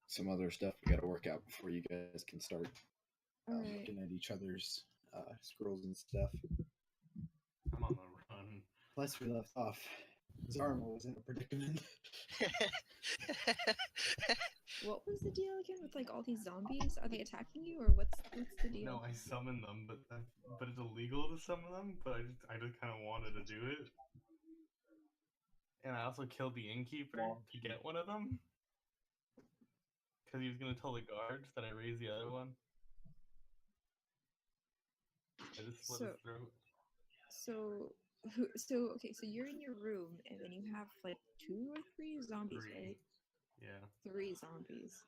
some other stuff we got to work out before you guys can start Alright. looking at each other's scrolls and stuff. I'm on the run. Last we left off, Zarma was in a predicament. What was the deal again with like all these zombies? Are they attacking you or what's the deal? No, I summoned them, but it's illegal to summon them. But I just kind of wanted to do it, and I also killed the innkeeper to get one of them because he was gonna tell the guards that I raised the other one. I just slit his throat. Okay, so you're in your room and then you have like 2 or 3 zombies, right? Yeah. 3 zombies.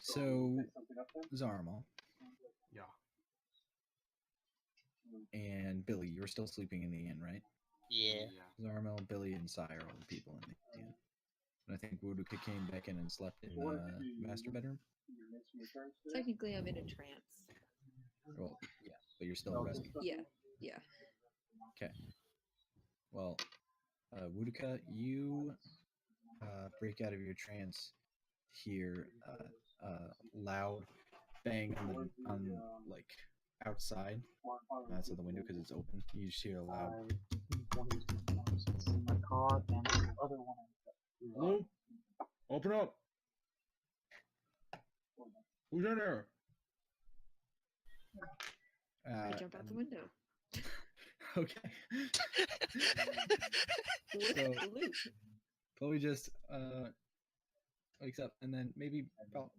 So, Zarmal Yeah. and Billy, you were still sleeping in the inn, right? Yeah. Zarmal, Billy, and Sai are all the people in the inn. And I think Wuduka came back in and slept in the master bedroom. Technically, I'm in a trance. Well, yeah, but you're still resting. Yeah. Okay. Well, Wuduka, you break out of your trance, hear loud bang on like outside. That's at the window because it's open. You just hear a loud. Hello? Open up! Who's in there? I jump out the window. Okay. So, Chloe just wakes up, and then maybe about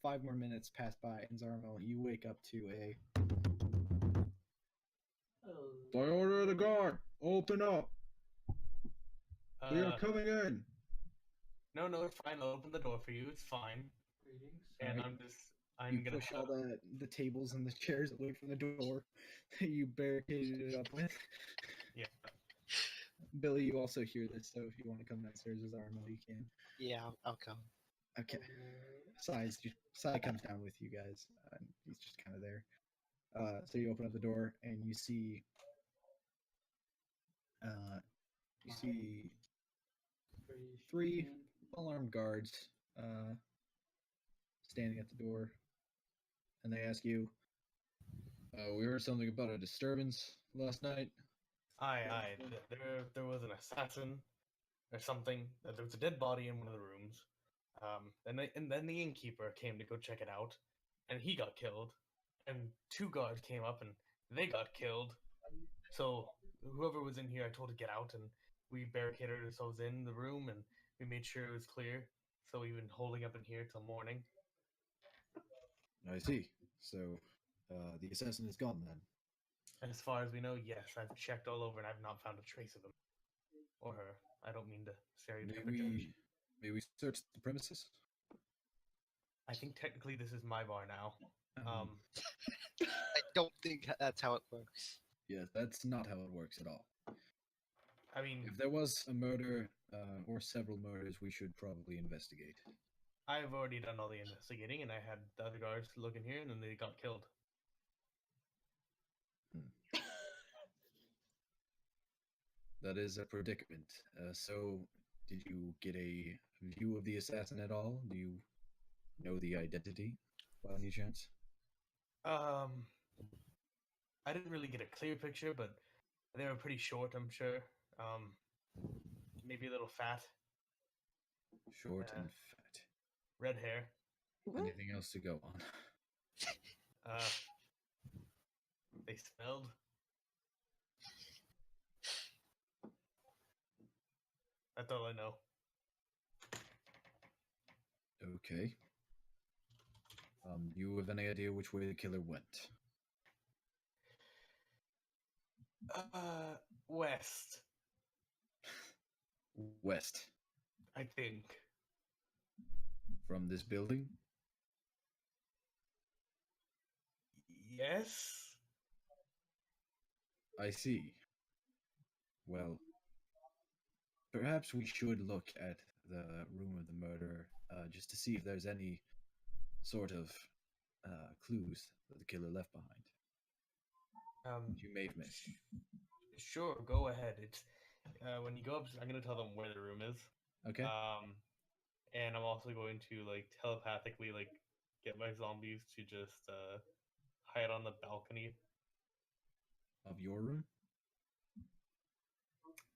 5 more minutes pass by, and Zarmo, you wake up to a. By order of the guard, open up. We are coming in. No, it's fine. I'll open the door for you. It's fine. And Right. I'm You gonna push all the tables and the chairs away from the door that you barricaded it up with. Yeah. Billy, you also hear this, so if you want to come downstairs with Zarmo, you can. Yeah, I'll come. Okay. Sai comes down with you guys. He's just kind of there. So you open up the door and you see 3 alarmed guards standing at the door, and they ask you, we heard something about a disturbance last night. Aye. There was an assassin or something. There was a dead body in one of the rooms. And then the innkeeper came to go check it out, and he got killed. And 2 guards came up and they got killed. So whoever was in here, I told to get out, and we barricaded ourselves in the room, and we made sure it was clear. So we've been holding up in here till morning. I see. So the assassin is gone then. As far as we know, yes. I've checked all over and I've not found a trace of him. Or her. I don't mean to stereotype a judge. May we search the premises? I think technically this is my bar now. I don't think that's how it works. Yes, that's not how it works at all. I mean, if there was a murder or several murders, we should probably investigate. I've already done all the investigating, and I had the other guards look in here, and then they got killed. That is a predicament. So, did you get a view of the assassin at all? Do you know the identity, by any chance? I didn't really get a clear picture, but they were pretty short, I'm sure. Maybe a little fat. Short and fat. Red hair. Anything else to go on? They smelled. That's all I know. Okay. Do you have any idea which way the killer went? West. West. I think. From this building? Yes. I see. Well, perhaps we should look at the room of the murder just to see if there's any sort of clues that the killer left behind. You may have missed. Sure, go ahead. It's when you go up, I'm gonna tell them where the room is. Okay. and I'm also going to like telepathically like get my zombies to just hide on the balcony Of your room?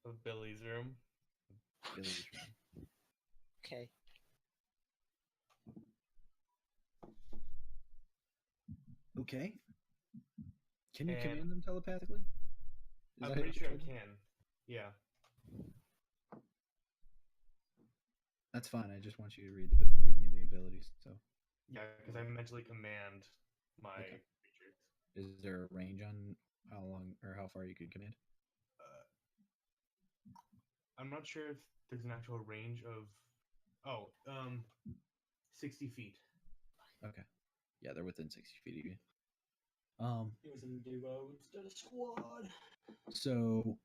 of Billy's room. Billy's room. Okay. Okay. Can you And- command them telepathically? I'm that pretty what sure I you told me? can. Yeah. That's fine. I just want you to read me the abilities. So, Yeah, because I mentally command my Okay. creatures. is there a range on how long or how far you can command? I'm not sure if there's an actual range of. Oh, 60 feet. Okay. Yeah, they're within 60 feet of you. Um. It was in duo instead of squad. So,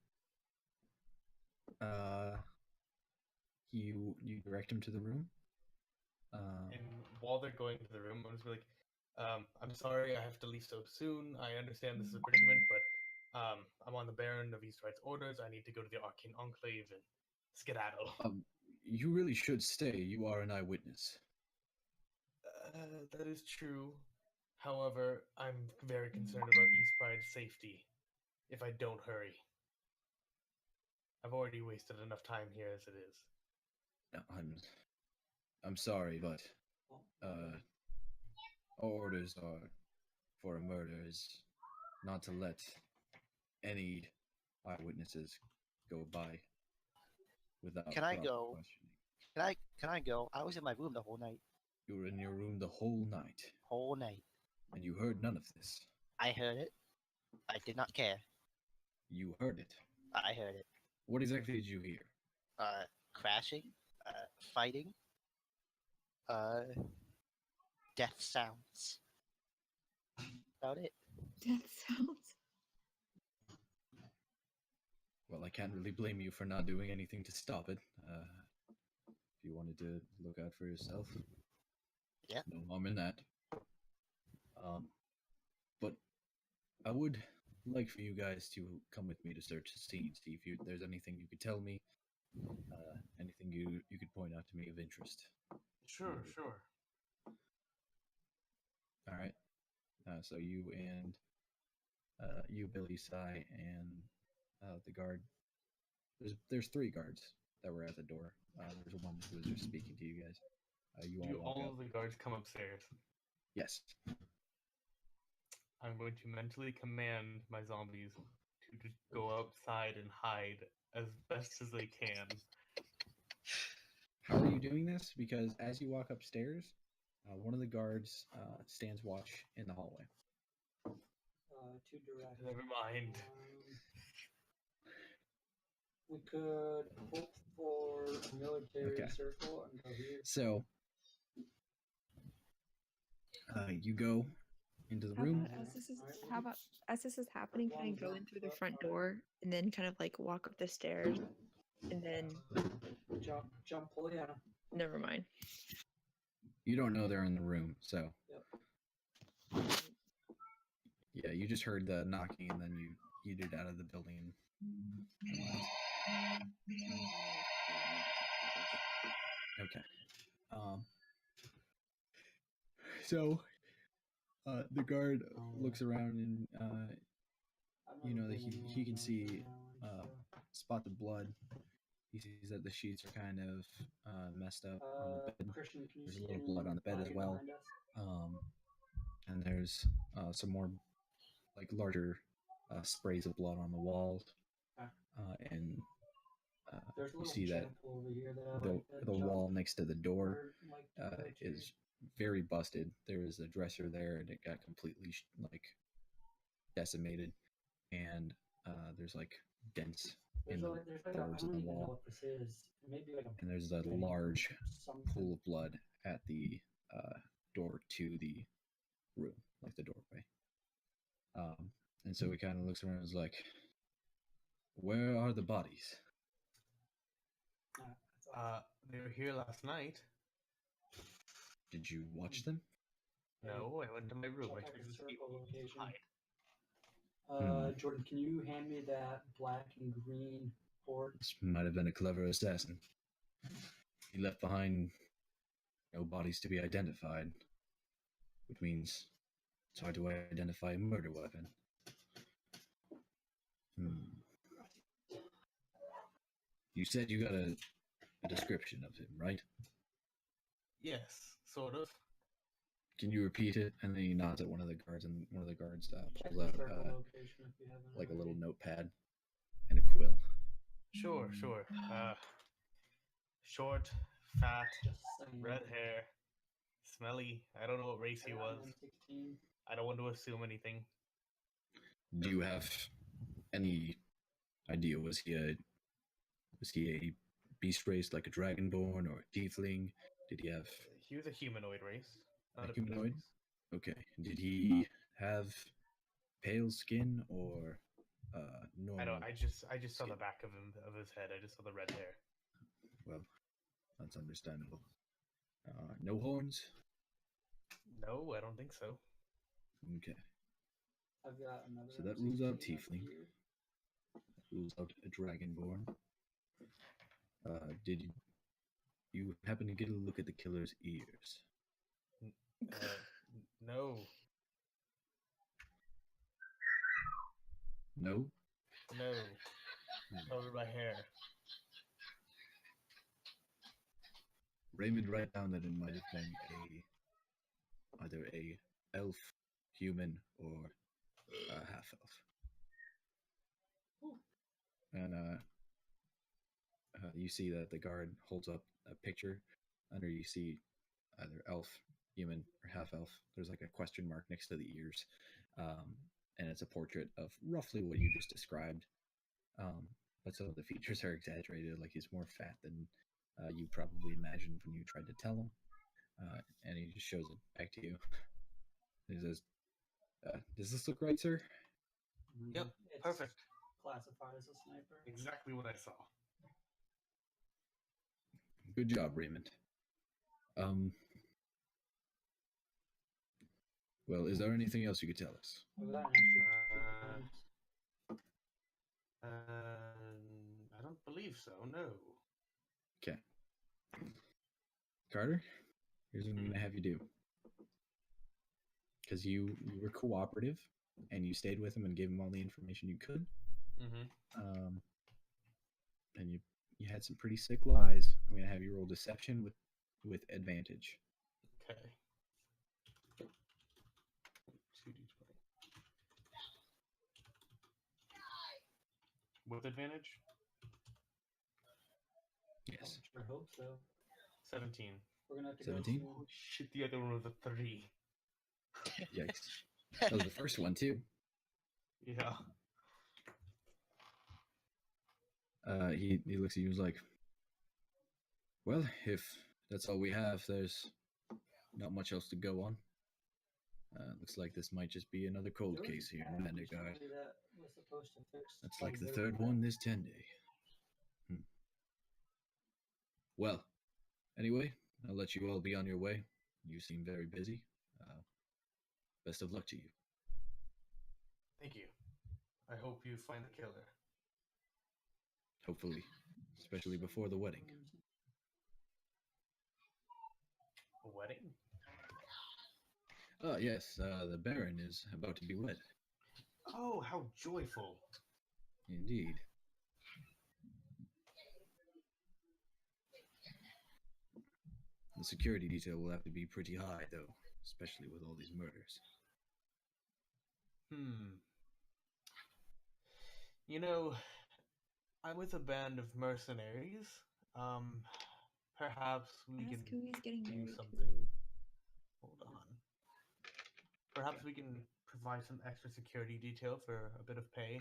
you direct them to the room. And while they're going to the room, I'm just like, I'm sorry I have to leave so soon. I understand this is a predicament, but I'm on the Baron of East Right's orders. I need to go to the Arcane Enclave and skedaddle. You really should stay. You are an eyewitness. That is true. However, I'm very concerned about East Pride's safety if I don't hurry. I've already wasted enough time here as it is. No, I'm sorry, but our orders are for a murder is not to let any eyewitnesses go by without Can I proper go? questioning. Can I go? I was in my room the whole night. You were in your room the whole night, Whole night. and you heard none of this. I heard it. I did not care. You heard it. I heard it. What exactly did you hear? Crashing, fighting, death sounds. About it. Death sounds. Well, I can't really blame you for not doing anything to stop it. If you wanted to look out for yourself, Yeah. no harm in that. But I would like for you guys to come with me to search the scene, see if there's anything you could tell me, anything you could point out to me of interest. Sure. All right. So you and you, Billy, Sai, and the guard. There's 3 guards that were at the door. There's one who was just speaking to you guys. You all Do walk all up. of the guards come upstairs? Yes. I'm going to mentally command my zombies to just go outside and hide as best as they can. How are you doing this? Because as you walk upstairs, one of the guards stands watch in the hallway. Too direct. Never mind. We could hope for a military circle and go here. So you go into the How room. about as this is happening, can I go in through the front door and then kind of like walk up the stairs and then Jump Pollyanna. never mind. You don't know they're in the room, so Yep. yeah, you just heard the knocking, and then you did out of the building. Okay. So the guard looks around and you know that he can see spot the blood. He sees that the sheets are kind of messed up on the bed. Christian, can you There's a see little any blood on the bed as body well. behind us? And there's some more like larger sprays of blood on the walls. And There's a you little see that chapel over here that I the like that the John wall next to the door liked to go to. is very busted. There is a dresser there, and it got completely like decimated. And there's like dents in the there's like boards I of don't the even know wall. what this is. Maybe like a And there's a bedroom large or something. pool of blood at the door to the room, like the doorway. And so he kind of looks around and is like, "Where are the bodies?" They were here last night. Did you watch them? No, I went to my room. I Check out tried the to see circle location. hide. Jordan, can you hand me that black and green board? This might have been a clever assassin. He left behind No bodies to be identified, which means it's hard to identify a murder weapon. You said you got a description of him, right? Yes, sort of. Can you repeat it? And then he nods at one of the guards, and one of the guards Check pulls the out circle location if you haven't like a little already. notepad and a quill. Sure. Short, fat, Just saying. red hair, smelly. I don't know what race he was. 16. I don't want to assume anything. Do you have any idea? Was he a beast race like a dragonborn or a tiefling? Did he have He was a humanoid race. Not a a beast humanoid? race. Okay. Did he have pale skin or normal? I don't. I just saw skin? the back of his head. I just saw the red hair. Well, that's understandable. No horns? No, I don't think so. Okay. I've got another. So that rules out M16 up tiefling. here. Rules out a dragonborn. Did you happen to get a look at the killer's ears? No. No? No. Over my hair. Raymond, write down that it might have been either a elf, human, or a half elf. And you see that the guard holds up a picture. Under you see either elf, human, or half elf. There's like a question mark next to the ears, and it's a portrait of roughly what you just described. But some of the features are exaggerated. Like he's more fat than you probably imagined when you tried to tell him. And he just shows it back to you. He says, "Does this look right, sir?" Yep, It's perfect. Classified as a sniper. Exactly what I saw. Good job, Raymond. Well, is there anything else you could tell us? I've got an extra 2 points. I don't believe so. No. Okay. Carter, here's what I'm going to have you do. Because you were cooperative, and you stayed with him and gave him all the information you could. Mm-hmm. And you had some pretty sick lies. I'm going to have you roll deception with advantage. Okay. 2d20. With advantage? Yes. I hope so. 17. We're gonna have to 17? go Oh soon. shit, the other one was a 3. Yikes. That was the first one, too. Yeah. He looks at you and is like, well, if that's all we have, there's not much else to go on. Looks like this might just be another cold There was case here a in patch Vandergaard. that was supposed to fix That's all like the their third crap. one this 10-day. Well, anyway, I'll let you all be on your way. You seem very busy. Best of luck to you. Thank you. I hope you find the killer. Hopefully, especially before the wedding. A wedding? Oh, yes, the Baron is about to be wed. Oh, how joyful. Indeed. The security detail will have to be pretty high, though, especially with all these murders. You know, I'm with a band of mercenaries. Perhaps we Ask can who he's getting do married something. to. Hold on. Perhaps we can provide some extra security detail for a bit of pay.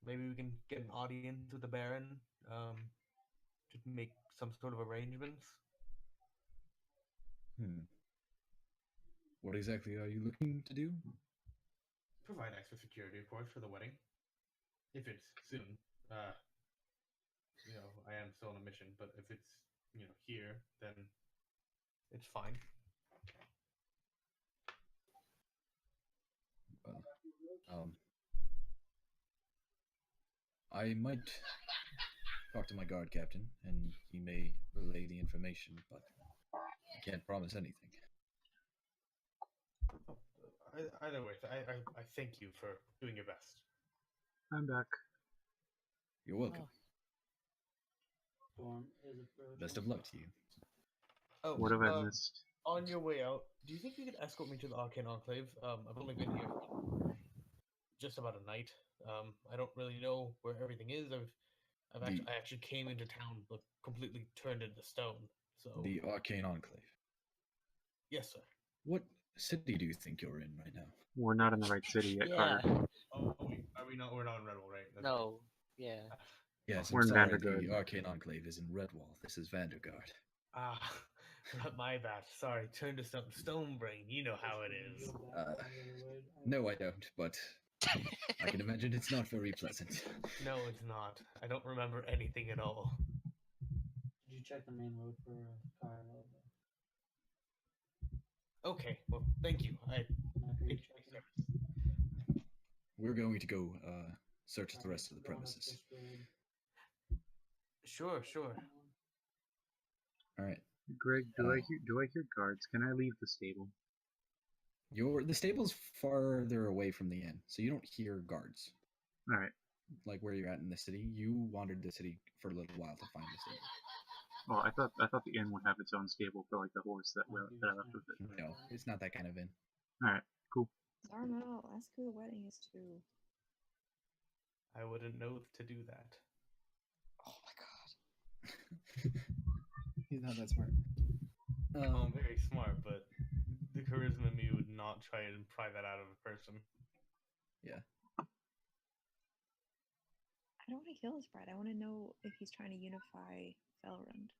Maybe we can get an audience with the Baron to make some sort of arrangements. What exactly are you looking to do? Provide extra security, of course, for the wedding. If it's soon. I am still on a mission, but if it's, here, then it's fine. Well, I might talk to my guard captain, and he may relay the information, but can't promise anything. Either way, I thank you for doing your best. I'm back. You're welcome. Storm is approaching. Best of luck to you. Oh, What have I missed? On your way out, do you think you could escort me to the Arcane Enclave? I've only been here for just about a night. I don't really know where everything is. I actually came into town, but completely turned into stone. So The Arcane Enclave. yes, sir. What city do you think you're in right now? We're not in the right city yet, Yeah. Carter. Oh, wait, we're not in Redwall, right? That's No. Yeah. Yes, We're I'm in sorry. Vanderguard. The Arcane Enclave is in Redwall. This is Vanderguard. Ah, my bad. Sorry, turned to stone brain. You know how it is. No, I don't, but I can imagine it's not very pleasant. No, it's not. I don't remember anything at all. Did you check the main road for car? Okay, well, thank you. After you Thank check you, it. sir. We're going to go search the Alright, rest of the going up premises. this road. Sure. All right. Greg, do I hear guards? Can I leave the stable? The stable's farther away from the inn, so you don't hear guards. All right. Like where you're at in the city, you wandered the city for a little while to find the stable. Oh, I thought the inn would have its own stable for like the horse that I left with it. No, it's not that kind of inn. All right, cool. Zarmel, ask who the wedding is to. I wouldn't know to do that. Oh my god. He's not that smart. I'm very smart, but the charisma in me would not try and pry that out of a person. Yeah. I don't want to kill his bride. I want to know if he's trying to unify Felrund.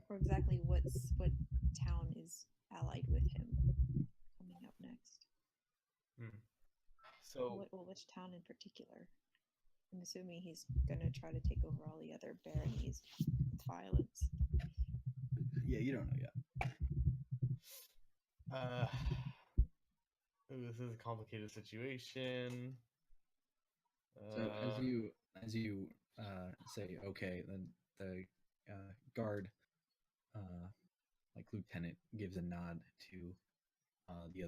Or exactly what town is allied with him coming up next. So Which town in particular? I'm assuming he's gonna try to take over all the other baronies with violence. Yeah, you don't know yet. This is a complicated situation. So as you say okay, then the guard, like lieutenant, gives a nod to the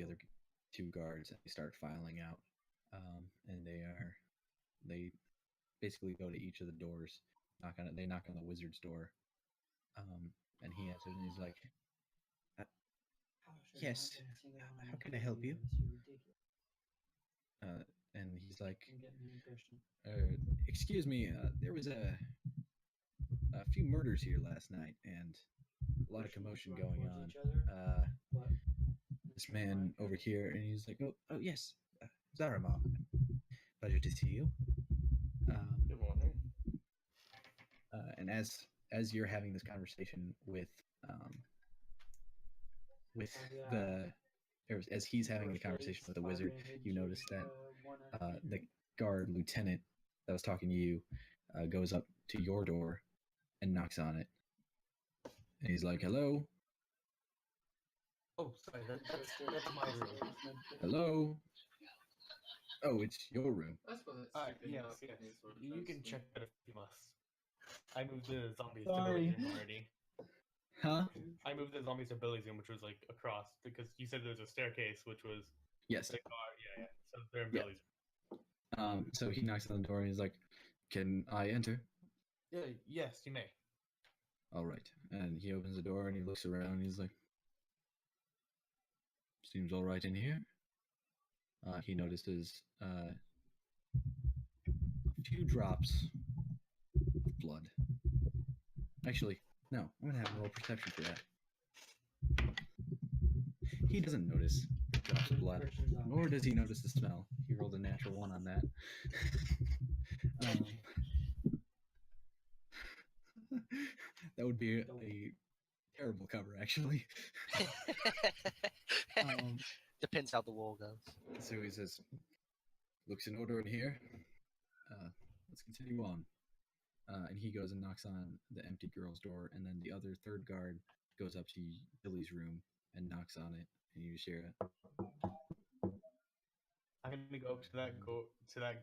other two guards, and they start filing out. And they basically go to each of the doors, they knock on the wizard's door, and he answers, and he's like, "Yes, how can I help you?" And he's like, "Excuse me, there was a few murders here last night, and a lot of commotion going on. This man over here," and he's like, "Oh yes, Zaramal, pleasure to see you." Good morning. And as you're having this conversation as he's having the conversation with the wizard, you notice that the guard lieutenant that was talking to you goes up to your door and knocks on it, and he's like, "Hello." Oh, sorry, that's my room. "Hello." "Oh, it's your room." Yes. You can check that if you must. I moved the zombies to Sorry. Billy's room already. Huh? I moved the zombies to Billy's room, which was like across, because you said there was a staircase, which was Yes. the car. Yeah. So they're in Yeah. Billy's So he knocks on the door and he's like, "Can I enter?" room. Yes, you may. "All right." And he opens the door and he looks around and he's like, "Seems all right in here." He notices a few drops of blood. Actually, no, I'm gonna have him roll perception for that. He doesn't notice the drops of blood, nor does he notice the smell. He rolled a natural 1 on that. That would be a terrible cover, actually. Depends how the wall goes. So he says, "Looks in order in here. Let's continue on." And he goes and knocks on the empty girl's door, and then the other third guard goes up to Billy's room and knocks on it, and you just hear it. I'm gonna go up to that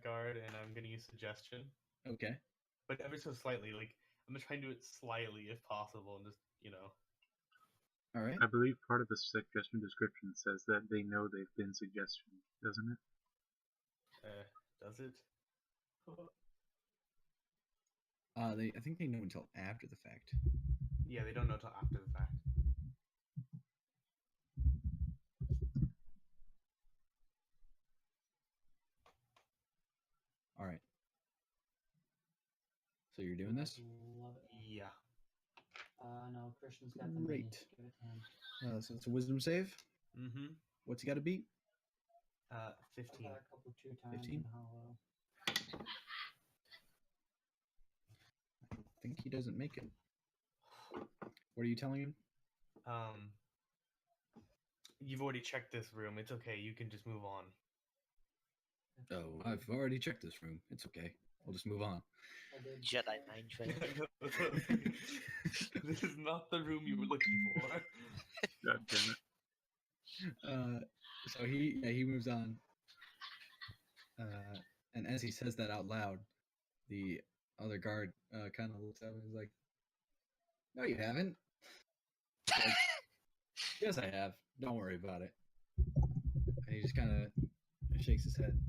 guard, and I'm gonna use suggestion. Okay. but ever so slightly. Like I'm gonna try and do it slyly if possible, and just All right. I believe part of the suggestion description says that they know they've been suggestion, doesn't it? Does it? I think they know until after the fact. Yeah, they don't know till after the fact. All right. So you're doing this? Love it. Yeah. No, Christian's got the money. Great. Give it to him. So it's a wisdom save. Mm-hmm. What's he got to beat? 15. I got a couple 2 times 15? in hollow. I think he doesn't make it. What are you telling him? You've already checked this room. It's okay. You can just move on. Oh, I've already checked this room. It's okay. We'll just move on. I did. Jedi mind trick. This is not the room you were looking for. God damn it. So he moves on. And as he says that out loud, the other guard kind of looks up and is like, "No, you haven't." Like, yes, I have. Don't worry about it. And he just kind of shakes his head.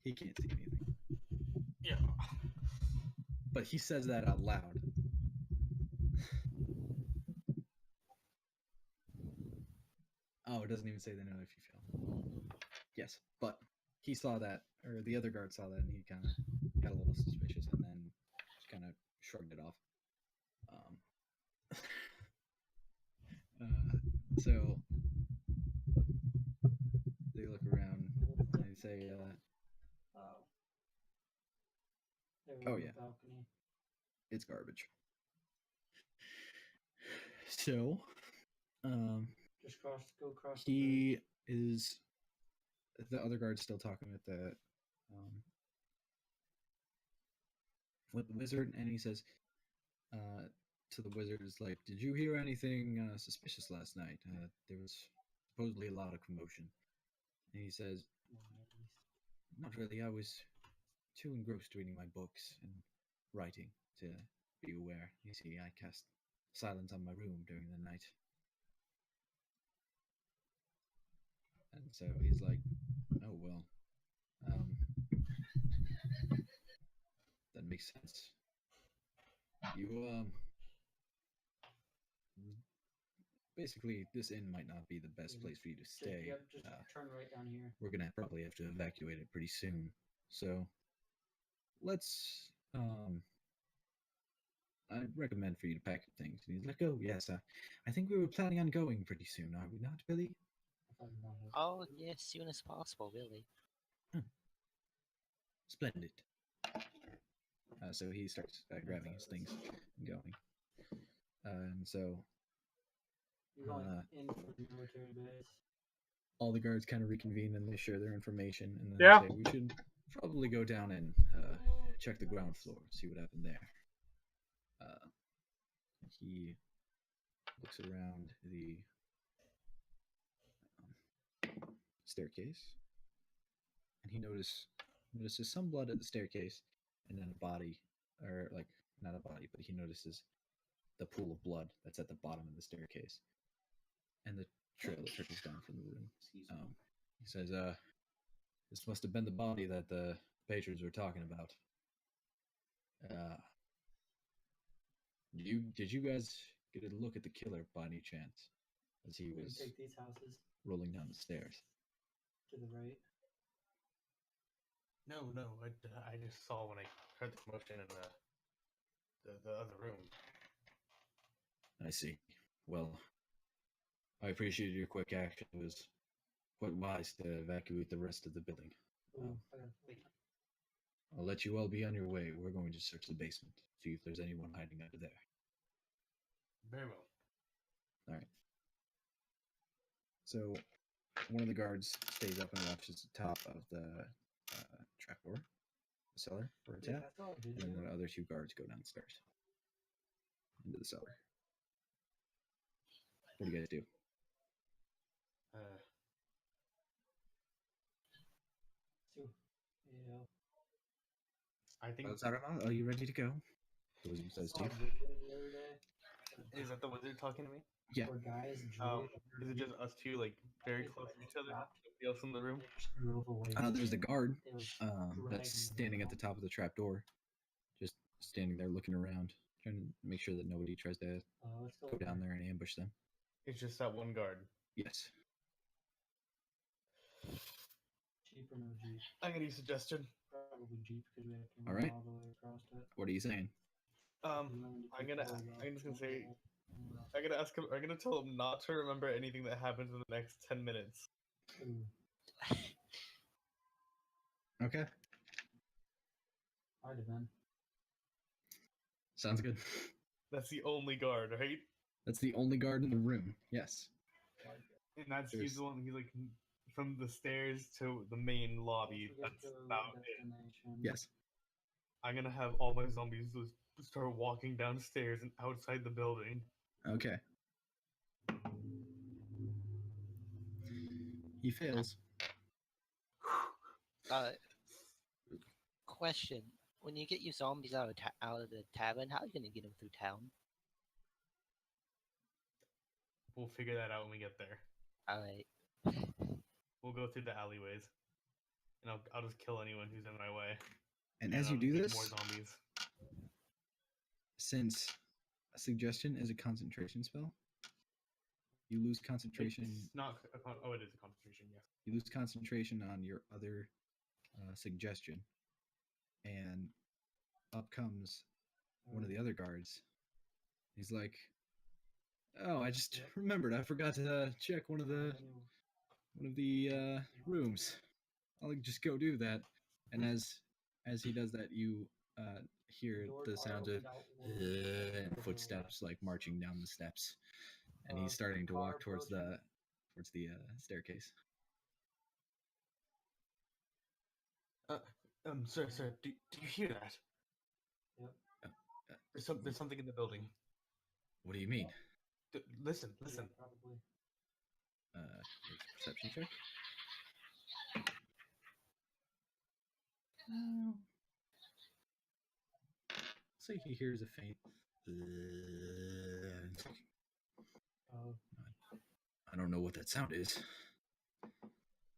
He can't see anything. Yeah. But he says that out loud. Oh, it doesn't even say they know if you fail. Yes, but he saw that, or the other guard saw that, and he kind of got a little suspicious, and then just kind of shrugged it off. So they look around and they say, There "Oh was yeah, a balcony. it's garbage." So, Just go across he is. The other guard's still talking with the wizard, and he says to the wizard, "Is like, did you hear anything suspicious last night? There was supposedly a lot of commotion." And he says, "Not really. I was too engrossed reading my books and writing to be aware. You see, I cast silence on my room during the night." And so he's like, "Oh well, that makes sense. You basically, this inn might not be the best place for you to stay. Yep, just turn right down here. We're gonna probably have to evacuate it pretty soon. So let's I recommend for you to pack your things." And he's like, "Oh yes, I think we were planning on going pretty soon, are we not, Billy?" Oh, yeah, as soon as possible, really. Splendid. So he starts grabbing his things and going. And so You're going in for the military base. all the guards kind of reconvene and they share their information, and then Yeah. they say we should probably go down and check the ground floor, see what happened there. He looks around the staircase, and he notices some blood at the staircase, and then a body, or like not a body, but he notices the pool of blood that's at the bottom of the staircase, and the trail that trickles down from the room. He says, "This must have been the body that the patrons were talking about. Did you guys get a look at the killer by any chance as he We can was take these houses rolling down the stairs?" to the right. No. I just saw when I heard the commotion in the other room. I see. Well, I appreciated your quick action. It was quite wise to evacuate the rest of the building. Ooh, I gotta wait. I'll let you all be on your way. We're going to search the basement, see if there's anyone hiding under there. Very well. All right. So one of the guards stays up and watches the top of the trapdoor, the cellar, for a tap, That's all I did. and then the other two guards go downstairs into the cellar. What do you guys do? I think Saruman, are you ready to go? The wizard says to you. The other day, is that the wizard talking to me? Yeah. where guys Is it just us two, like very close to each other? Nobody else in the room? drove away? There's the guard They was that's dragging standing at the them top of the trap door, just standing there looking around, trying to make sure that nobody tries to out. Let's go down there and ambush them. It's just that one guard. Yes. Jeep or no Jeep? I'm gonna use suggestion. Probably Jeep because we have to All run right. all the way across it. What are you saying? I'm gonna say I'm gonna ask him. I'm gonna tell him not to remember anything that happens in the next 10 minutes. Okay. I'd have been. Sounds good. That's the only guard, right? That's the only guard in the room. Yes. And that's There's- he's the one. He's like from the stairs to the main lobby. Don't forget That's the about it. destination. Yes. I'm gonna have all my zombies just start walking downstairs and outside the building. Okay. He fails. Question: when you get your zombies out of the tavern, how are you gonna get them through town? We'll figure that out when we get there. All right. We'll go through the alleyways, and I'll just kill anyone who's in my way. And And as you I'll do make this, more zombies. since a suggestion is a concentration spell, you lose concentration. It's not. Oh, it is a concentration. Yes. You lose concentration on your other suggestion, and up comes one of the other guards. He's like, "Oh, I just remembered. I forgot to check one of the rooms. I'll just go do that." And as he does that, you hear the sounds of footsteps like marching down the steps, and he's starting to walk towards the staircase. Sir, do you hear that? Yep. There's something in the building. What do you mean? Listen. Yeah, probably. Make a perception check. Say he hears a faint. I don't know what that sound is.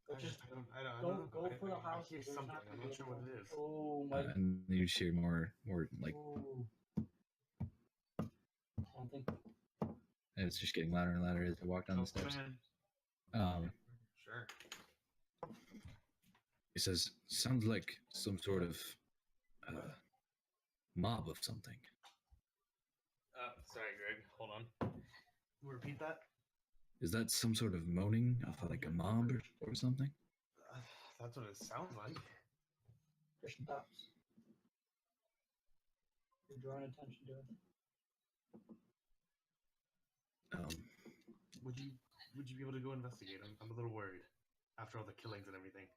But just I don't know. go for the I house. hear something. I'm not sure what it is. Oh my. And you just hear more like, Ooh. Something. and it's just getting louder and louder as I walk down the steps. Sure. He says, "Sounds like some sort of mob of something." Sorry, Greg. Hold on. Repeat that. Is that some sort of moaning of like a mob or something? That's what it sounds like. Christian stops. You're drawing attention to it. Would you be able to go investigate? I'm a little worried after all the killings and everything.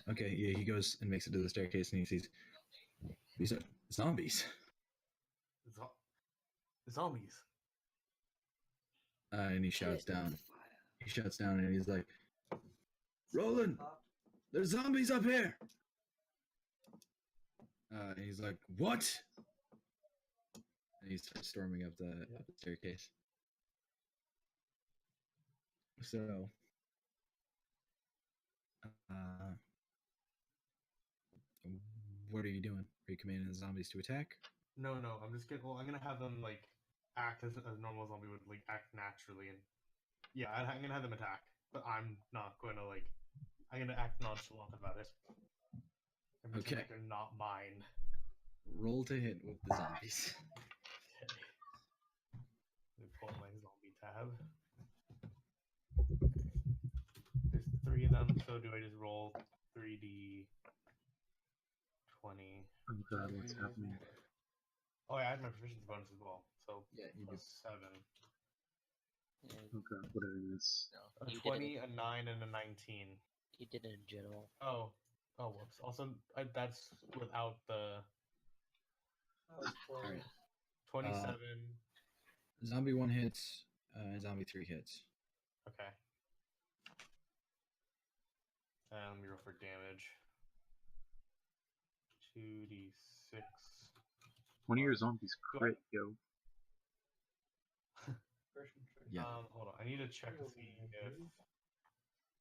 Okay, yeah, he goes and makes it to the staircase, and he sees these are zombies. The zombies. And he shouts down. He shouts down, and he's like, "Roland, there's zombies up here!" And he's like, "What?" And he starts storming up the staircase. So, what are you doing? Are you commanding the zombies to attack? No. I'm just gonna. Well, I'm gonna have them like act as a normal zombie would, like act naturally, and yeah, I'm gonna have them attack. But I'm not going to like. I'm gonna act nonchalant about it. I'm just Okay. like they're not mine. Roll to hit with the zombies. Okay. Let me pull up my zombie tab. There's 3 of them, so do I just roll 3d 20? Oh god, what's happening? Oh yeah, I have my proficiency bonus as well. So Yeah, you do. plus 7. Oh god, whatever it is. No, A you 20, did it. a 9, and a 19. You did it in general. Oh, whoops. Also, that's without the That was close. Alright. 27. Zombie 1 hits, zombie 3 hits. Okay. Let me roll for damage. 2d6. One of your zombies crit, yo. Yeah. Hold on. I need to check to see if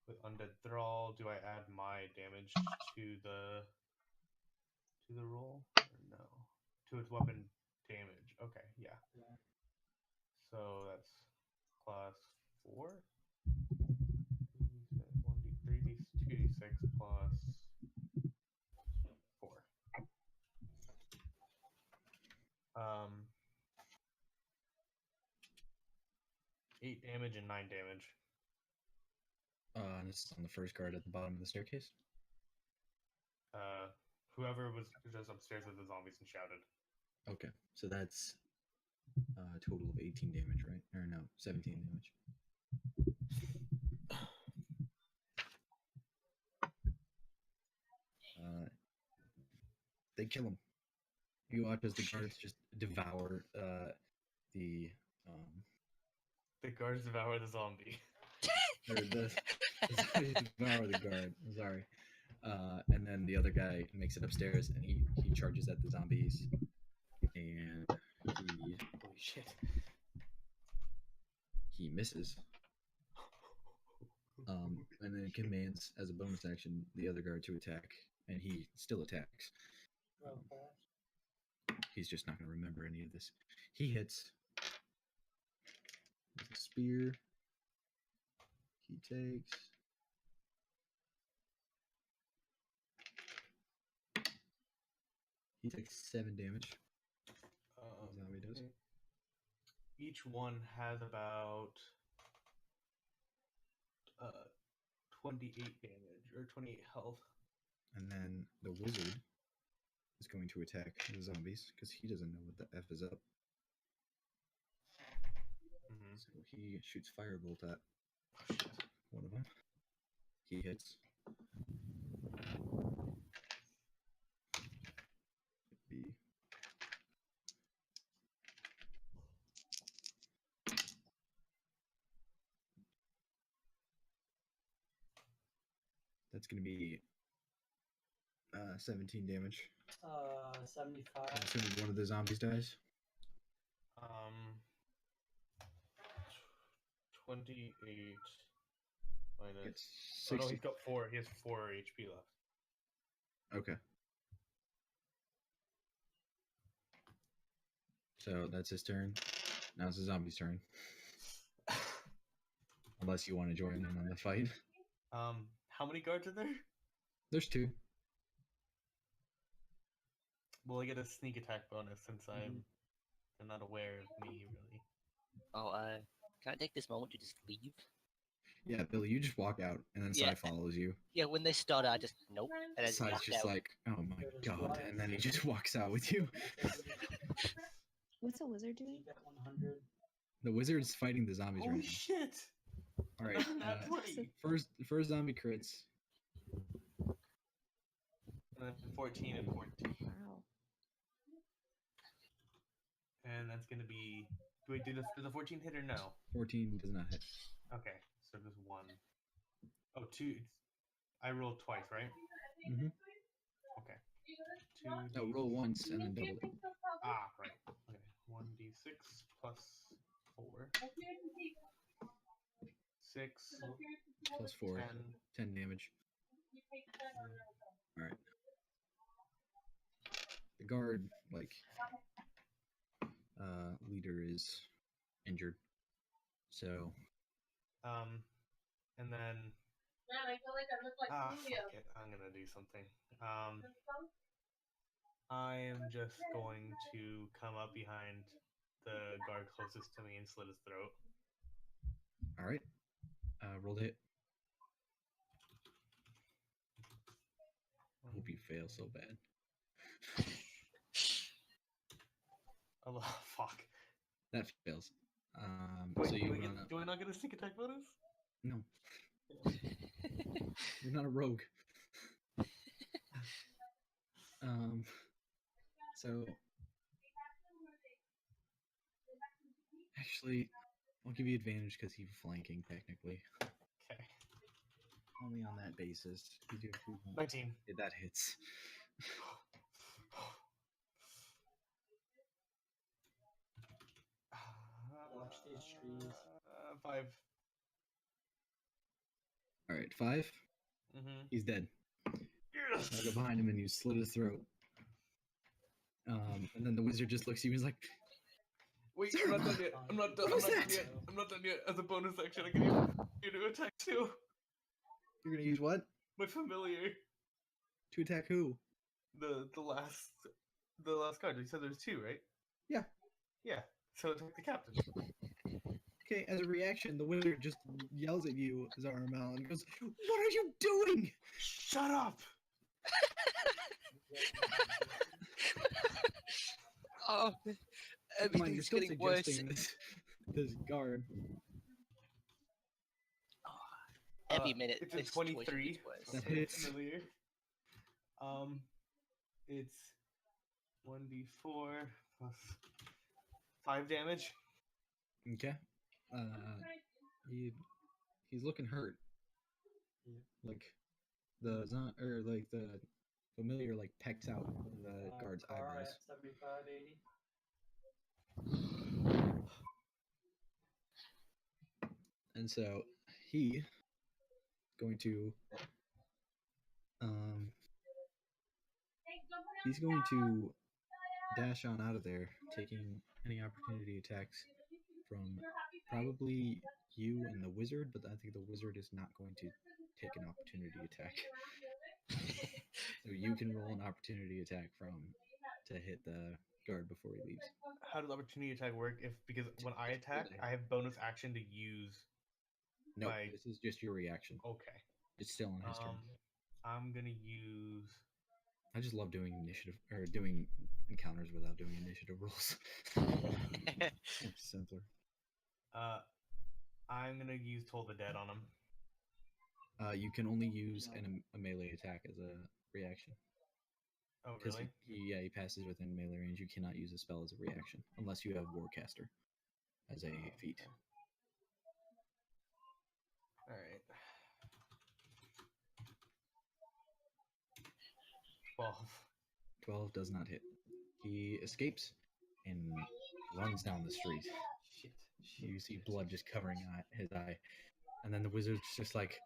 with undead thrall, do I add my damage to the roll or no? To its weapon damage. Okay, yeah. So that's plus 4. 2d6 plus 4. 8 damage and 9 damage. And this is on the first guard at the bottom of the staircase. Whoever was just upstairs with the zombies and shouted. Okay, so that's a total of 18 damage, right? Or no, 17 damage. They kill him. You watch as the guards just devour the guards devour the zombie. or the zombies devour the guard. I'm sorry. And then the other guy makes it upstairs, and he charges at the zombies, and Holy shit. he misses. And then commands as a bonus action the other guard to attack, and he still attacks. He's just not going to remember any of this. He hits with a spear. He takes. He takes 7 damage. Zombie does. Each one has about 28 damage or 28 health. And then the wizard is going to attack the zombies because he doesn't know what the F is up. So he shoots firebolt at one of them. He hits. Be that's going to be 17 damage. 75. Assuming one of the zombies dies. 28 minus. It's Oh no, 60. he's got 4. He has 4 HP left. Okay. So that's his turn. Now it's the zombie's turn. Unless you want to join in on the fight. How many guards are there? There's 2. Will I get a sneak attack bonus since they're not aware of me really? Oh, can I take this moment to just leave? Yeah, Billy, you just walk out, and then Yeah. Sai follows you. Yeah, when they start, I just nope, and I Sai's walk just out. like, oh my god, and then he just walks out with you. What's a wizard doing? The wizard's fighting the zombies Holy right shit! now. Alright, Nat 20! first zombie crits. 14 and 14. Wow. And that's gonna be. Wait, does the 14 hit or no? 14 does not hit. Okay, so just 1. Oh, 2. I rolled twice, right? Mm-hmm. Okay. 2. No, roll once and then double it. Ah, right. Okay. 1d6 plus 4. 6 Plus 4. 10. 10 damage. Alright. The guard, leader is injured. So. And then. Fuck it. I'm gonna do something. I am just going to come up behind the guard closest to me and slit his throat. Alright. Roll to hit. I hope you fail so bad. Oh, fuck. That fails. Wait, so you do I not get a sneak attack bonus? No. You're not a rogue. So actually, I'll give you advantage because he's flanking technically. Okay. Only on that basis. You do 19. Yeah, that hits. these trees. 5. All right, 5. Mm-hmm. He's dead. Yes. I go behind him and you slit his throat. And then the wizard just looks at you and is like, Wait, Sir, I'm not done yet. I'm not done. what I'm was not done that? yet. I'm not done yet. As a bonus action, I can use you to attack too. you're going to use what? My familiar. To attack who? The last card. You said there's 2, right? Yeah. Yeah. So attack the captain. Okay, as a reaction, the wizard just yells at you, Zaramel, and goes, what are you doing? Shut up. Oh, Keep in mind, you're everything's still getting worse. suggesting this guard. Every minute. It's a this situation 23. gets worse. That for the hits. familiar. It's 1d4 plus 5 damage. Okay. He's looking hurt. Like the familiar like pecks out the guard's Car eyebrows. at 75, 80. And so he going to he's going to dash on out of there, taking any opportunity attacks from probably you and the wizard, but I think the wizard is not going to take an opportunity attack. So you can roll an opportunity attack to hit the guard before he leaves. How does opportunity attack work? Because when I attack, I have bonus action to use. No, Like- this is just your reaction. Okay. It's still on his turn. I'm gonna use. I just love doing initiative or doing encounters without doing initiative rolls. It's simpler. I'm gonna use Toll the Dead on him. You can only use a melee attack as a reaction. Oh, Because really? he passes within melee range. You cannot use a spell as a reaction unless you have Warcaster as a feat. All right. 12. 12 does not hit. He escapes and runs down the street. Shit. You see blood just covering his eye. And then the wizard's just like,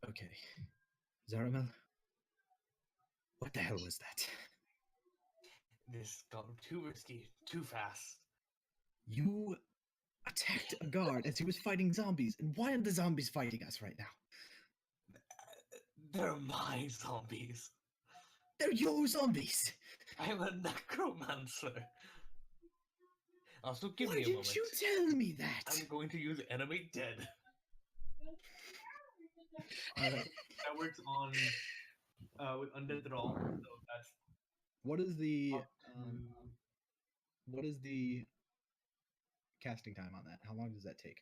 okay, Zaramel, what the hell was that? This got too risky, too fast. You attacked a guard as he was fighting zombies. And why are the zombies fighting us right now? They're my zombies. They're your zombies. I'm a necromancer. Also, give Why me a didn't moment. you tell me that? I'm going to use Animate Dead. That works on with Undead Thrall. So that's What is the up to- what is the casting time on that? How long does that take?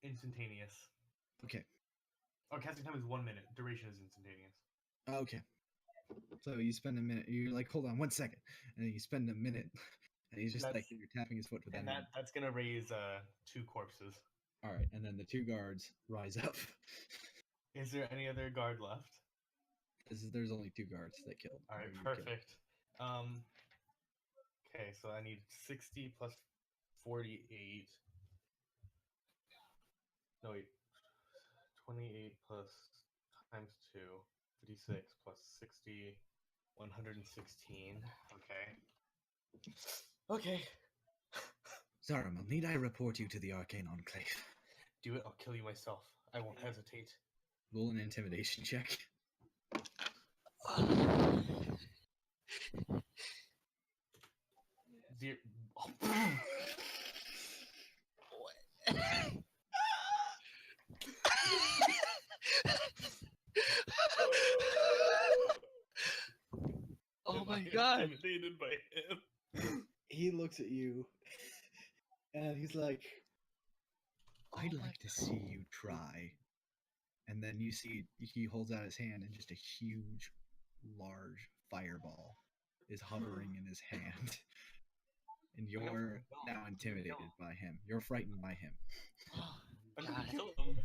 instantaneous. Okay. Oh, casting time is 1 minute. Duration is instantaneous. Okay. So you spend a minute. You're like, hold on 1 second, and then you spend a minute, and he's just like That's- you're tapping his foot with that. And that's gonna raise 2 corpses. All right, and then the 2 guards rise up. Is there any other guard left? There's only 2 guards that killed. All right, or you killed. perfect. Okay, so I need 60 plus 48. No, wait. 28 plus times 2. 56 plus 60. 116. Okay. Okay. Zaramel, need I report you to the Arcane Enclave? Do it. I'll kill you myself. I won't hesitate. Roll an intimidation check. Zero. Oh Am my I god. intimidated by him? He looks at you, and he's like, I'd Oh my like to see you try. And then you see he holds out his hand, and just a huge, large fireball is hovering in his hand. And you're now intimidated by him. You're frightened by him. I'm gonna God. kill him.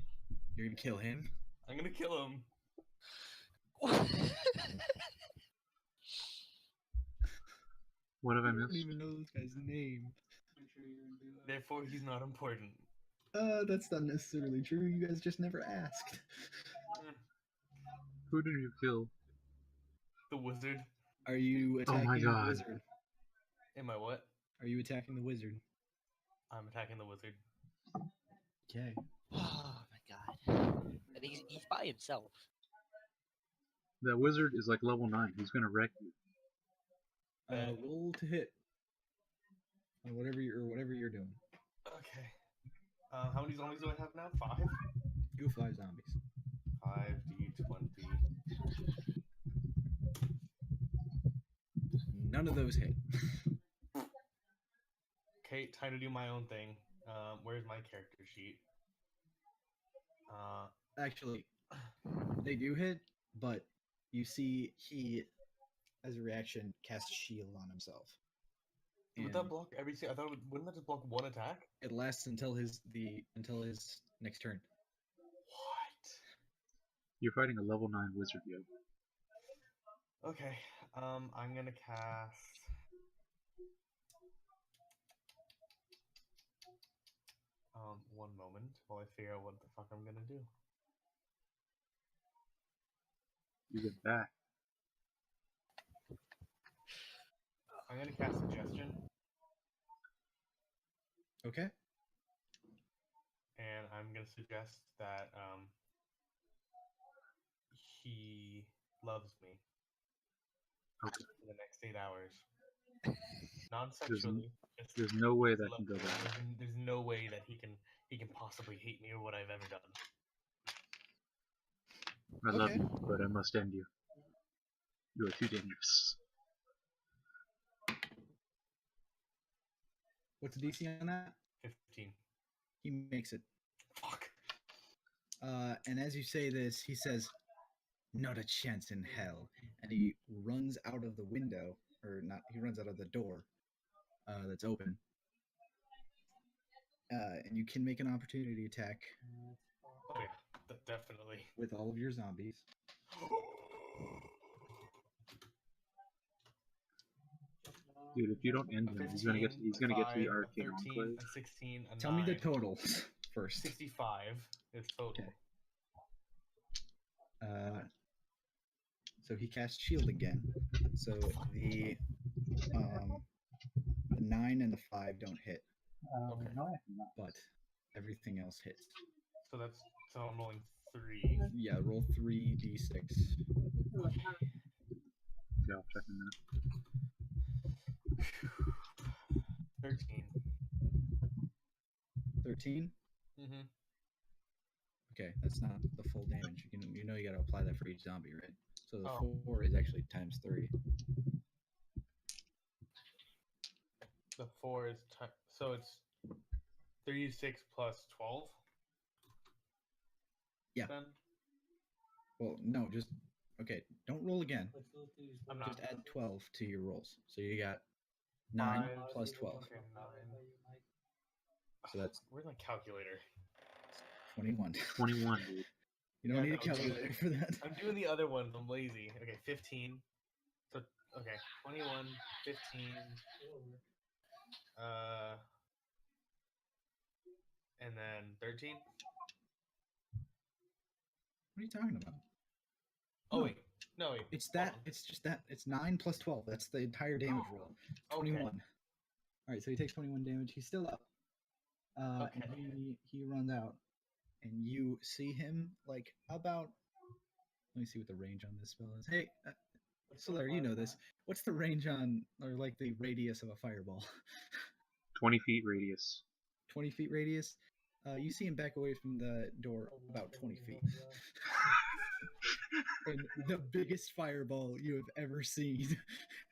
You're gonna kill him? I'm gonna kill him. What have I I don't missed? even know this guy's name. Make sure you do that. Therefore, he's not important. That's not necessarily true. You guys just never asked. Who did you kill? The wizard. Are you Oh my attacking the God. wizard? Am I what? Are you attacking the wizard? I'm attacking the wizard. Okay. Oh my god. And he's by himself. That wizard is like level 9. He's gonna wreck you. Roll to hit. On whatever you're doing. Okay. How many zombies do I have now? 5? You have 5 zombies. 5d20. None of those hit. Okay, time to do my own thing. Where's my character sheet? Actually, they do hit, but you see he, as a reaction, casts shield on himself. Would that block everything? I thought wouldn't that just block one attack? It lasts until his next turn. What? You're fighting a level 9 wizard, yo. Okay. I'm gonna cast. One moment while I figure out what the fuck I'm gonna do. You get back. I'm gonna cast suggestion, Okay. and I'm gonna suggest that he loves me Okay. for the next 8 hours. Non-sexually. just There's no way that love can go me. back. There's no way that he can possibly hate me or what I've ever done. I love Okay. you, but I must end you. You are too dangerous. What's the DC on that? 15. He makes it. Fuck. And as you say this, he says, "Not a chance in hell," and he runs out of the window, or not? He runs out of the door that's open. And you can make an opportunity attack Oh yeah, definitely. with all of your zombies. Dude, if you don't end him, he's gonna get to the 5, arcane 13, enclave. a 16, a Tell 9. me the totals first. 65 is total. Okay. So he casts shield again. So the 9 and the 5 don't hit, Okay. but everything else hits. So I'm rolling 3. Yeah, roll 3d6. Okay, I'll check in a minute. 13. 13. Mm-hmm. Okay, that's not the full damage. You know you got to apply that for each zombie, right? So the Oh. 4 is actually times 3. The 4 is so it's 36 plus 12. Yeah. Then Well, no, just okay. Don't roll again. I'm not. Just add 12 to your rolls. So you got 9 5 plus 12. Okay, 9. So that's Where's my calculator? 21. 21, dude. You don't Yeah, need a no, calculator for that. I'm doing the other ones. I'm lazy. Okay, 15. So okay, 21, 15. And then 13. What are you talking about? Oh No. wait, no wait. It's hold that. on. It's just that. It's 9 plus 12. That's the entire damage roll. 21. Okay. All right, so he takes 21 damage. He's still up. And Okay. he runs out, and you see him like about. Let me see what the range on this spell is. Hey, Solaire, you know this. What's the range on, or like the radius of a fireball? 20 feet radius. 20 feet radius. You see him back away from the door about 20 feet. And the biggest fireball you have ever seen.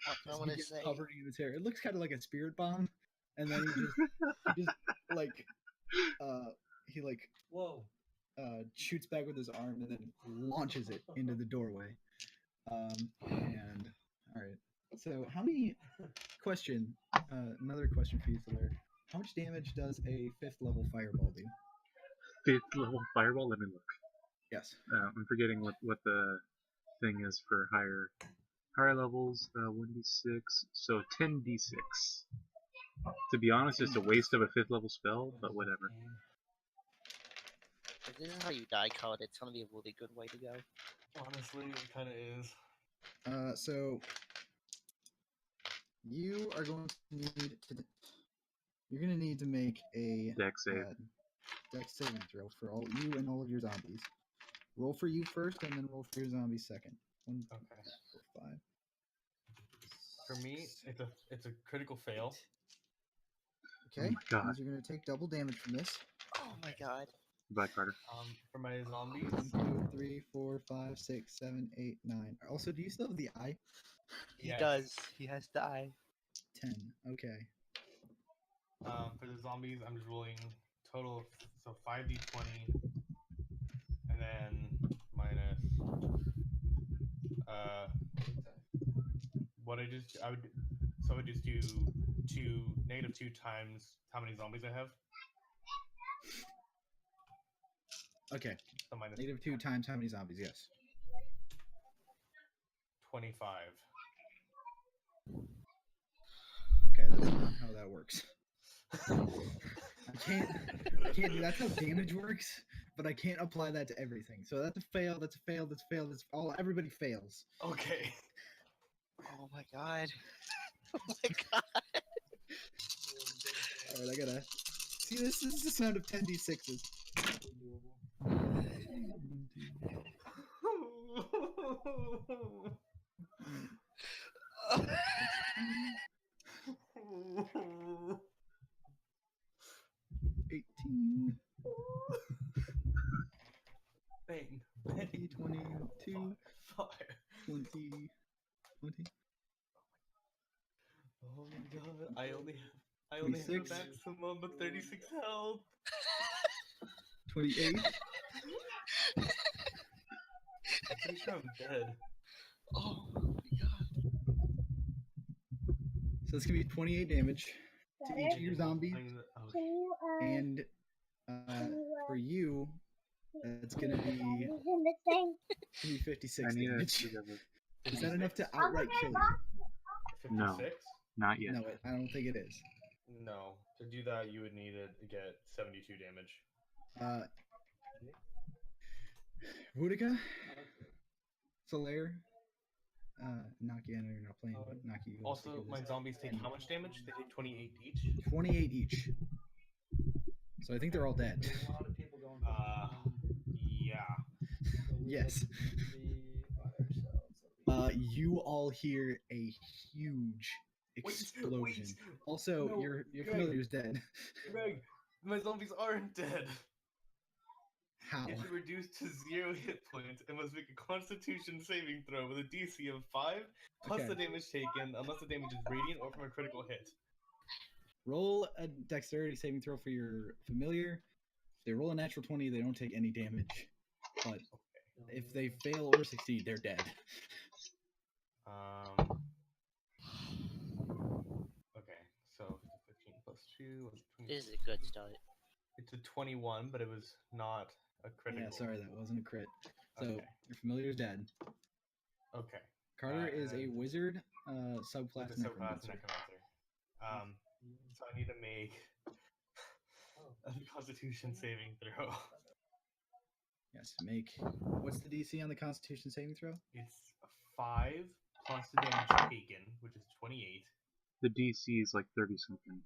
I Just want to begins say, hovering in his hair. It looks kind of like a spirit bomb, and then he just like he like Whoa. shoots back with his arm and then launches it into the doorway. And all right. So how many? Question. Another question for you, Solaire. How much damage does a 5th level fireball do? 5th level fireball? Let me look. Yes. I'm forgetting what the thing is for Higher levels, 1d6, so 10d6. To be honest, it's a waste of a 5th level spell, but whatever. If this is how you die code, it's gonna be a really good way to go. Honestly, it kind of is. So you are going to need to. You're going to need to make a Dex save. dex saving throw for all you and all of your zombies. Roll for you first, and then roll for your zombies second. 1, 2, Okay. 3, 4, 5. For me, it's a critical fail. Okay. my God. Means you're going to take double damage from this. Oh my god. Goodbye, Carter. For my zombies, 1, 2, 3, 4, 5, 6, 7, 8, 9. Also, do you still have the eye? He Yes. does. He has to die. 10. Okay. For the zombies, I'm just rolling total, so 5d20, and then minus, what I would just do -2 times how many zombies I have. Okay. So minus -2 times how many zombies? Yes. 25. Okay, that's not how that works. I can't do that's how damage works, but I can't apply that to everything. So that's a fail, that's a fail, that's a fail, that's all everybody fails. Okay. Oh my god. Oh my god. Alright, I gotta see this is the sound of 10d6s. $18, Bang. 20, 22, Fire. 20, 20. Oh my god, I only have a 26. maximum of 36 health. 28. I'm pretty sure I'm dead. Oh my god. So it's gonna be 28 damage to each of your zombies, Oh, and for you, that's gonna be 56 I need damage. a Is that enough to outright kill you? 56? No. Not yet. No, I don't think it is. No. To do that, you would need to get 72 damage. Rudica, Solaire, Naki, I know you're not playing, but Naki, you Also, do my this. zombies take how much damage? They take 28 each? 28 each. So I think they're all dead. A lot of people going. Yeah. Yes. You all hear a huge explosion. Also, No, your Greg. familiar's dead. Greg, my zombies aren't dead. How? It's reduced to 0 hit points and must make a Constitution saving throw with a DC of 5 plus Okay. the damage taken, unless the damage is radiant or from a critical hit. Roll a dexterity saving throw for your familiar. If they roll a natural 20, they don't take any damage. But if they fail or succeed, they're dead. Okay, so 15 plus 2. This is a good start. It's a 21, but it was not a critical. Yeah, sorry, that wasn't a crit. So Okay. your familiar's dead. Okay. Carter is a and wizard, subclass with a subclass necromancer. necromancer. So I need to make a Constitution saving throw. Yes, make. What's the DC on the Constitution saving throw? It's 5 plus the damage taken, which is 28. The DC is like 30 something.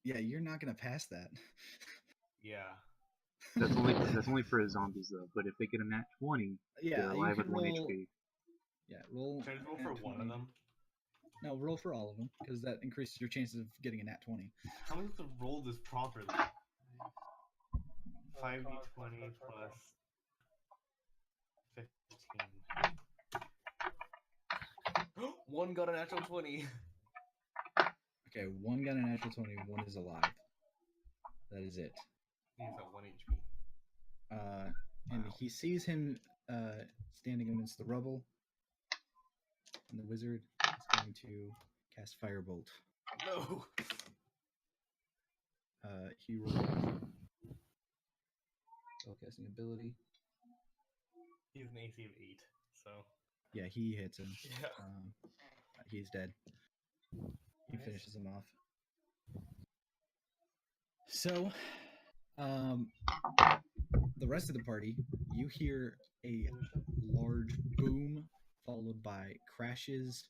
Yeah, you're not gonna pass that. Yeah. That's only for zombies though. But if they get a nat 20, Yeah, they're alive you at can 1 roll. HP. Yeah, roll. Should I just roll nat for one 20. of them? No, roll for all of them because that increases your chances of getting a nat 20. How am I supposed to roll this properly? 5d20 plus 15. One got a natural 20. Okay, one got a natural 20, one is alive. That is it. He's at 1 HP. And Wow. he sees him standing amidst the rubble. And the wizard is going to cast Firebolt. No! He rolls spellcasting ability. He has an AC of 8, so. Yeah, he hits him. Yeah. He's dead. He finishes him off. So, the rest of the party, you hear a large boom followed by crashes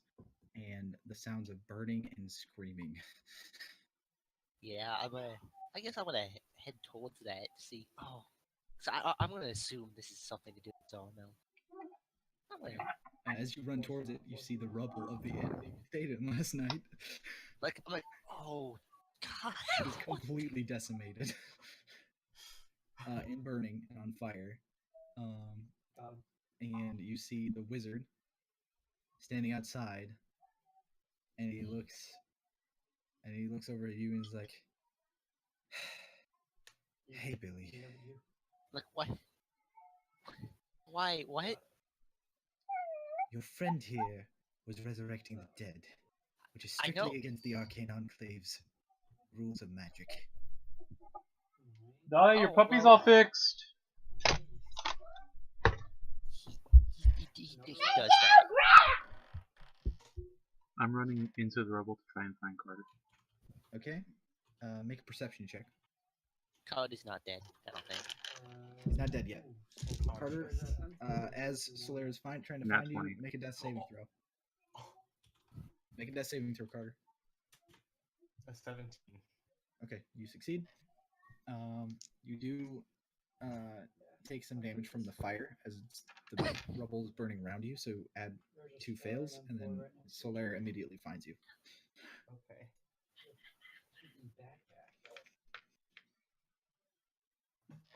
and the sounds of burning and screaming. Yeah, I guess I'm gonna head towards that to see. Oh, so I'm gonna assume this is something to do with Zarmel. I'm gonna, As you run towards it, you see the rubble of the inn that you stayed in last night. I'm like, oh, God. It's completely decimated. And burning and on fire. And you see the wizard standing outside, and he looks over at you and he's like, "Hey, Billy." Like, what? Why? What? Your friend here was resurrecting the dead, which is I know. strictly against the Arcane Enclave's rules of magic. Die, your Oh, puppy's well. all fixed. He does that. I'm running into the rubble to try and find Carter. Okay, make a perception check. Cloud is not dead, I don't think. He's not dead yet. Carter, as Solaire is trying to Nat find you, 20. make a death saving throw. Make a death saving throw, Carter. A 17. Okay, you succeed. You do take some damage from the fire as the rubble is burning around you, so add 2 fails, and then Solaire immediately finds you. Okay.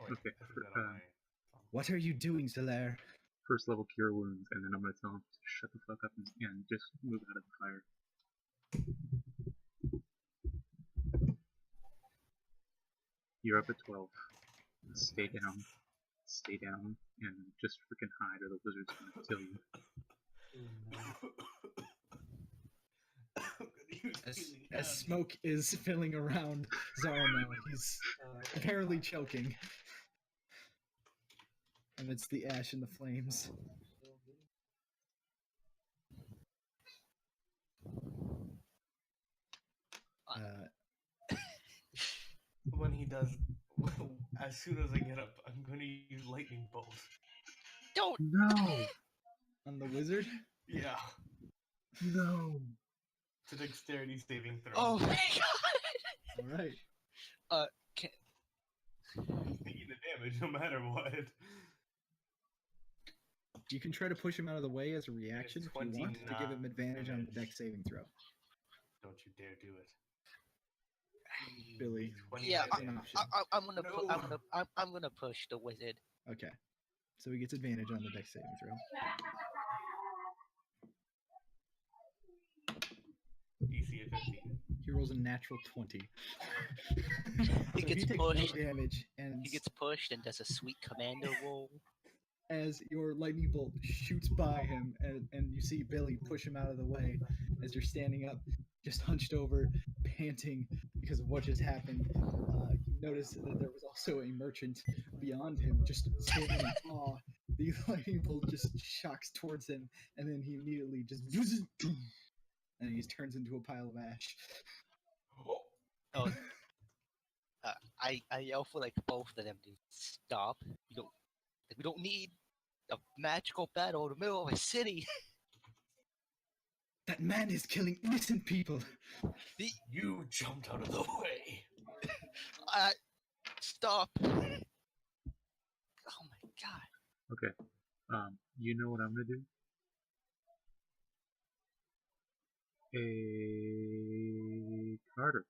Oh, wait, Okay, I put that on my... What are you doing, Solaire? First level cure wounds, and then I'm gonna tell him to shut the fuck up and just move out of the fire. You're up at 12. Stay down. Stay down, and just freaking hide or the wizard's gonna kill you. As smoke is filling around Zarmel, he's apparently choking amidst the ash and the flames. When he does, as soon as I get up, I'm going to use lightning bolt. Don't! No! On the wizard? Yeah. No! It's a dexterity saving throw. Oh my God! Alright. Taking the damage no matter what. You can try to push him out of the way as a reaction if you want to give him advantage on the dex saving throw. Don't you dare do it. Billy. Yeah, an option. I'm gonna push the wizard. Okay. So he gets advantage on the dex saving throw. DC at 15. He rolls a natural 20. He So gets takes pushed. no damage, and He gets pushed and does a sweet commando roll. as your lightning bolt shoots by him, and you see Billy push him out of the way as you're standing up, just hunched over, panting because of what just happened. You notice that there was also a merchant beyond him, just standing in awe. The lightning bolt just shocks towards him, and then he immediately just and he turns into a pile of ash. Oh, I yell for like both of them to stop. We don't need a magical battle in the middle of a city. That man is killing innocent people. You jumped out of the way. Stop. Oh my God. Okay. You know what I'm gonna do? Carter.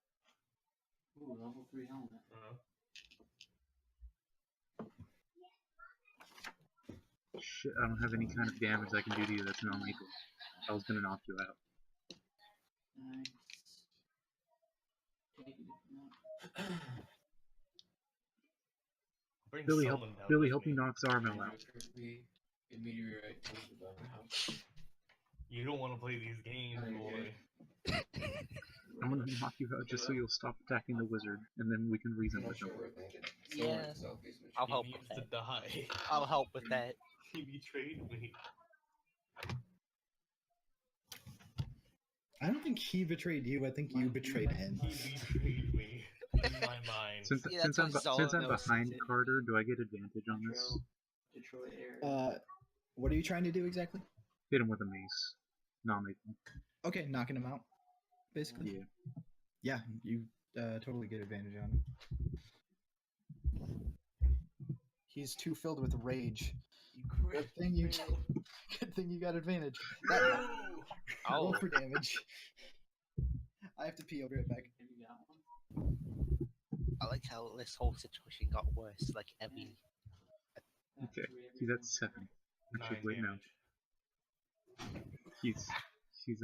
Ooh, level 3 helmet. Shit, I don't have any kind of damage I can do to you that's non-lethal. I was gonna knock you out. Nice. Bring Billy, someone down Billy, with help me knock Zarmel out. You don't want to play these games, boy. I'm gonna knock you out just so you'll stop attacking the wizard, and then we can reason with him. Yeah, I'll help He with needs to that. die. I'll help with that. He betrayed me. I don't think he betrayed you. I think you betrayed him. He betrayed me in my mind. Since, Yeah, since, that's I'm, what since I'm Zalmo said behind it. Carter, do I get advantage on this? Detroit area. What are you trying to do exactly? Hit him with a mace. Not make him. Okay, knocking him out, basically. Yeah. Yeah, you totally get advantage on him. He's too filled with rage. Good thing you, good thing you got advantage. That roll Oh, for damage. I have to pee. I'll be right back. Have you got one? I like how this whole situation got worse. Like every. Okay, he's at 7. Actually, 9 wait, no. damage. He's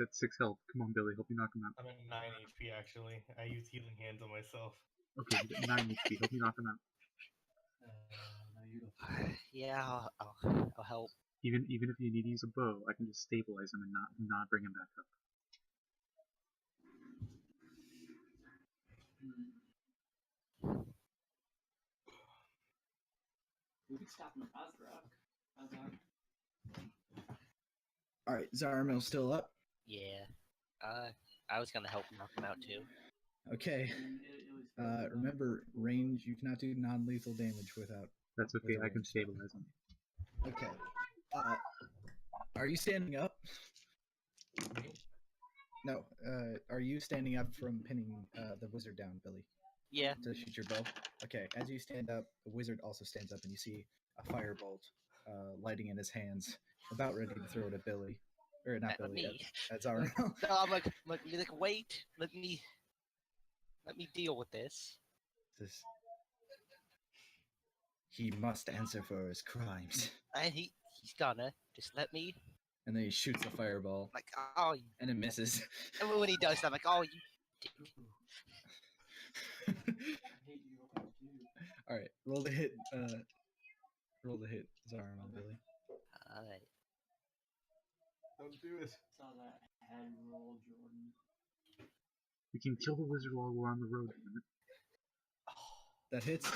at 6 health. Come on, Billy, help me knock him out. I'm at 9 HP actually. I use healing hands on myself. Okay, he's at 9 HP. Help me knock him out. No, you don't. Yeah, I'll help. Even if you need to use a bow, I can just stabilize him and not bring him back up. We could stop him at Rock. How's that? All right, Zaramil's still up. Yeah. I was gonna help knock him out too. Okay. It was Remember, range. You cannot do non-lethal damage without. That's okay, with a I can ranged spell. stabilize him. Okay. Are you standing up? No. Are you standing up from pinning the wizard down, Billy, Yeah. to shoot your bow? Okay. As you stand up, the wizard also stands up, and you see a firebolt lighting in his hands, about ready to throw it at Billy, or not At Billy, me. at Zaramil. No, I'm like, wait, let me deal with this. This- He must answer for his crimes. And he's gonna just let me. And then he shoots a fireball, Like, oh, and it misses. and when he does, I'm like, oh, you dick. I hate you too. All right, roll the hit. Roll the hit, Zaramil, Billy. Alright. Don't do it. Saw that head roll, Jordan. We can kill the wizard while we're on the road. Damn it. That hits.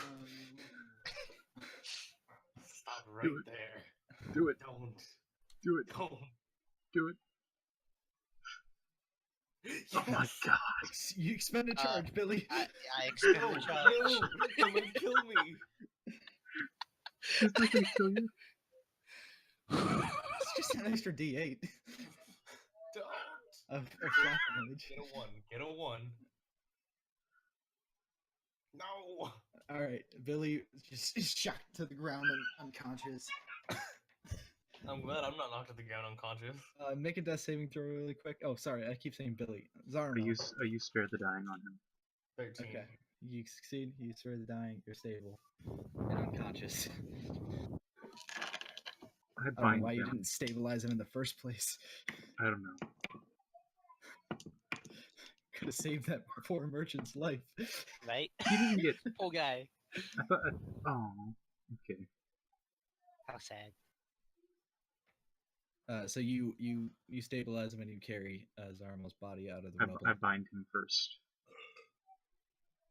Stop right Do it. there. Do it. Don't. Do it. Don't. Do it. Yes. Oh my god. You expend a charge, Billy. I expect No, the charge. no, it would kill me. Is this gonna kill you? It's just an extra D8 Don't. of shock damage. Get a 1. Get a 1. No. All right, Billy just is shocked to the ground and unconscious. I'm glad I'm not knocked to the ground unconscious. Make a death saving throw really quick. Oh, sorry, I keep saying Billy. I Zaramil. use spare the dying on him. 13. Okay, you succeed. You swear the dying. You're stable and unconscious. I I don't know bind why you him. didn't stabilize him in the first place. I don't know. Could have saved that poor merchant's life. Right? He didn't get. Poor guy. I thought. Oh, okay. How sad. So you stabilize him and you carry Zaramil's body out of the rubble. I bind him first.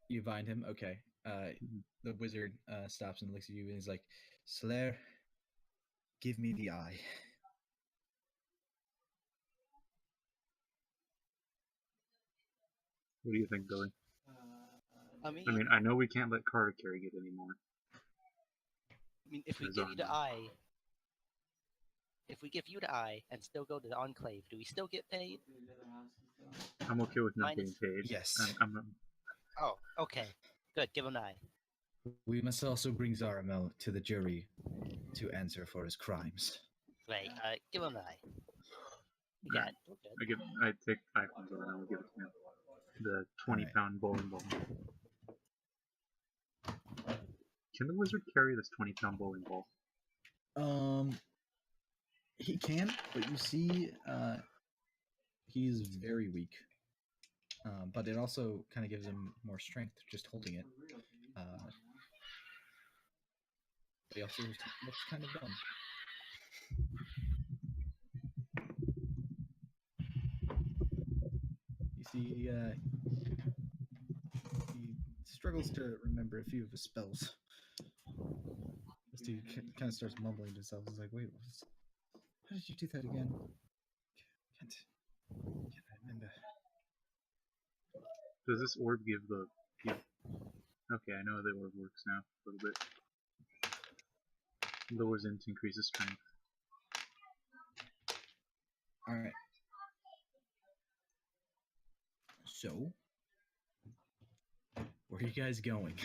You bind him? Okay. The wizard stops and looks at you and he's like, Slayer, give me the eye. What do you think, Billy? I mean, I mean, I know we can't let Carter carry it anymore. if we His give you the armor. eye, if we give you the eye and still go to the enclave, do we still get paid? I'm okay with not Minus- getting paid. Yes. I'm Oh, okay. Good. Give him the eye. We must also bring Zaramil to the jury to answer for his crimes. Right. Give him the eye. We got it. We're good. I take 5 pounds and I will give it to him. The 20-pound bowling ball. Can the wizard carry this 20-pound bowling ball? He can, but you see, he's very weak. But it also kind of gives him more strength just holding it. But he also looks kind of dumb. You see, he struggles to remember a few of his spells. Just he kind of starts mumbling to himself. He's like, "Wait, how did you do that again? Can't Does this orb give the... Yeah. Okay, I know how the orb works now, a little bit. Lowers int, increases strength. Alright. So, where are you guys going?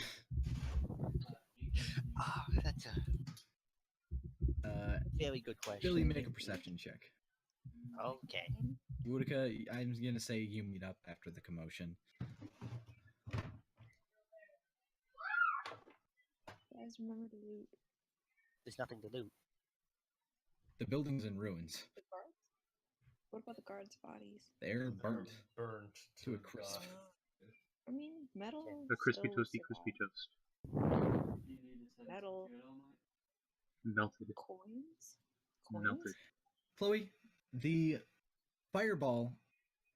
Ah, that's a very good question. Billy, make a perception check. Okay. Wudica, I'm gonna say you meet up after the commotion. Guys, remember to loot There's nothing to loot. The building's in ruins. the guards. What about the guards' bodies? They're burnt burnt to a crisp. I mean, metal. A crispy still toasty crispy survives. toast. Metal Melted. coins. Melted. Chloe, the fireball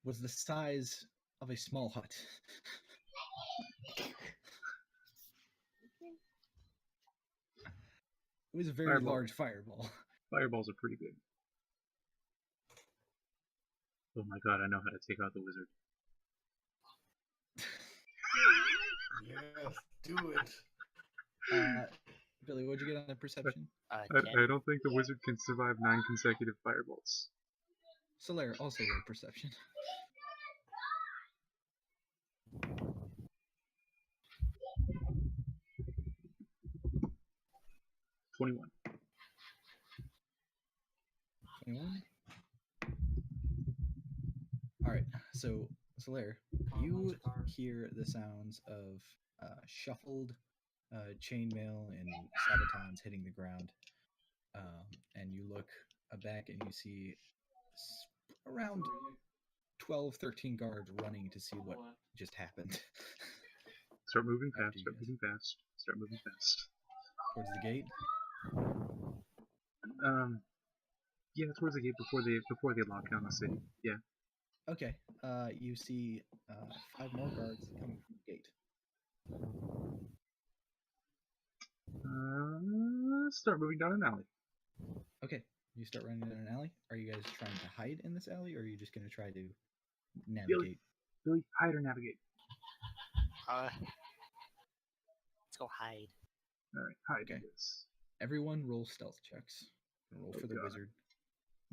was the size of a small hut. It was a very Fireball. large fireball. Fireballs are pretty good. Oh my god, I know how to take out the wizard. Yes, do it. Billy, what'd you get on the perception? I 10. don't think the wizard can survive 9 consecutive fireballs. Solaire, also roll perception. $21. 21. Alright, so Solaire, you hear the sounds of shuffled chainmail and sabatons hitting the ground. And you look back and you see around 12, 13 guards running to see what just happened. Start moving fast, After you start guys. moving fast, start moving fast. Towards the gate. Yeah, towards the gate before they lock down the city. Yeah. Okay, you see 5 more guards coming from the gate. Start moving down an alley. Okay, you start running down an alley. Are you guys trying to hide in this alley, or are you just going to try to navigate? Billy, hide or navigate. Let's go hide. Alright, hide Okay. this. Everyone roll stealth checks. Roll Oh, for the God. wizard.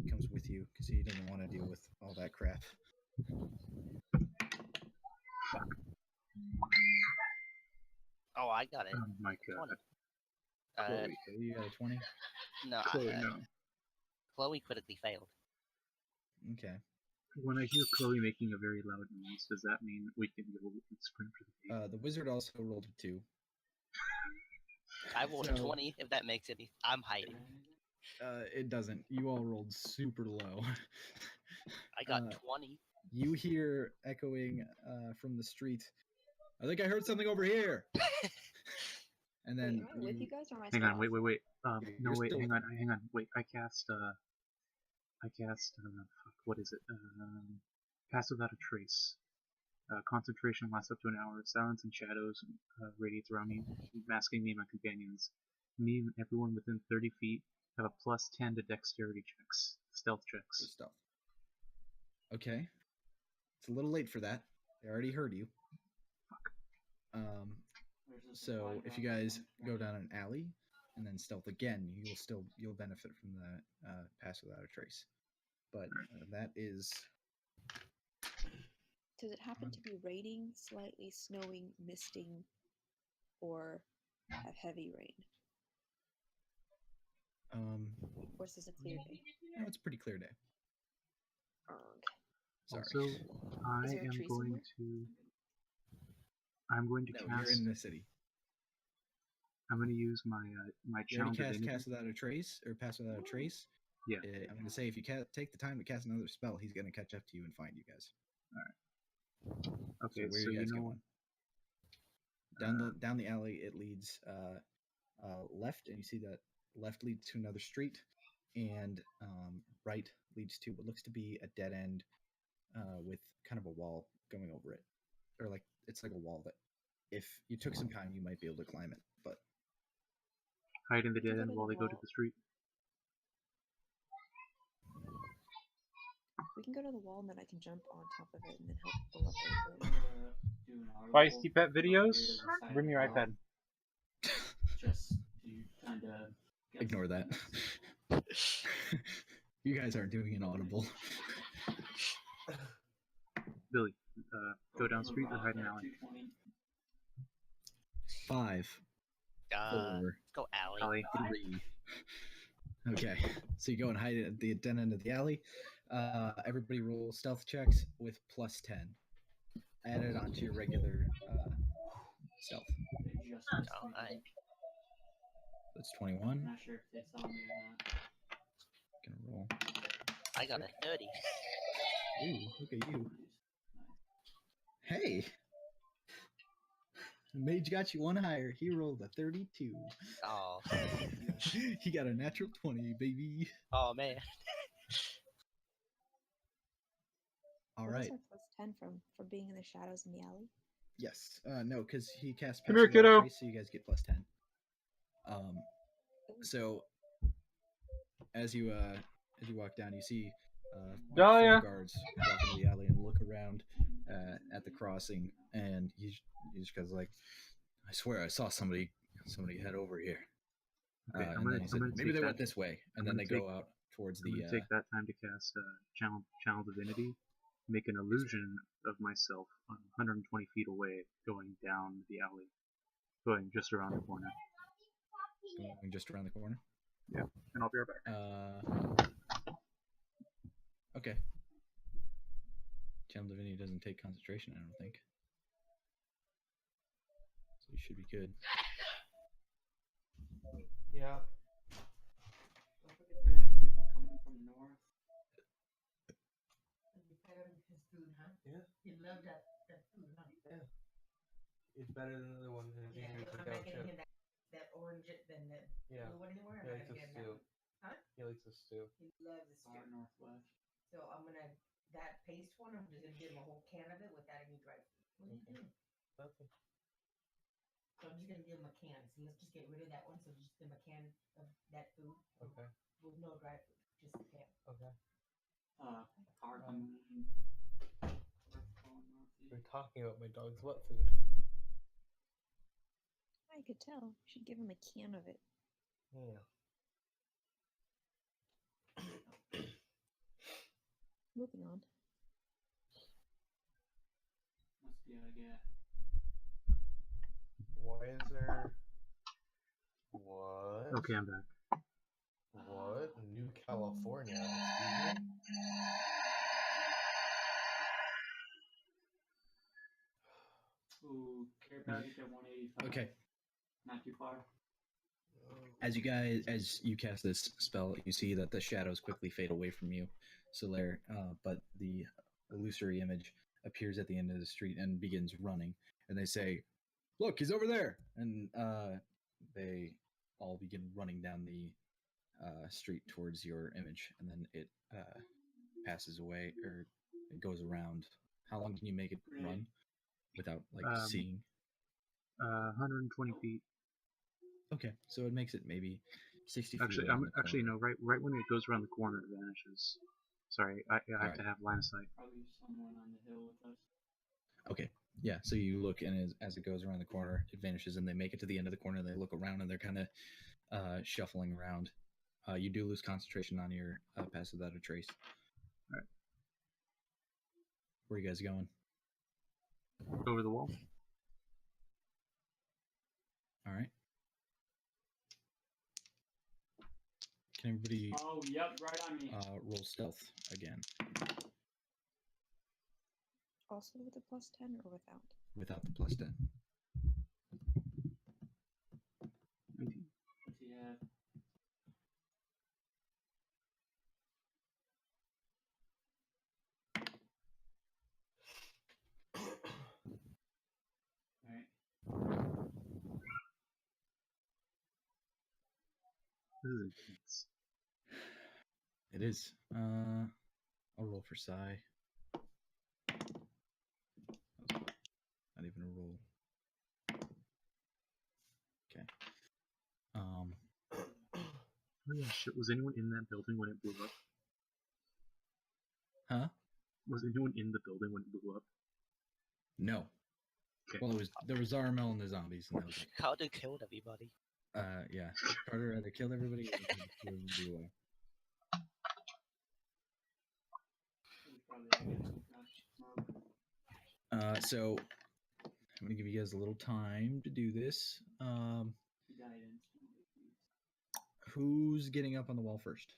He comes with you because he didn't want to deal with all that crap. Oh, I got it. Oh my god. 20. Chloe. You got a 20? No, Chloe, no. Chloe critically failed. Okay. When I hear Chloe making a very loud noise, does that mean we can go and sprint for the gate? The wizard also rolled a 2. I rolled a So- 20, if that makes any. I'm hiding. It doesn't. You all rolled super low. I got Uh, 20. You hear echoing from the street, I think I heard something over here! And Wait, then am I with you guys or am I Hang on, stealth? wait. No, You're wait, still- hang on. Wait, I cast, fuck, what is it? Pass Without a Trace. Concentration lasts up to an hour. Silence and shadows radiates around me, masking me and my companions. Me and everyone within 30 feet have a plus 10 to dexterity checks, stealth for checks. stealth. Okay. It's a little late for that. They already heard you. So if you guys go down an alley and then stealth again, you'll benefit from the pass without a trace. But that is Does it happen to be raining, slightly snowing, misting, or have heavy rain? Or is this a clear day? no, it's a pretty clear day. Sorry. Also, I Is there a am tree going somewhere? to. I'm going to No, cast. you're in the city. I'm going to use my my You already challenge. cast without a trace or pass without a trace. Yeah. I'm going to say if you take the time to cast another spell, he's going to catch up to you and find you guys. Okay, So where so are you guys know. going? Down the alley, it leads left, and you see that left leads to another street, and right leads to what looks to be a dead end with kind of a wall going over it, or like it's like a wall that if you took some time, you might be able to climb it. But Hide in the dead Go end to while the they go to wall. the street. We can go to the wall and then I can jump on top of it and then help pull up over it. Do an audible Feisty pet from here videos? to the side Bring of your the iPad. wall, just to kind of Ignore that. You guys aren't doing an audible. Billy, go down street or hide in alley? 5, Let's 4, go alley. Alley. 3. Okay, so you go and hide it at the den end of the alley. Everybody roll stealth checks with plus 10. Add it onto your regular stealth. They just missed me. Alright. That's 21. I'm not sure if they saw me or not. Gonna roll. I got a 30. Ooh, look at you. Nice. Hey! The mage got you one higher. He rolled a 32. Oh. He got a natural 20, baby. Oh man. All What right. was our plus 10 from being in the shadows in the alley? Yes. No, because he cast Come here, Pass Without kiddo. Trace, so you guys get plus 10. So as you walk down, you see Dahlia. 4 guards walk into the alley and look around at the crossing, and he just goes like, "I swear I saw somebody head over here." Okay, And I'm then gonna he said, take maybe they that. went this way, and I'm then they gonna go out towards I'm the. gonna take that time to cast channel divinity, make an illusion of myself 120 feet away, going down the alley, going just around the corner, Going just around the corner. and I'll be right back. Okay. Channel Divinity doesn't take concentration, I don't think. So you should be good. Yeah. Don't forget we're gonna have people coming from the north. You fed him his food, huh? Yeah. He loved that food, huh? Yeah. It's better than the other one. And Yeah, easier to I'm cook not out getting too. him that orange than the Yeah. blue one anymore. He I'm likes not the getting that stew. one. Huh? He likes the stew. He loves the Far stew. northwest. So I'm gonna that paste one. I'm just gonna give him a whole can of it without any dry food. What are you doing? Nothing. So I'm just gonna give him a can. So let's just get rid of that one. So just give him a can of that food Okay. with no dry food, just a can. Okay. Car coming in. North going northeast. We're talking about my dog's what food? I could tell. You should give him a can of it. Yeah. Moving on. Must be out of gas. Why is there? What? Okay, I'm back. What? New California? Excuse me? Ooh, care package at 185. Okay. Not too far. As you cast this spell, you see that the shadows quickly fade away from you, Solaire, but the illusory image appears at the end of the street and begins running. And they say, "Look, he's over there!" And they all begin running down the street towards your image, and then it passes away, or it goes around. How long can you make it run without seeing? 120 feet. Okay, so it makes it maybe 60 feet. Actually, around the actually corner. no. Right when it goes around the corner, it vanishes. Sorry, I have Alright. to have line of sight. Probably someone on the hill with us. Okay, yeah. So you look, and as it goes around the corner, it vanishes, and they make it to the end of the corner. And they look around, and they're kind of shuffling around. You do lose concentration on your pass without a trace. All right. Where are you guys going? Over the wall. All right. Can everybody Oh, yep, right on me. roll stealth again Also with a plus 10 or without? without the plus 10? 19. What's he have? Alright. This is intense. It is. I'll roll for Psy. Not even a roll. Okay. Oh yeah, shit. Was anyone in that building when it blew up? Huh? Was anyone in the building when it blew up? No. Okay. Well, there was Zaramel and the zombies, and that was it. How they killed everybody? Yeah. Carter either killed everybody or threw everybody away. So I'm gonna give you guys a little time to do this. Who's getting up on the wall first?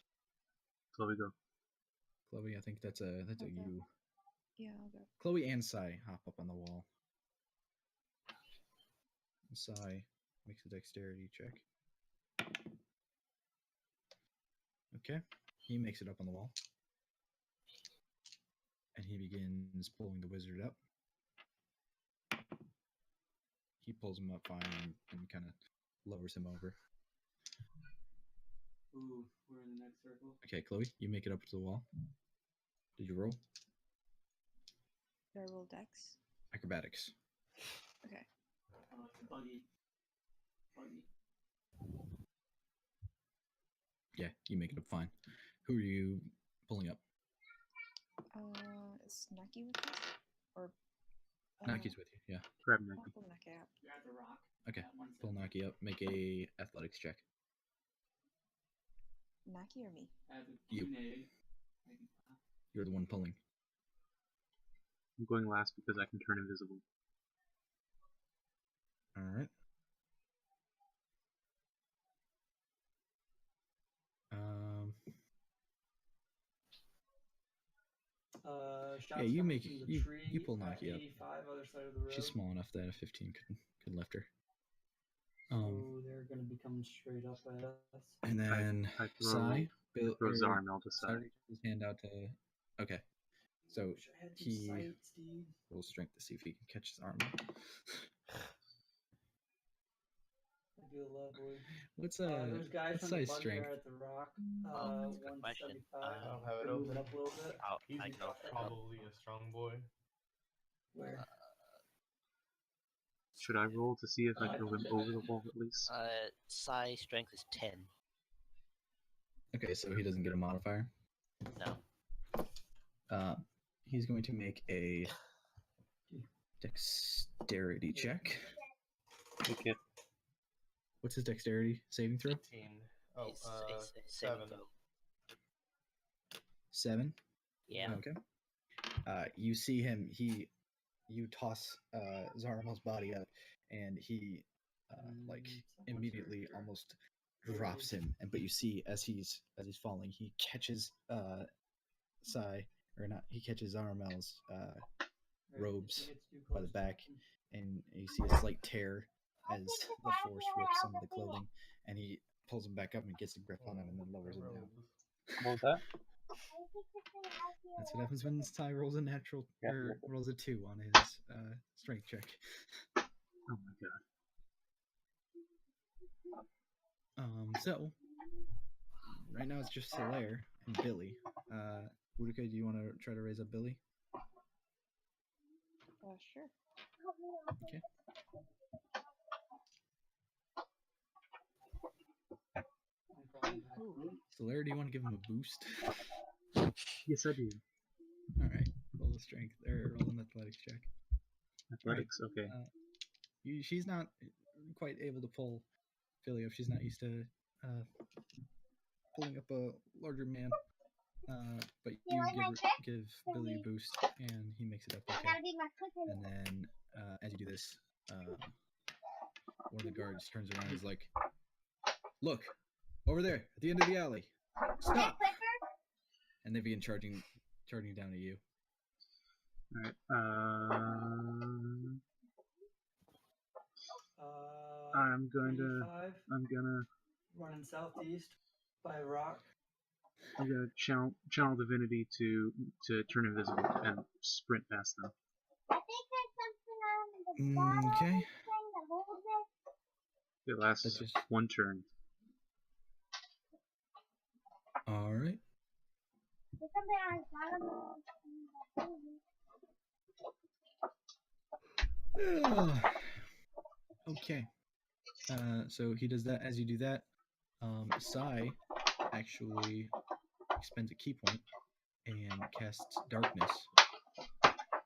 Chloe, go. Chloe, I think that's a Okay. you. Yeah, I'll go. Chloe and Sai hop up on the wall. Sai makes a dexterity check. Okay, he makes it up on the wall. And he begins pulling the wizard up. He pulls him up fine and kind of lowers him over. Ooh, we're in the next circle. Okay, Chloe, you make it up to the wall. Did you roll? Do I roll dex? Acrobatics. Okay. Buggy. Yeah, you make it up fine. Who are you pulling up? Is Naki with me? Or Naki's with you, yeah. Grab I'll Nike. pull Naki up. You're at the rock. Okay, At 175. pull Naki up. Make a athletics check. Naki or me? At the You. grenade. You're the one pulling. I'm going last because I can turn invisible. All right. Shots Yeah, you coming make from the you tree pull at Naki up. 85, other side of the road. She's small enough that a 15 could lift her. So they're going to be coming straight up at us. And then I throw, Sai, throw Zaramel to Sai Sai. reaches his hand out to. Okay, so Wish I had some he sight, Steve. rolls strength to see if he can catch his arm. I do lovely. What's those guys what's from the Sai's buggy strength? are at the rock. That's a good question. 175. I don't have it They're moving open. up a little bit. He's I can open it up. probably a strong boy. Where? Should I roll to see if I I throw him found it. over the wall at least? Sai strength is 10. Okay, so he doesn't get a modifier. No. He's going to make a dexterity check. Okay. What's his dexterity saving throw? 18. Oh, It's saving 7. throw. 7. Yeah. Okay. You see him. You toss Zaramel's body up, and he immediately almost drops him. But you see as he's falling, he catches Sai, or not? He catches Zaramel's robes by the back, and you see a slight tear as the force rips some of the clothing, and he pulls him back up and gets a grip on him, and then lowers him down. What was that? That's what happens when Sai rolls a natural Yeah. or rolls a 2 on his strength check. Oh my god. So right now it's just Solaire and Billy. Boudica, do you want to try to raise up Billy? Sure. Okay. Solaire, do you want to give him a boost? Yes, I do. All right, roll a strength or roll an athletics check. Athletics, okay. She's not quite able to pull Billy up. She's not used to pulling up a larger man. But you give Billy a boost, and he makes it up okay. And then, as you do this, one of the guards turns around and is like, "Look, over there, at the end of the alley. Stop!" And they begin charging down at you. Alright, I'm gonna running southeast by a rock. I'm gonna channel divinity to turn invisible and sprint past them. Okay. It lasts That's just- one turn. All right. Okay. So he does that. As you do that, Sai actually expends a key point and casts darkness,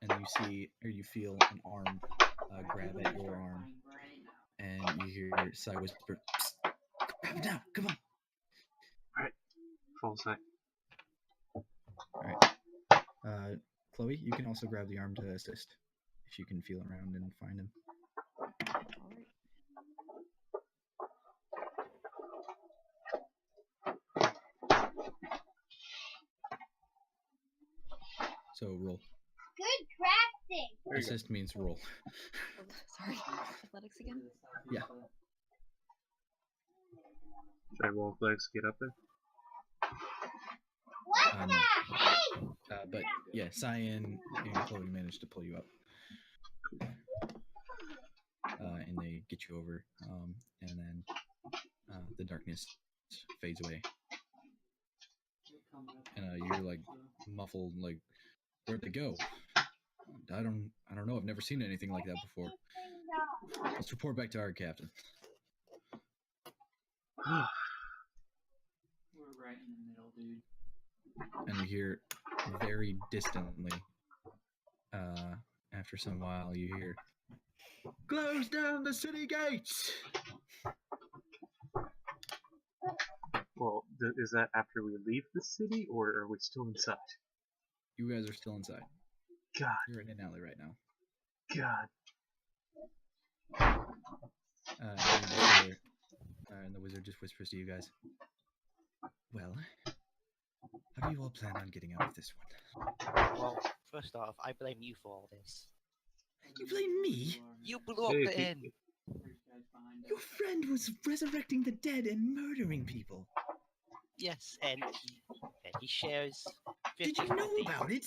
and you see or you feel an arm grab at your arm, and you hear Sai whisper, "Psst, grab it down, come on." Full sight. All right. Chloe, you can also grab the arm to assist if you can feel around and find him. All right. So roll. Good crafting. Assist means roll. Oh, sorry. Athletics again? Yeah. Should I roll athletics to get up there? What No. the heck? But yeah, Cyan and Chloe managed to pull you up. And they get you over, and then the darkness fades away. And you're like muffled, like, where'd they go? I don't know. I've never seen anything like that before. Let's report back to our captain. We're right in the middle, dude. And you hear very distantly, after some while, you hear, "Close down the city gates!" Well, is that after we leave the city, or are we still inside? You guys are still inside. God. You're in an alley right now. God. And the wizard just whispers to you guys, "Well, how do you all plan on getting out of this one?" Well, first off, I blame you for all this. You blame me? You blew up the inn. Your friend was resurrecting the dead and murdering people. Yes, and he shares 50 Did you know about it?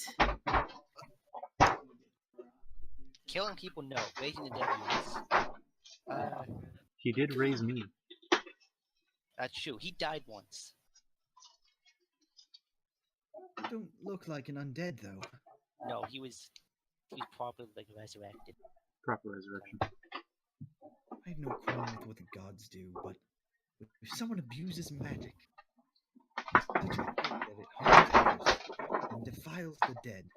Killing people, no. Raising the dead, yes. He did raise me. That's true. He died once. You don't look like an undead, though. No, he was properly resurrected. Proper resurrection. I have no quarrel with what the gods do, but if someone abuses magic, it's such a way that it harms others and defiles the dead.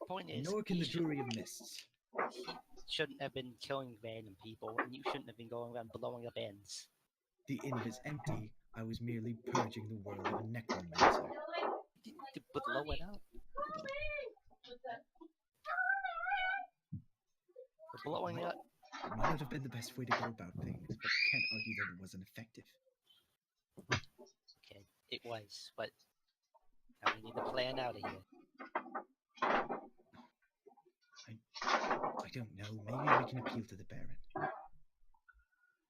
Point is, nor can the jury of mists. He shouldn't have been killing random people, and you shouldn't have been going around blowing up inns. The inn is empty. I was merely purging the world of a necromancer. To blow it up. Blowing it up. It might not have been the best way to go about things, but you can't argue that it wasn't effective. Okay, it was, but now we need to plan out of here. I don't know. Maybe we can appeal to the Baron.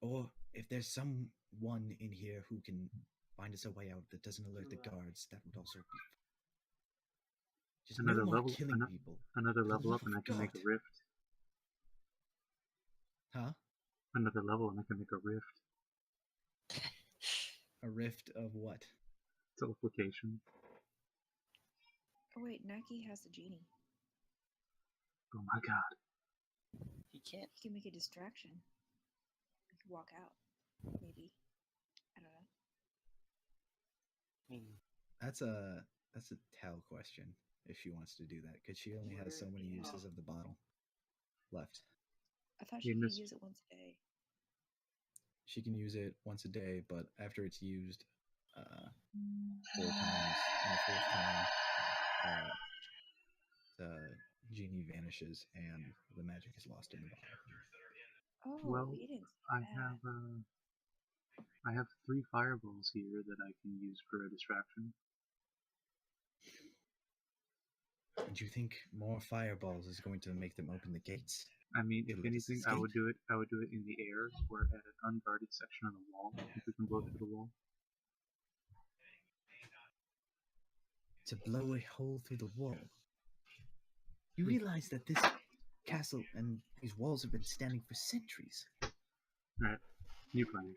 Or if there's someone in here who can find us a way out that doesn't alert the guards, that would also be fun. Just Another no more level, killing people. Another For the level love up and I of can make a God. rift. Huh? Another level and I can make a rift. A rift of what? Teleportation. Oh wait, Naki has the genie. Oh my god. He can't. He can make a distraction. He can walk out. Maybe. I don't know. I mean, That's a Tal question. If she wants to do that, because she only has so many uses of the bottle left. I thought Hey, she could miss- use it once a day. She can use it once a day, but after it's used 4 times, on the 4th time, the genie vanishes and the magic is lost in the bottle. Oh, Well, he didn't say I that. have 3 fireballs here that I can use for a distraction. And you think more fireballs is going to make them open the gates? I mean, if Let us anything, I would escape. do it in the air or at an unguarded section of the wall. If we can blow through the wall. To blow a hole through the wall. You realize that this castle and these walls have been standing for centuries. Alright, new plan.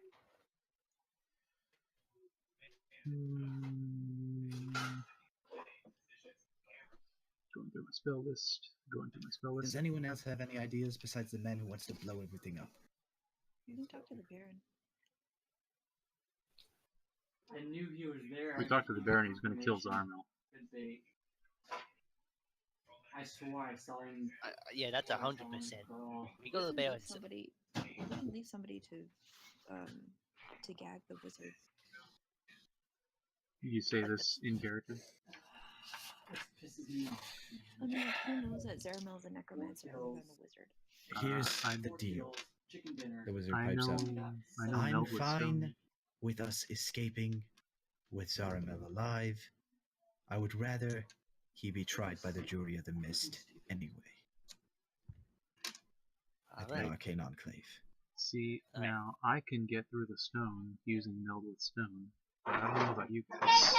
Going through my spell list. Does anyone else have any ideas besides the man who wants to blow everything up? You can talk to the Baron. I knew he was there. We talked to the Baron. He's going to kill Zarmel. Good bait. I swore I saw him. Yeah, that's 100%. We go to the Baron. We can leave somebody to gag the wizard. You say this in character? This pisses me off. I mean, who knows that Zaramel's a necromancer other than a wizard? Here's the deal. Chicken dinner. The wizard I pipes know. up. I know. I'm Meld with fine stone. with us escaping with Zaramel alive. I would rather he be tried by the jury of the mist anyway. At the Arcane Enclave. See, now I can get through the stone using Meld with stone, but I don't know about you guys.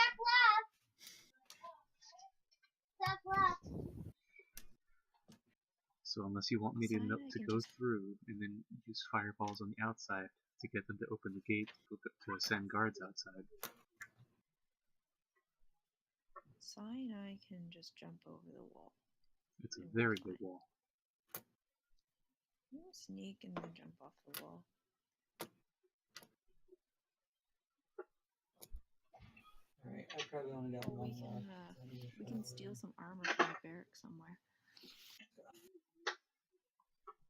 So unless you want me to go through and then use fireballs on the outside to get them to open the gate to send guards outside. Sign, I can just jump over the wall. It's a very big wall. Sneak and then jump off the wall. Alright, I probably only got one left. We can steal some armor from the barrack somewhere.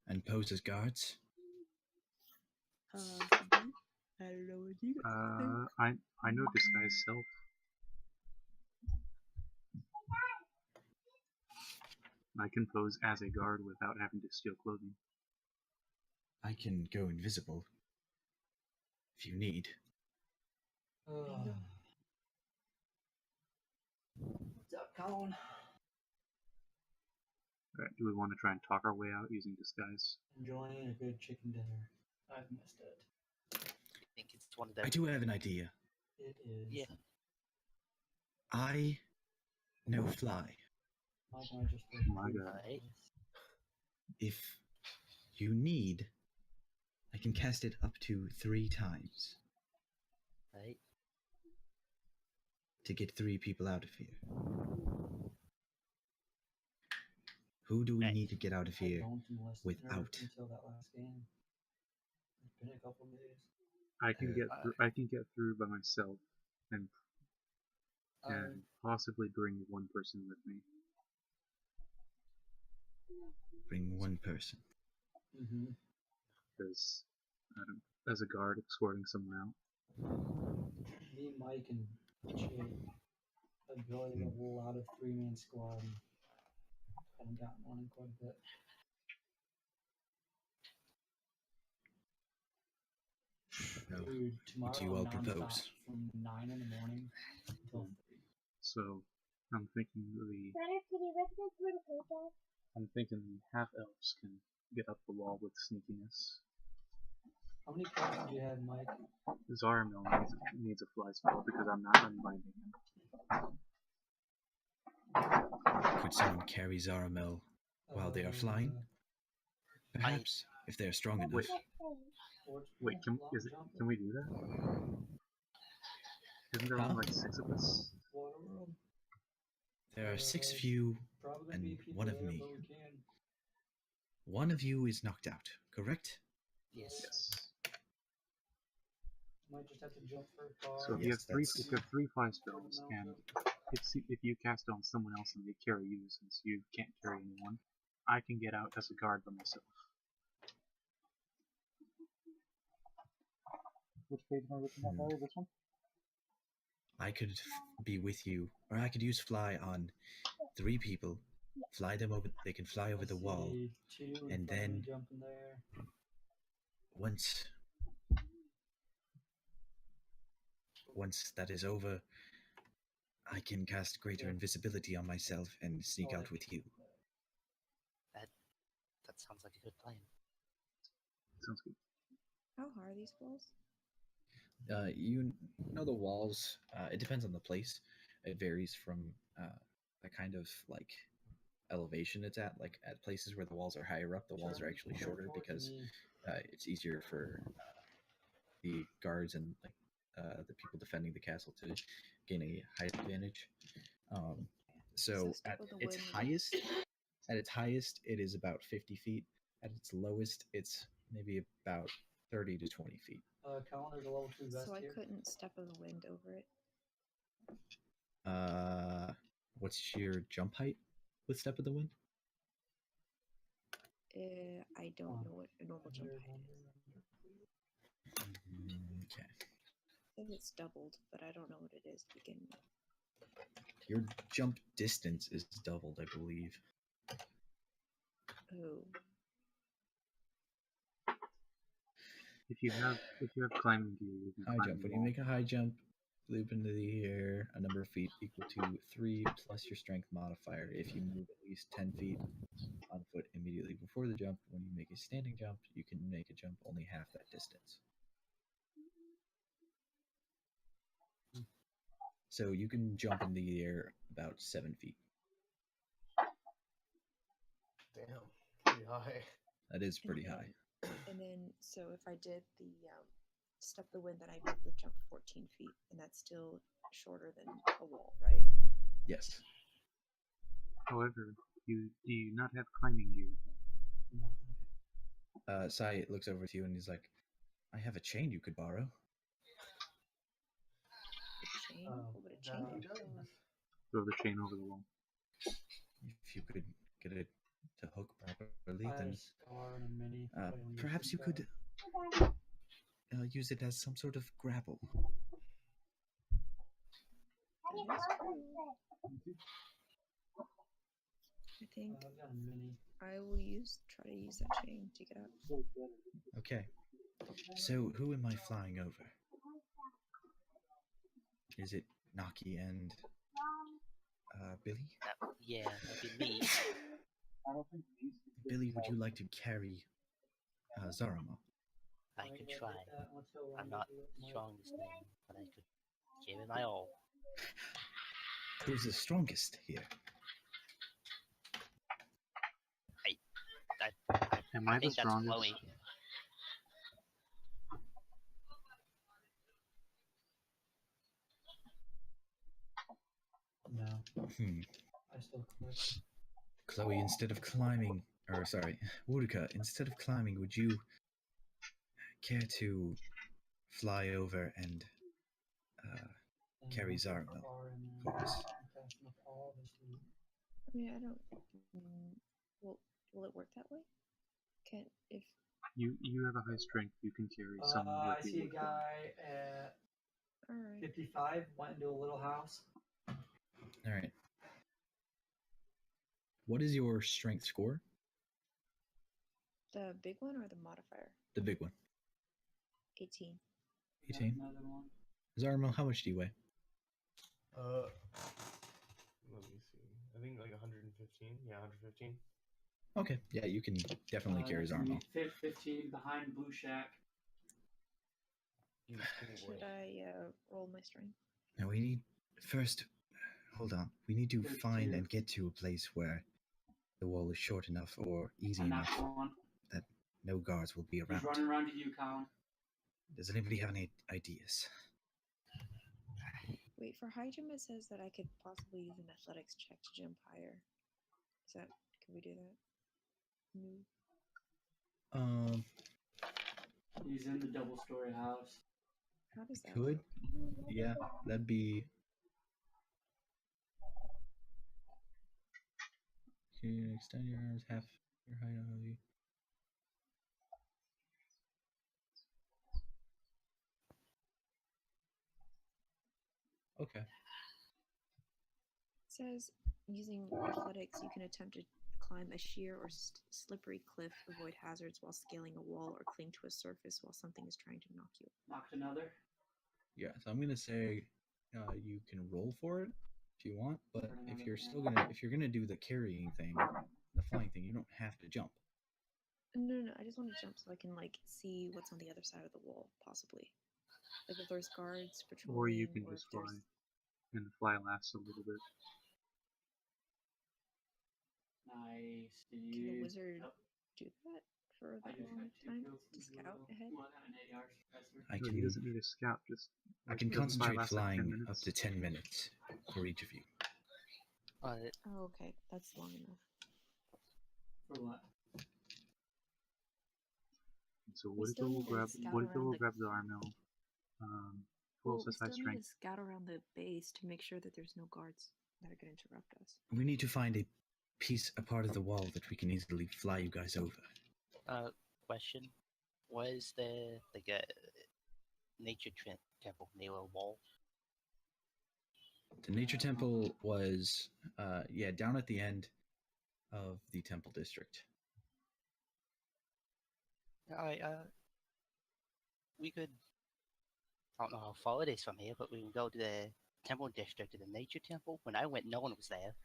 And pose as guards? I don't know what you I know disguise self. I can pose as a guard without having to steal clothing. I can go invisible. If you need. What's up, Colin? Alright, do we want to try and talk our way out using disguise? Enjoying a good chicken dinner. I've missed it. I think it's one of them. I do have an idea. It is. Yeah. I know fly. My God. Right. If you need, I can cast it up to 3 times. Right. To get 3 people out of here. Who do we need to get out of here without? Until that last game. It's been a couple days. I can get through. I can get through by myself, and possibly bring one person with me. Bring one person. Because as a guard escorting someone out. Me, Mike, and Jake have built a lot of 3-man squad. Haven't gotten one in quite a bit. No. Dude, tomorrow What do you all nonstop propose? from 9 in the morning until 3. So I'm thinking the half elves can get up the wall with sneakiness. How many points do you have, Mike? Zaramel needs a fly spell because I'm not unbinding him. Could someone carry Zaramel while they are flying? Perhaps, if they are strong enough. Wait, can we do that? Isn't there only like 6 of us? There are 6 of you and 1 of me. One of you is knocked out, correct? Yes. Might just have to jump for a car. So if you have 3 fly spells, and if you cast on someone else and they carry you, since you can't carry anyone, I can get out as a guard by myself. Which page am I looking at there? This one? I could be with you, or I could use fly on 3 people, fly them over. They can fly over the wall, and then once that is over, I can cast greater invisibility on myself and sneak out with you. That sounds like a good plan. Sounds good. How high are these walls? You know the walls. It depends on the place. It varies from the kind of like elevation it's at. Like at places where the walls are higher up, the walls are actually shorter because it's easier for the guards and like the people defending the castle to gain a height advantage. So at its highest, it is about 50 feet. At its lowest, it's maybe about 30 to 20 feet. Colin, there's a level 2 vest So I here. couldn't step of the wind over it. What's your jump height with Step of the Wind? I don't know what a normal jump height is. Okay. I think it's doubled, but I don't know what it is to begin with. Your jump distance is doubled, I believe. Oh. If you have climbing gear, you can High climb jump. the When you wall. make a high jump, loop into the air a number of feet equal to 3 plus your strength modifier. If you move at least 10 feet on foot immediately before the jump, when you make a standing jump, you can make a jump only half that distance. So you can jump into the air about 7 feet. Damn, pretty high. That is pretty And high. And then, so if I did the Step of the Wind, then I'd be able to jump 14 feet, and that's still shorter than a wall, right? Yes. However, do you not have climbing gear? Sai looks over to you and he's like, I have a chain you could borrow. A chain? What would a chain do? Throw the chain over the wall. If you could get it to hook properly, I have then a scar and a mini. but I only use perhaps you one could use it as some sort of grapple. That is true. I think I've got a mini. I will try to use that chain to get up. Okay. So who am I flying over? Is it Naki and Billy? Yeah, that'd be me. Billy, would you like to carry Zaramo? I could try. I'm not the strongest man, but I could give it my all. Who's the strongest here? Am I the think that's strongest? Chloe. No, Hmm. I still quit. Chloe, instead of climbing, or sorry, Wuruka, instead of climbing, would you care to fly over and carry Zaramo for us? I mean, I don't. Will it work that way? Can if You have a high strength. You can carry someone I with you. see a guy at all right. 55 went into a little house. All right. What is your strength score? The big one or the modifier? The big one. 18. 18. Another one. Zaramo, how much do you weigh? Let me see. I think like 115. Yeah, 115. Okay. Yeah, you can definitely carry Zaramo. 15 behind Blue Shack. Should I roll my strength? Now we need first. Hold on. We need to find 32. and get to a place where the wall is short enough or easy And enough that's one. that no guards will be He's around. running around to you, Colin. Does anybody have any ideas? Wait, for high jump, it says that I could possibly use an athletics check to jump higher. Is that? Can we do that? No. He's in the double-story house. How does that Could? work? Yeah, that'd be. You extend your arms half your height on the. Okay. It says using athletics, you can attempt to climb a sheer or slippery cliff, avoid hazards while scaling a wall, or cling to a surface while something is trying to knock you. Knocked another. Yeah, so I'm gonna say you can roll for it if you want, but if you're gonna do the carrying thing, the flying thing, you don't have to jump. No. I just want to jump so I can like see what's on the other side of the wall, possibly. Like if there's guards patrolling, Or you can or just if there's... fly and fly lasts a little bit. Nice. Can the wizard do that for that long time to scout ahead? I No, can. he doesn't need a scout. Just I can let him fly concentrate last like 10 flying minutes. up to 10 minutes for each of you. Oh, okay, that's long enough. For what? So We still Woodico will need to grab scout Woodico around will the- grab the arm mill. Who Well, else we has high still need to strength? scout around the base to make sure that there's no guards that are going to interrupt us. We need to find a part of the wall that we can easily fly you guys over. Question: was the like a nature temple near a wall? The nature temple was, down at the end of the temple district. Alright, we could. I don't know how far it is from here, but we can go to the temple district to the nature temple. When I went, no one was there.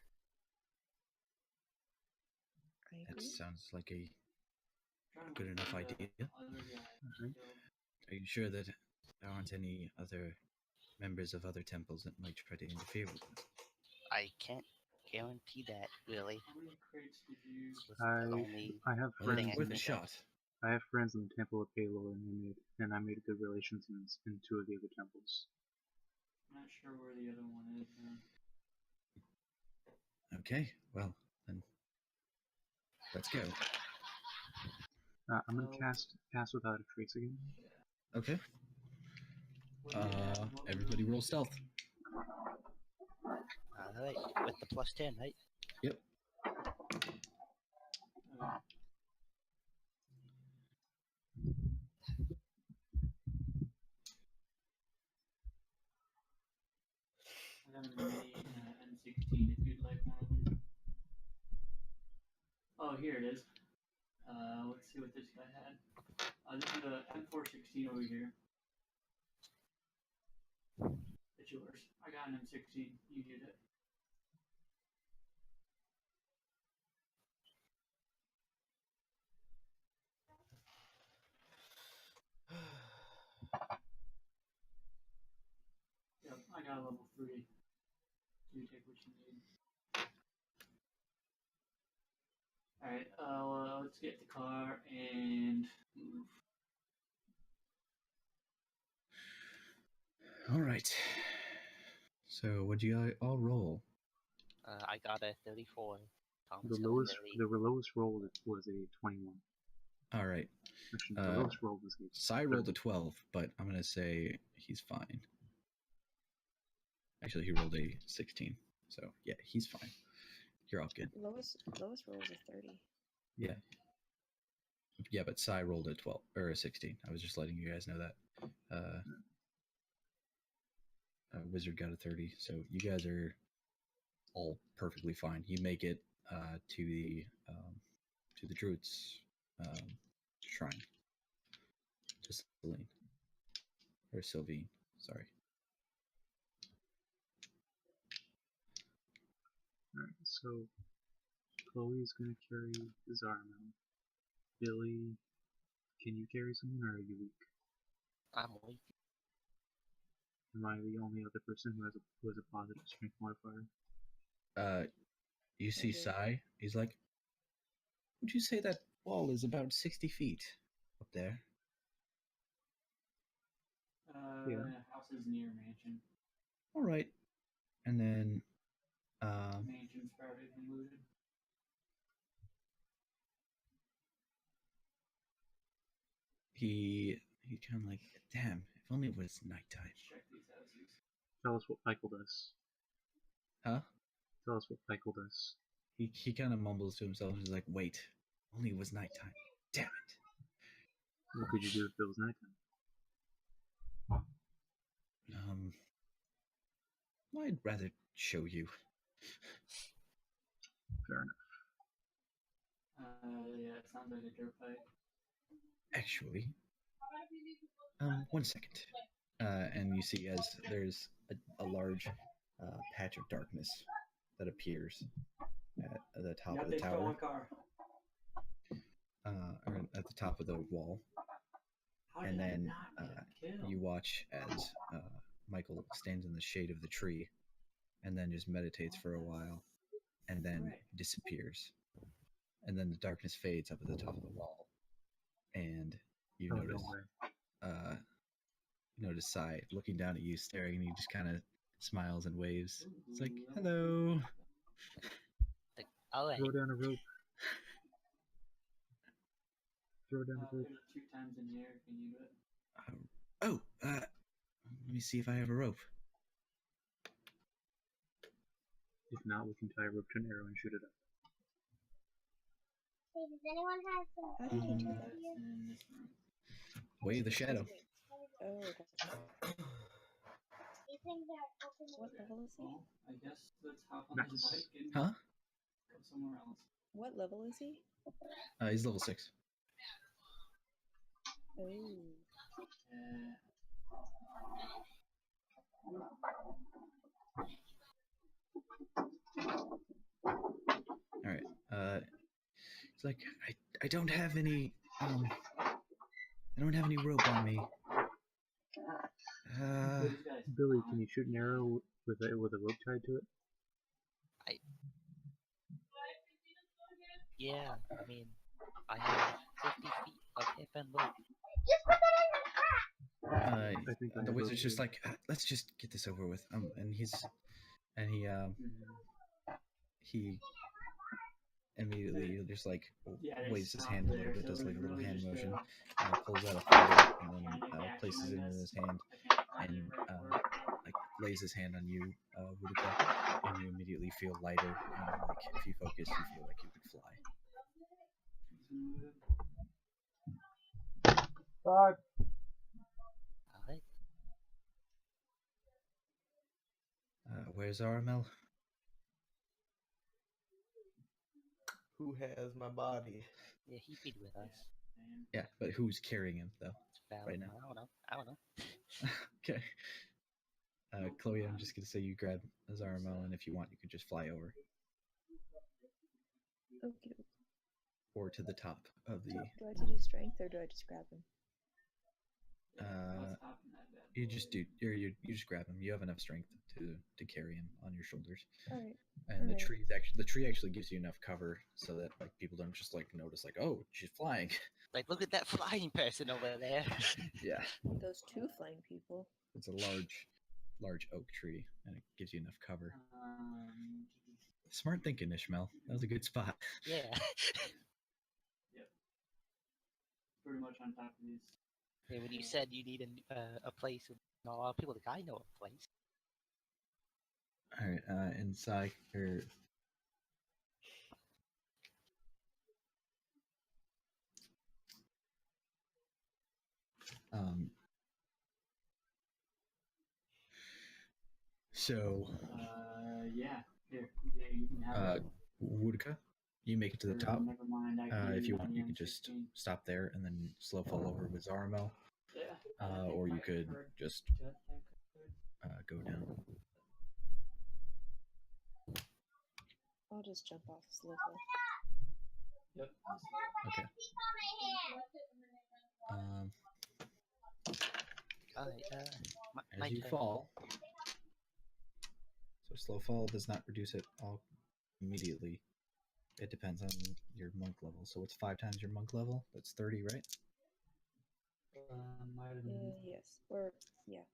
I That agree. sounds like a Trying to good wait enough for the idea. other guy Okay. to go. Are you sure that there aren't any other members of other temples that might try to interfere with us? I can't guarantee that, really. How many crates did you? It's the only I have Well, friends. it's worth a think shot. I have friends in the Temple of Palor, and I made good relations in two of the other temples. I'm not sure where the other one is. Okay, well, then let's go. I'm gonna cast Pass Without a Trace again. Okay. What do you have and what was Everybody it? roll stealth. Alright, with the +10, right? Yep. I got a mini M16 if you'd like one of them. Oh, here it is. Let's see what this guy had. This is a M416 over here. It's yours. I got an M16. You get it. Yep, I got a level 3. You take what you need. Alright, let's get the car and move. All right. So, what do you all roll? I got a 34. Tom's The got a lowest 30. the lowest roll was a 21. All right. Actually, the lowest roll was a Sai rolled a 12, but I'm gonna say he's fine. Actually, he rolled a 16, so yeah, he's fine. You're all good. Lowest roll is a 30. Yeah. Yeah, but Sai rolled a 12 or a 16. I was just letting you guys know that. Wizard got a 30, so you guys are all perfectly fine. You make it to the druid's shrine. Just Celine or Sylvine, sorry. Alright, so Chloe's gonna carry Zarmo. Billy, can you carry someone or are you weak? I'm weak. Am I the only other person who has a positive strength modifier? You see Sai, he's like, would you say that wall is about 60 feet up there? Yeah. House is near mansion. All right. And then Mansion's probably been looted. he kind of like, damn, if only it was nighttime. Check these houses. Tell us what Michael does. Huh? Tell us what Michael does. He kind of mumbles to himself. He's like, wait, only it was nighttime. Damn it. What could you do if it was nighttime? I'd rather show you. Fair enough. Yeah, it sounds like a dirt fight. Actually, 1 second. And you see as there's a large patch of darkness that appears at the top of the tower. Or at the top of the wall. And then you watch as Michael stands in the shade of the tree and then just meditates for a while and then disappears. And then the darkness fades up at the top of the wall. And you notice Sai looking down at you, staring, and he just kind of smiles and waves. It's like, hello. Like, alright. Throw down a rope. throw down the rope. Put it 2 times in the air if you need it. Let me see if I have a rope. If not, we can tie a rope to an arrow and shoot it up. Hey, does anyone have some? How did he do that? It's in this room. Way of the shadow. Oh, gotcha. These things are open. What level is he? Well, I guess let's hop on Nice. his bike and Huh? go somewhere else. What level is he? He's level 6. Oh. All right. It's like I don't have any I don't have any rope on me. These guys. Billy, can you shoot an arrow with a rope tied to it? Yeah, I mean, I have 50 feet of hip and rope. Just put that in the crack. I think I The have wizard's rope just too. like, let's just get this over with. And he immediately just like Yeah, they waves his stop hand a there, little bit, so does like a it's little really hand just motion, a pulls out a feather, and then handy places it action, I in his guess. hand, I can't find and it right for it. like lays his hand on you, Wuduka, and you immediately feel lighter, and like if you focus, you feel like you could fly. Five. Alright. Where's Aramel? Who has my body? Yeah, he'd be with us. Yeah, but who's carrying him though? It's valid. Right now. I don't know. Okay. Chloe, I'm just gonna say you grab Azaramel, and if you want, you can just fly over Okay. or to the top of the. Do I have to do strength or do I just grab him? You just grab him. You have enough strength to carry him on your shoulders. All right. And the Alright. tree actually gives you enough cover so that like people don't just like notice like, oh, she's flying. Like, look at that flying person over there. Yeah, Those 2 flying people. it's a large oak tree, and it gives you enough cover. Smart thinking, Ishmael. That was a good spot. Yeah. Pretty much on top of these. Yeah, when you said you need a place with a lot of people, like, I know a place. All right, inside or so Yeah. Here, you can have it. Wuduka, you make it to the Or top. Never mind. If you want, you can just stop there and then slow fall over with Zaramel, or you could just go down. I'll just jump off slow fall. Yep. Okay. Alright, my As you turn. fall, so slow fall does not reduce it all immediately. It depends on your monk level. So it's 5 times your monk level. That's 30, right? Might have been. Yes. Or, yeah.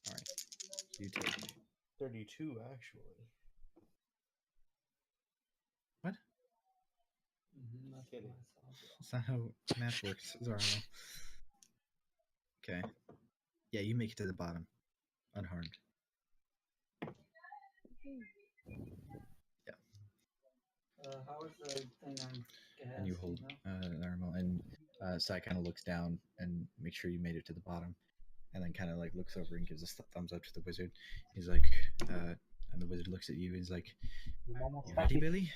All right. So you take 32, actually. what? That's Kidding. what I saw. That's not how math works, Zaramel. Okay. Yeah, you make it to the bottom, unharmed. How is the thing on gas? And you hold Zaramel, and Sai kind of looks down and makes sure you made it to the bottom, and then kind of like looks over and gives a thumbs up to the wizard. He's like, and the wizard looks at you. He's like, "You ready, Billy?"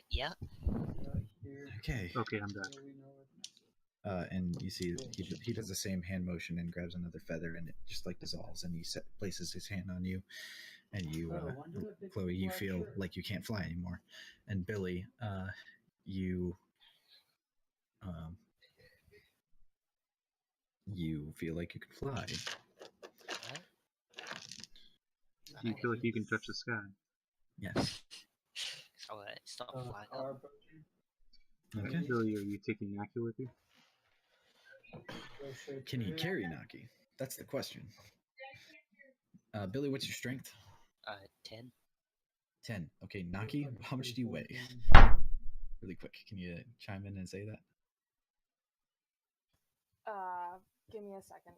Yeah. Okay. Okay, I'm back. And you see he does the same hand motion and grabs another feather, and it just like dissolves, and he places his hand on you, and you, Chloe, you feel like you can't fly anymore, and Billy, you feel like you can fly. Do you feel like you can touch the sky? Yes. So stop flying up. Okay. Billy, are you taking Naki with you? Can he carry Naki? That's the question. Billy, what's your strength? 10. 10. Okay, Naki, how much do you weigh? Really quick, can you chime in and say that? Give me a second.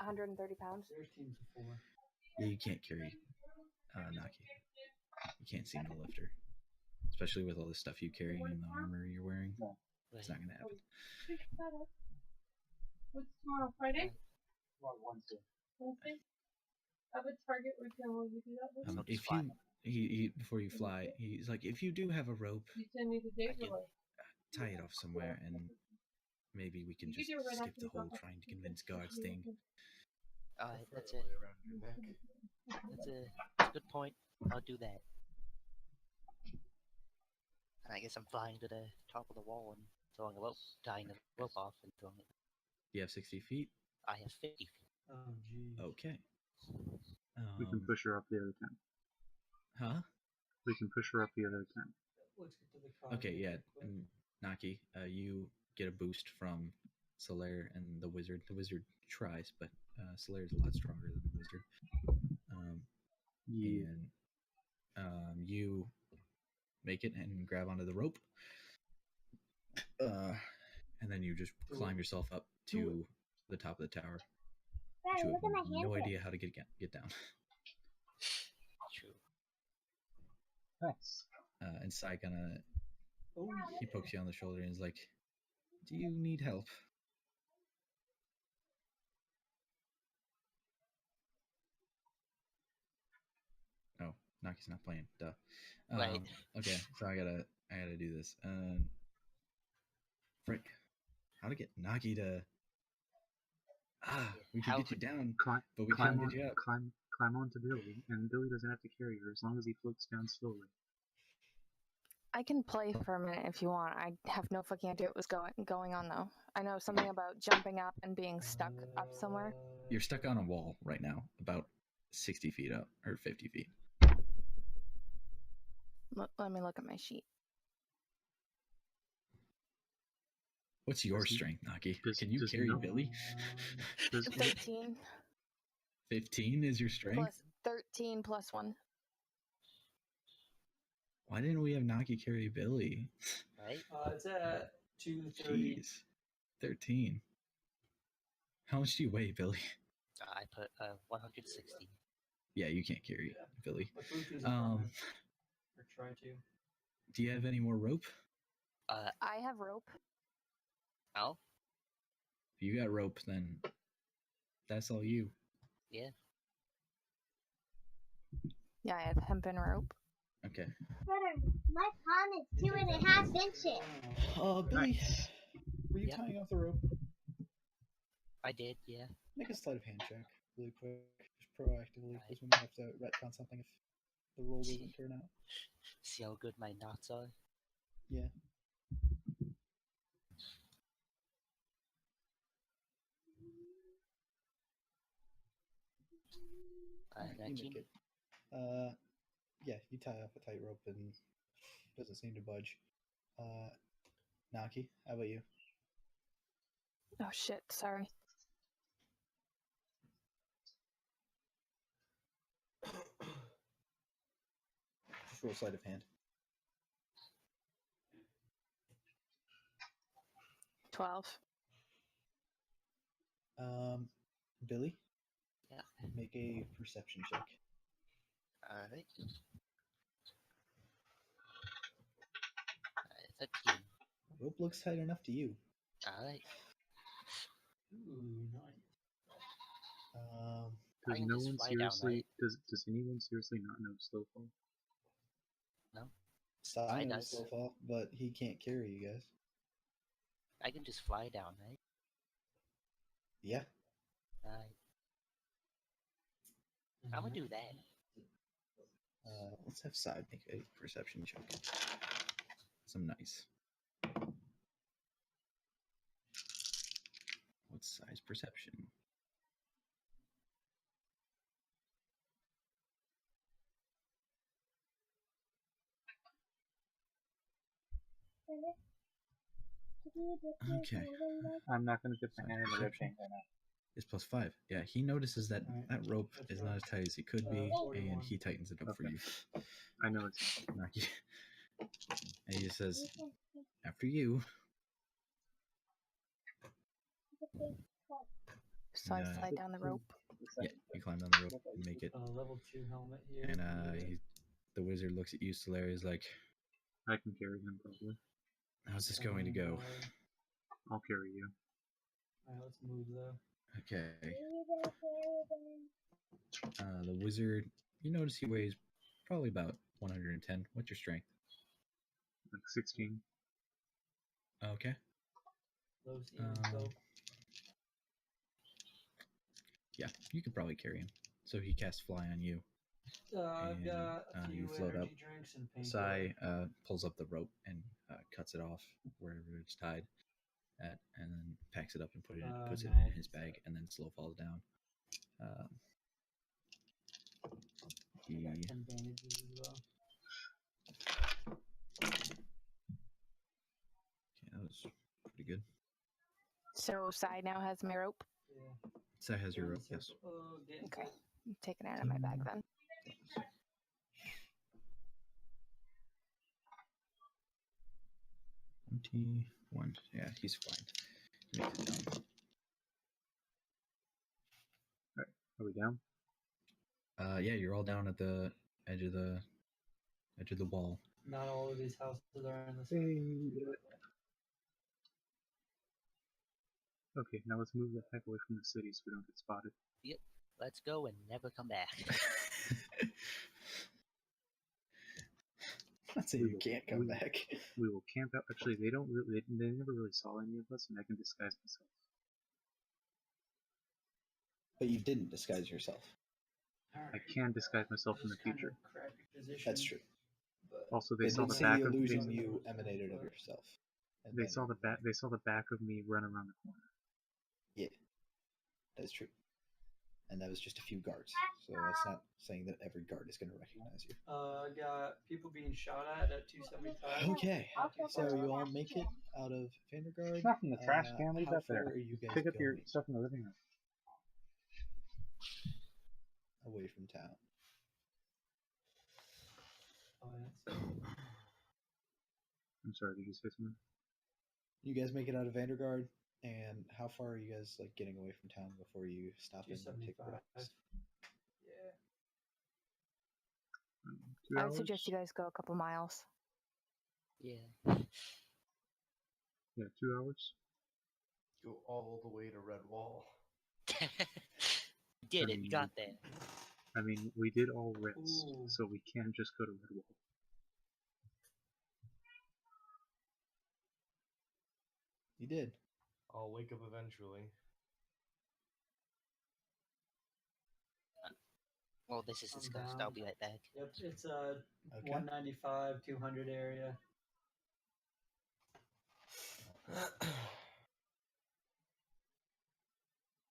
130 pounds. 13 to 4. Yeah, you can't carry Naki. You can't seem to lift her. Especially with all the stuff you carry and the armor you're wearing. It's not going to happen. What's tomorrow, Friday? Tomorrow, Wednesday. Wednesday? At what Target retail will you do that with? If you, he before you fly, he's like, if you do have a rope, You send me the date or what? tie it off somewhere, and maybe we can You just do it right skip after the you whole drop off trying to the convince pizza. guards thing. Alright, that's it. Preferably around your neck. That's a good point. I'll do that. And I guess I'm flying to the top of the wall and throwing a rope, tying the rope off and throwing it. Do you have 60 feet? I have 50 feet. Oh, geez. Okay. We can push her up the other 10. Huh? We can push her up the other 10. Let's get to the car. Okay, real yeah. quick. And Naki, you get a boost from Solaire and the wizard. The wizard tries, but Solaire's a lot stronger than the wizard. Yeah. And you make it and grab onto the rope. And then you just climb yourself up to the top of the tower. Daddy, You look at my have no handprint. idea how to get down. True. Nice. And Sai he pokes you on the shoulder and is like, "Do you need help?" Oh, Naki's not playing. Duh. Right. Okay, so I gotta do this. Frick, how to get Naki to? We can How get you down, Climb, but we climb can't on, get you up. climb onto Billy, and Billy doesn't have to carry her as long as he floats down slowly. I can play for a minute if you want. I have no fucking idea what was going on though. I know something about jumping up and being stuck up somewhere. You're stuck on a wall right now, about 60 feet up or 50 feet. Let me look at my sheet. What's your Does he- strength, Naki? does- Can you does he carry know? Billy? Does, 13 15 is your strength? plus 13 plus 1. Why didn't we have Naki carry Billy? Right? It's at 230. Jeez. 13. How much do you weigh, Billy? I put 160. Yeah, you can't carry Billy. But Bluetooth is Um, fine. Or try to. Do you have any more rope? I have rope. Oh? If you got rope, then that's all you. Yeah. Yeah, I have hempen rope. Okay. Better. My palm is 2.5 inches. Billy, were you Yep. tying off the rope? I did, yeah. Make a sleight of hand check, really quick, just proactively, because we might have to retcon something if the roll doesn't turn out. See how good my knots are? Yeah. You 19. make it. Yeah, you tie off a tight rope and doesn't seem to budge. Naki, how about you? Oh shit, sorry. Just roll sleight of hand. 12. Billy? Yeah. Make a perception check. Alright. 13. Rope looks tight enough to you. Alright. Ooh, nice. I does can no just one fly down, seriously? right? Does anyone seriously not know Slowfall? No? Sai I knows does. Slowfall, but he can't carry you guys. I can just fly down, right? Yeah. Alright. I'm gonna do that. Let's have Sai make a perception check. Some nice. What's Sai's perception? Okay. I'm not going to put my hand in the red Perception thing right now. is +5. Yeah, he notices that Alright, that rope that's is right. not as tight as it could be, and 41. he tightens it up for Okay. you. I know it's Naki. And he just says, "After you." So I And, slide down the rope. Yeah, you climb down the rope and make it. Level 2 helmet here. And the wizard looks at you, Solarius, like, I can carry him probably. how's this going to go? I'll carry you. Alright, let's move though. Okay. The wizard, you notice he weighs probably about 110. What's your strength? Like 16. Okay. Low ceiling Yeah, you could probably carry him. So he casts fly on you. I've got a few you float energy up. drinks and painkillers. Sai pulls up the rope and cuts it off wherever it's tied at, and then packs it up and puts it in his bag, and then slow falls down. I got 10 bandages as well. Okay, that was pretty good. So Sai now has my rope. Yeah. Sai has your rope, yes. Okay, I'm taking it out of my bag then. 21. Yeah, he's fine. He makes it down. Alright, are we down? Yeah, you're all down at the edge of the wall. Not all of these houses are in the same. Okay, now let's move the heck away from the city so we don't get spotted. Yep. Let's go and never come back. Not saying you can't come back. We will camp out. Actually, they never really saw any of us, and I can disguise myself. But you didn't disguise yourself. I can disguise myself in the future. That's true. Also, they saw didn't the see back the of illusion you emanated of yourself. And They then- saw the back. They saw the back of me run around the corner. Yeah, that's true. And that was just a few guards, so that's not saying that every guard is going to recognize you. I got people being shot at 275. Okay, so you all make it out of Vanderguard. Stuff in the trash can. Leave how that there. far are you guys Pick up your going stuff in the living room. away from town? I'm sorry. Did you say something? You guys make it out of Vanderguard, and how far are you guys like getting away from town before you stop and take a 275. rest? Yeah. 2 I hours? would suggest you guys go a couple miles. Yeah. Yeah, 2 hours. Go all the way to Red Wall. Did it? Got there. I mean, we did all rest, Ooh. so we can't just go to Red Wall. You did. I'll wake up eventually. Well, this is I'm discussed. down. I'll be right back. Yep, it's Okay. 195, 200 area.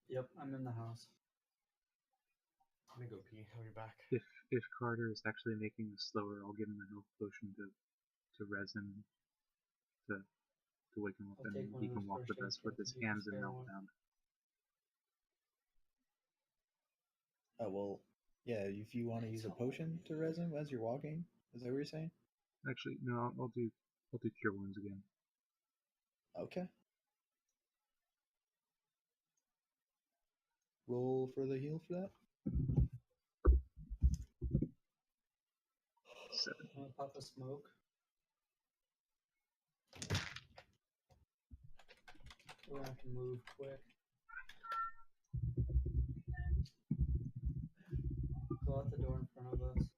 Yep, I'm in the house. Let me go pee. I'll be back. If Carter is actually making us slower, I'll give him a health potion to res him to wake him up, I'll take and one he of can those walk first with aid us with kits his and do hands the and spare melt one. down. Oh well, yeah. If you want to use a potion to res him as you're walking, is that what you're saying? Actually, no, I'll do cure wounds again. Okay. Roll for the heal for that. 7. I'm gonna pop a smoke. We're gonna have to move quick. Go out the door in front of us.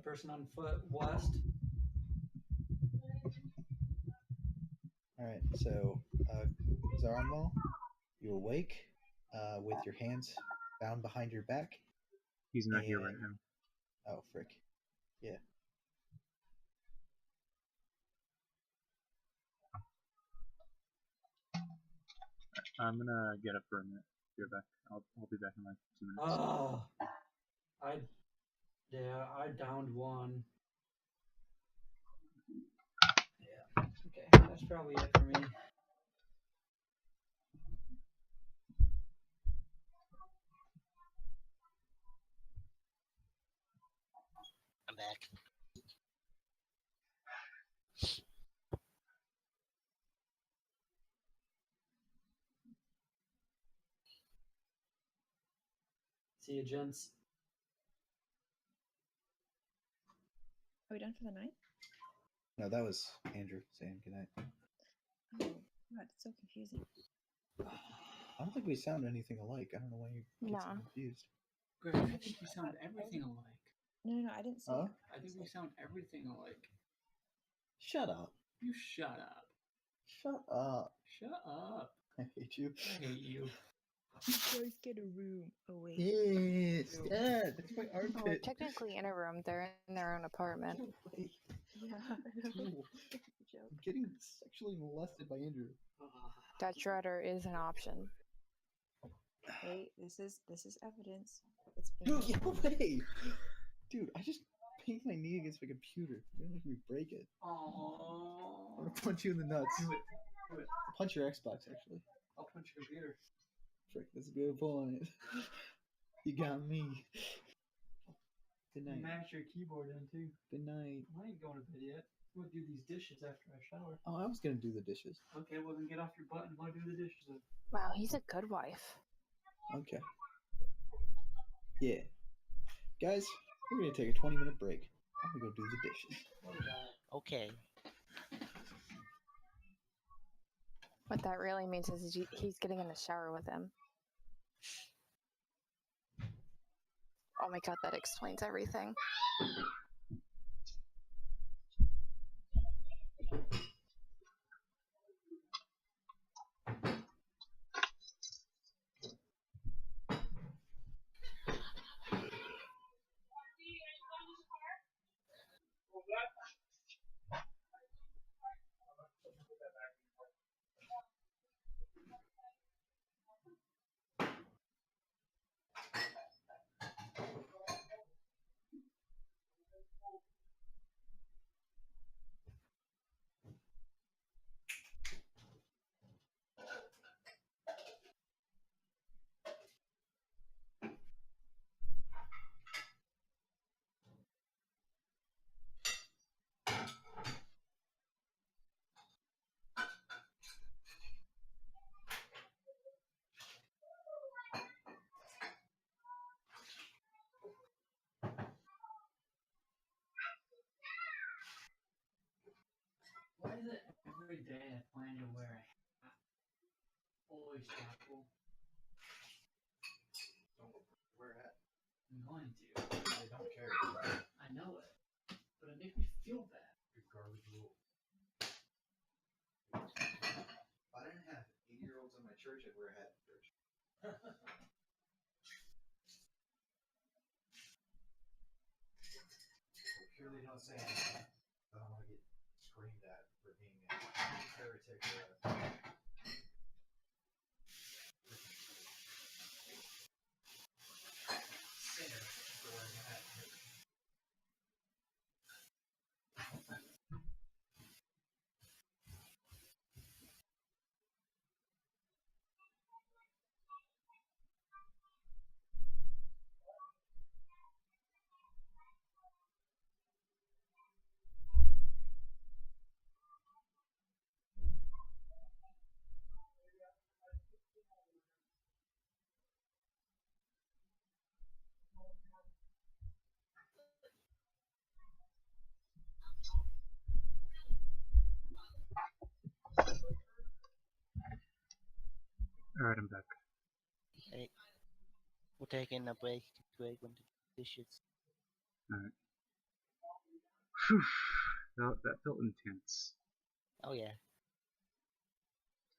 Person on foot west. All right. So, Zaranmal, you awake with your hands bound behind your back. He's not here right And- now. Oh, frick. Yeah. I'm gonna get up for a minute. Be right back. I'll be back in like 2 minutes. Oh, I downed one. Yeah. Okay, that's probably it for me. See you, gents. Are we done for the night? No, that was Andrew saying goodnight. Oh, God, it's so confusing. I don't think we sound anything alike. I don't know why you get so No. confused. Greg, I think we sound everything alike. No, I didn't say Huh? that. I think we sound everything alike. Shut up. You shut up. Shut up. Shut up. I hate you. I hate you. You guys get a room. Oh, wait. Yes, Dad. That's my Well, we're armpit. technically in a room. They're in their own apartment. Wait. Yeah, I know. Ew. Joke. I'm getting sexually molested by Andrew. That shredder is an option. Hey, this is evidence. It's Dude, being get away! Dude, I just banged my knee against my computer. You're gonna make me break it. I'm Aww. gonna punch you in the nuts. Do it. Do it. I'll punch your Xbox, actually. I'll punch your computer. Frick, that's a good pull on it. You got me. Good night. Mash your keyboard in too. Good night. I ain't going to bed yet. I'm gonna do these dishes after I shower. Oh, I was gonna do the dishes. Okay, well then get off your butt and go do the dishes then. Wow, he's a good wife. Okay. Yeah. Guys, we're gonna take a 20-minute break. I'm gonna go do the dishes. Okay. What that really means is he's getting in the shower with him. Oh my god, that explains everything. Why is it every day I plan to wear a hat? Always thoughtful. Don't wear a hat. I'm going to. I don't care. I know it. But it makes me feel bad. Your garbage rule. If I didn't have 80-year-olds in my church, I'd wear a hat in church. Sure they don't say anything. I don't want to get screamed at for being a heretic or a sinner for wearing a hat in church. Alright, I'm back. Hey, we're taking a break. Greg went to do dishes. Alright. Phew. That felt intense. Oh yeah.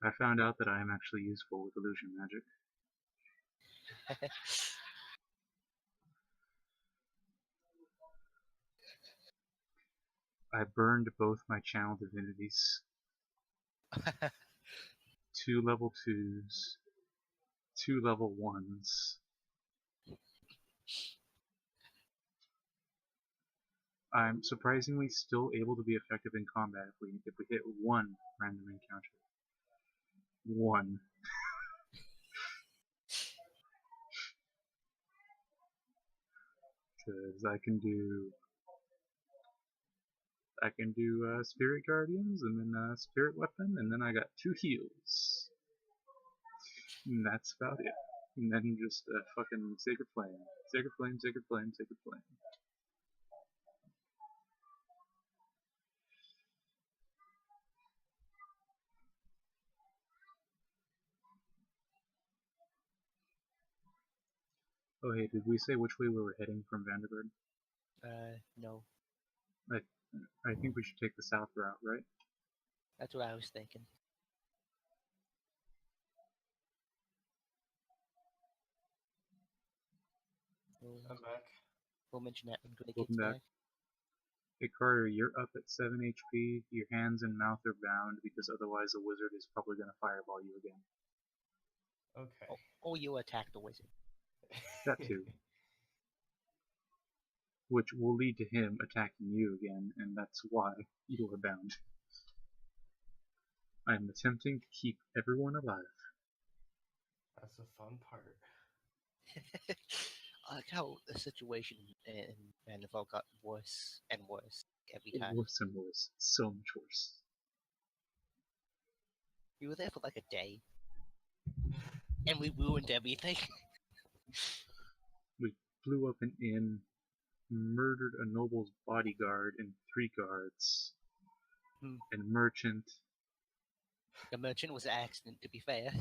I found out that I am actually useful with illusion magic. I burned both my channel divinities. 2 level 2s, 2 level 1s. I'm surprisingly still able to be effective in combat if we hit 1 random encounter. 1. Because I can do Spirit Guardians, and then Spirit Weapon, and then I got 2 heals. And that's about it. And then just fucking sacred flame, sacred flame, sacred flame, sacred flame. Oh hey, did we say which way we were heading from Vanderbilt? No. I think we should take the south route, right? That's what I was thinking. I'm back. We'll mention that when Greg Welcome gets back. back. Hey Carter, you're up at 7 HP. Your hands and mouth are bound because otherwise the wizard is probably going to fireball you again. Okay. Or you attack the wizard. That too. Which will lead to him attacking you again, and that's why you are bound. I am attempting to keep everyone alive. That's the fun part. I like how the situation in Vanderbilt got worse and worse every time. Worse and worse. So much worse. We were there for like a day. And we ruined everything. We blew up an inn, murdered a noble's bodyguard and 3 guards, and merchant. The merchant was an accident, to be fair.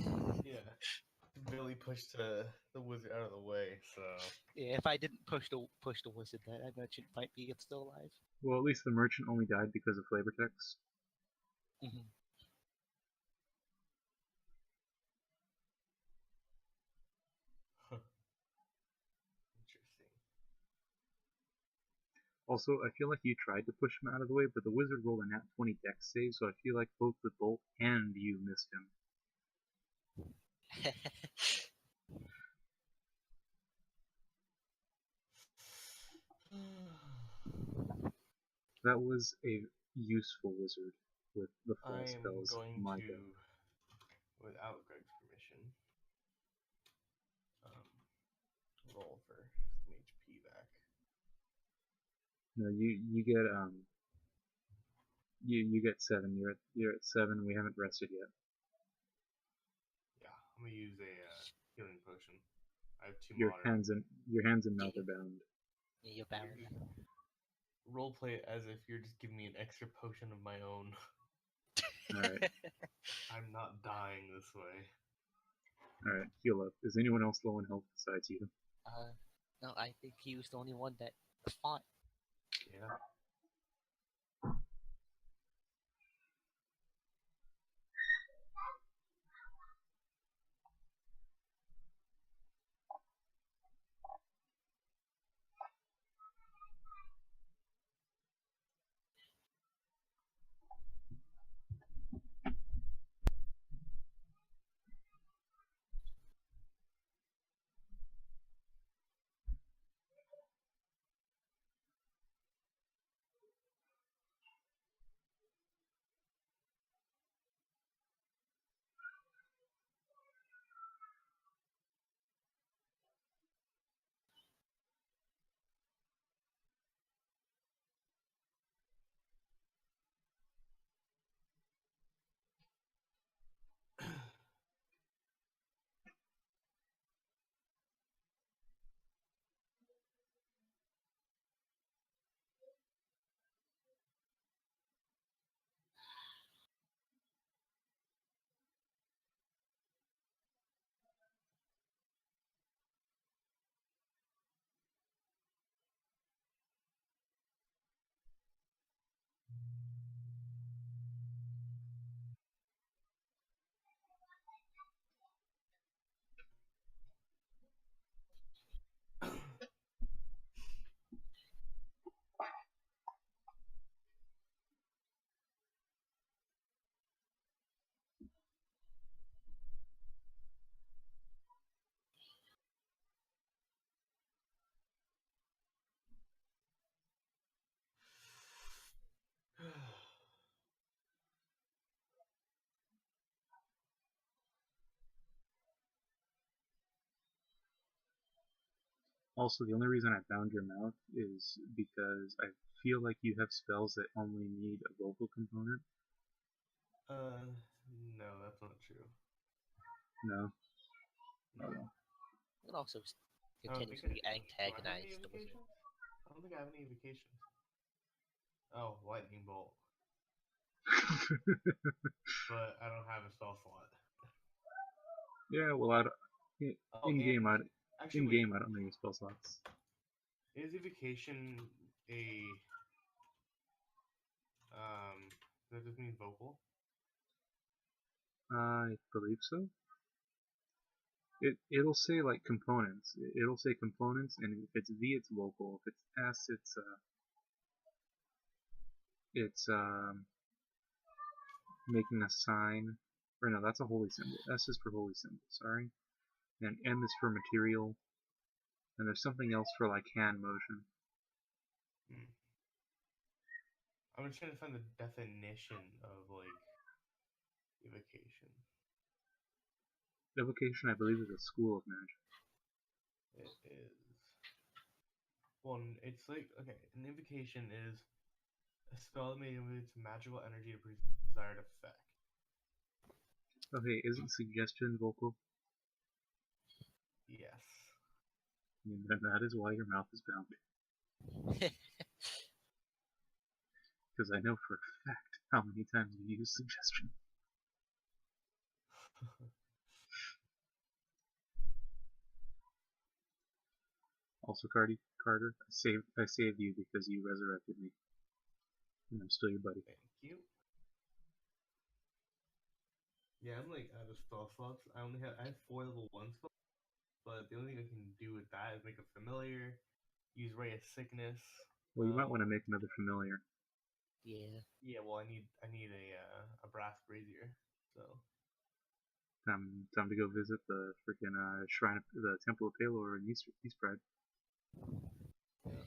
Yeah. Billy pushed the wizard out of the way, so... Yeah, if I didn't push the wizard, that merchant might be still alive. Well, at least the merchant only died because of flavor text. Mm-hmm. Interesting. Also, I feel like you tried to push him out of the way, but the wizard rolled a nat 20 dex save, so I feel like both the bolt and you missed him. That was a useful wizard with the full I am spells. going My to, God. without Greg's permission, roll for some HP back. No, you get you get 7. You're at 7. We haven't rested yet. Yeah, I'm gonna use a healing potion. I have 2 Your moderate. hands and mouth are bound. Yeah, you're bound. Roleplay it as if you're just giving me an extra potion of my own. Alright. I'm not dying this way. Alright, heal up. Is anyone else low in health besides you? No, I think he was the only one that fought. Yeah. Also, the only reason I bound your mouth is because I feel like you have spells that only need a vocal component. No, that's not true. No? Oh, well. and also I don't think continuously do I have antagonize any the wizard. evocations? I don't think I have any evocations. Oh, lightning bolt. But I don't have a spell slot. Yeah, well, I don't, Oh, in game, and actually, in wait. game, I don't think spell slots. Is evocation a does this mean vocal? I believe so. It'll say like components. It'll say components, and if it's V, it's vocal. If it's S, it's making a sign. Or no, that's a holy symbol. S is for holy symbol. Sorry. And M is for material. And there's something else for like hand motion. Hmm. I'm just trying to find the definition of like evocation. Evocation, I believe, is a school of magic. It is. Well, it's like okay. An invocation is a spell that may use magical energy to produce a desired effect. Okay, isn't suggestion vocal? Yes. I mean, that is why your mouth is bound. Because I know for a fact how many times you use suggestion. Also, Carter, I saved you because you resurrected me. And I'm still your buddy. Thank you. Yeah, I'm like out of spell slots. I have 4 level 1 spells, but the only thing I can do with that is make a familiar, use Ray of Sickness. Well, you might want to make another familiar. Yeah. Yeah, well, I need a brass brazier. So Time to go visit the freaking shrine, the Temple of Palor in East Pride. yeah.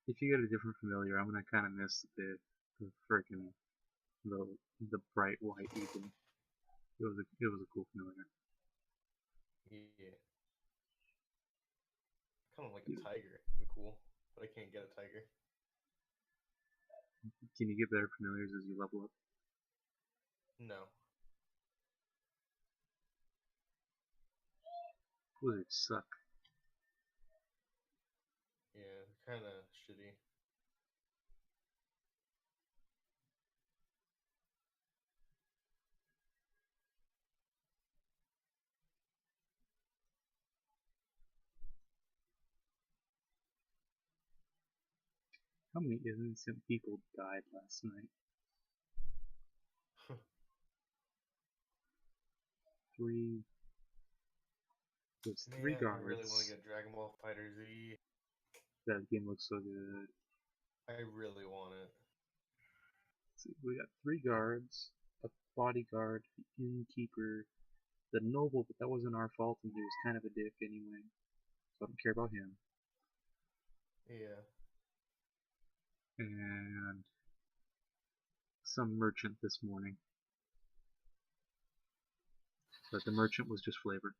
If you get a different familiar, I'm gonna kind of miss the freaking the bright white eagle. It was a cool familiar. Yeah. Kind of like a Yeah. tiger. It'd be cool, but I can't get a tiger. Can you get better familiars as you level up? No. Wizards suck. Yeah, kind of shitty. How many innocent people died last night? 3. There's 3 Man, I really want to guards. get Dragon Ball Fighter Z. That game looks so good. I really want it. See, we got 3 guards, a bodyguard, the innkeeper, the noble, but that wasn't our fault, and he was kind of a dick anyway. So I don't care about him. Yeah. And some merchant this morning. But the merchant was just flavor.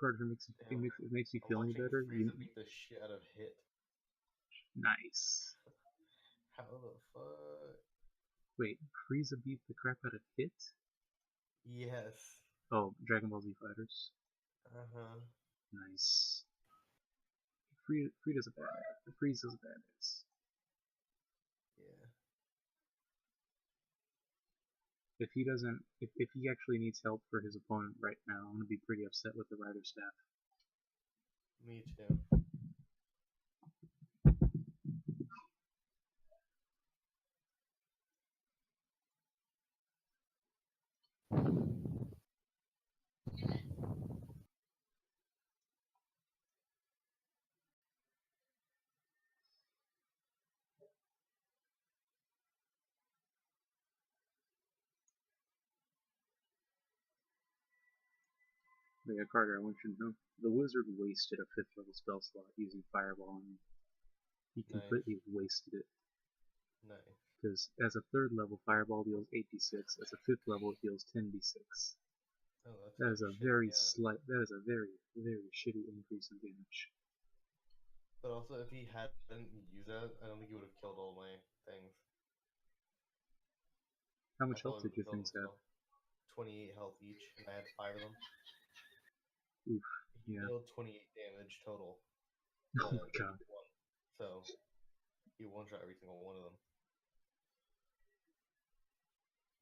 Carter, it makes you I'm feel any watching better. Frieza beat the shit out of Hit. Nice. How the fuck? Wait, Frieza beat the crap out of Hit? Yes. Oh, Dragon Ball Z Fighters. Uh-huh. Nice. Frieza's a badass. Frieza's a badass. Yeah. If he doesn't, if he actually needs help for his opponent right now, I'm gonna be pretty upset with the rider staff. Me too. Yeah, Carter, I want you to know the wizard wasted a 5th level spell slot using Fireball on me. He Nice. completely wasted it. Nice. Because as a 3rd level, Fireball deals 8d6. As a 5th level, it deals 10d6. Oh, that's That is a shitty, very yeah. slight. That is a very, very shitty increase in damage. But also, if he hadn't used that, I don't think he would have killed all my things. How I much health thought did your things have? 28 health each, and I had 5 of them. Oof. He Yeah. dealt 28 damage total. Oh my god. each one. So he one-shot every single one of them.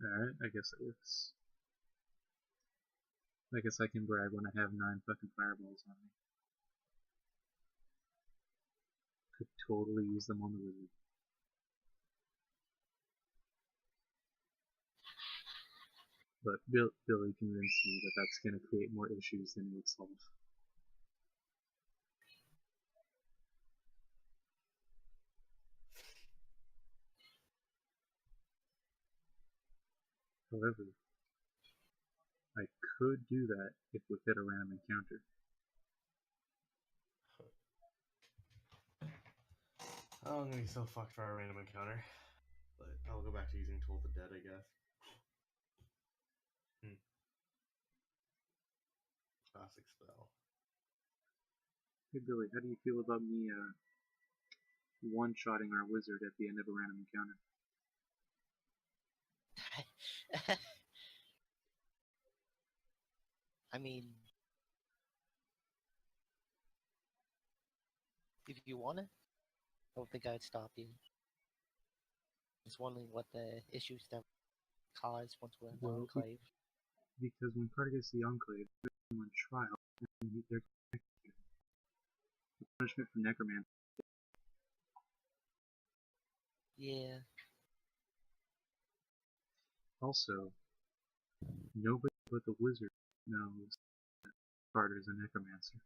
Alright, I guess it works. I guess I can brag when I have 9 fucking fireballs on me. Could totally use them on the wizard. But Billy convinced me that that's going to create more issues than it would solve. However, I could do that if we hit a random encounter. Oh, I'm gonna be so fucked for our random encounter. But I'll go back to using Toll the Dead, I guess. Classic spell. Hey Billy, how do you feel about me one-shotting our wizard at the end of a random encounter? I mean, if you want it, I don't think I'd stop you. Just wondering what the issues that cause once we're in the Well, enclave. Because when Carter gets the Enclave, they're on trial, and they're the punishment for necromancy. Yeah. Also, nobody but the wizard knows that Carter's a necromancer.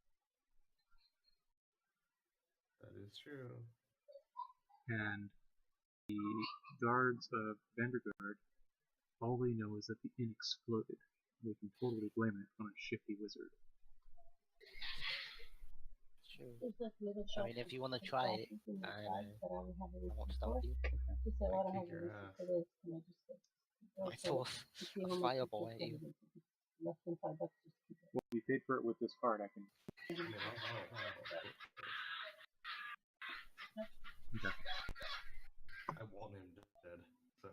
That is true. And the guards of Vanderguard, all they know is that the inn exploded. They can totally blame it on a shifty wizard. Sure. There's like little I shops mean, if you with want to try it, classes in the I side that I would have a won't receipt stop for. you. She said, "Well, I don't Kick have a your receipt ass. for this. Can I just get I throw to see a how much fireball it's at you. less than $5 just to keep it." Well, if you paid for it with this card, I can. I mean, Okay. I want him dead, so.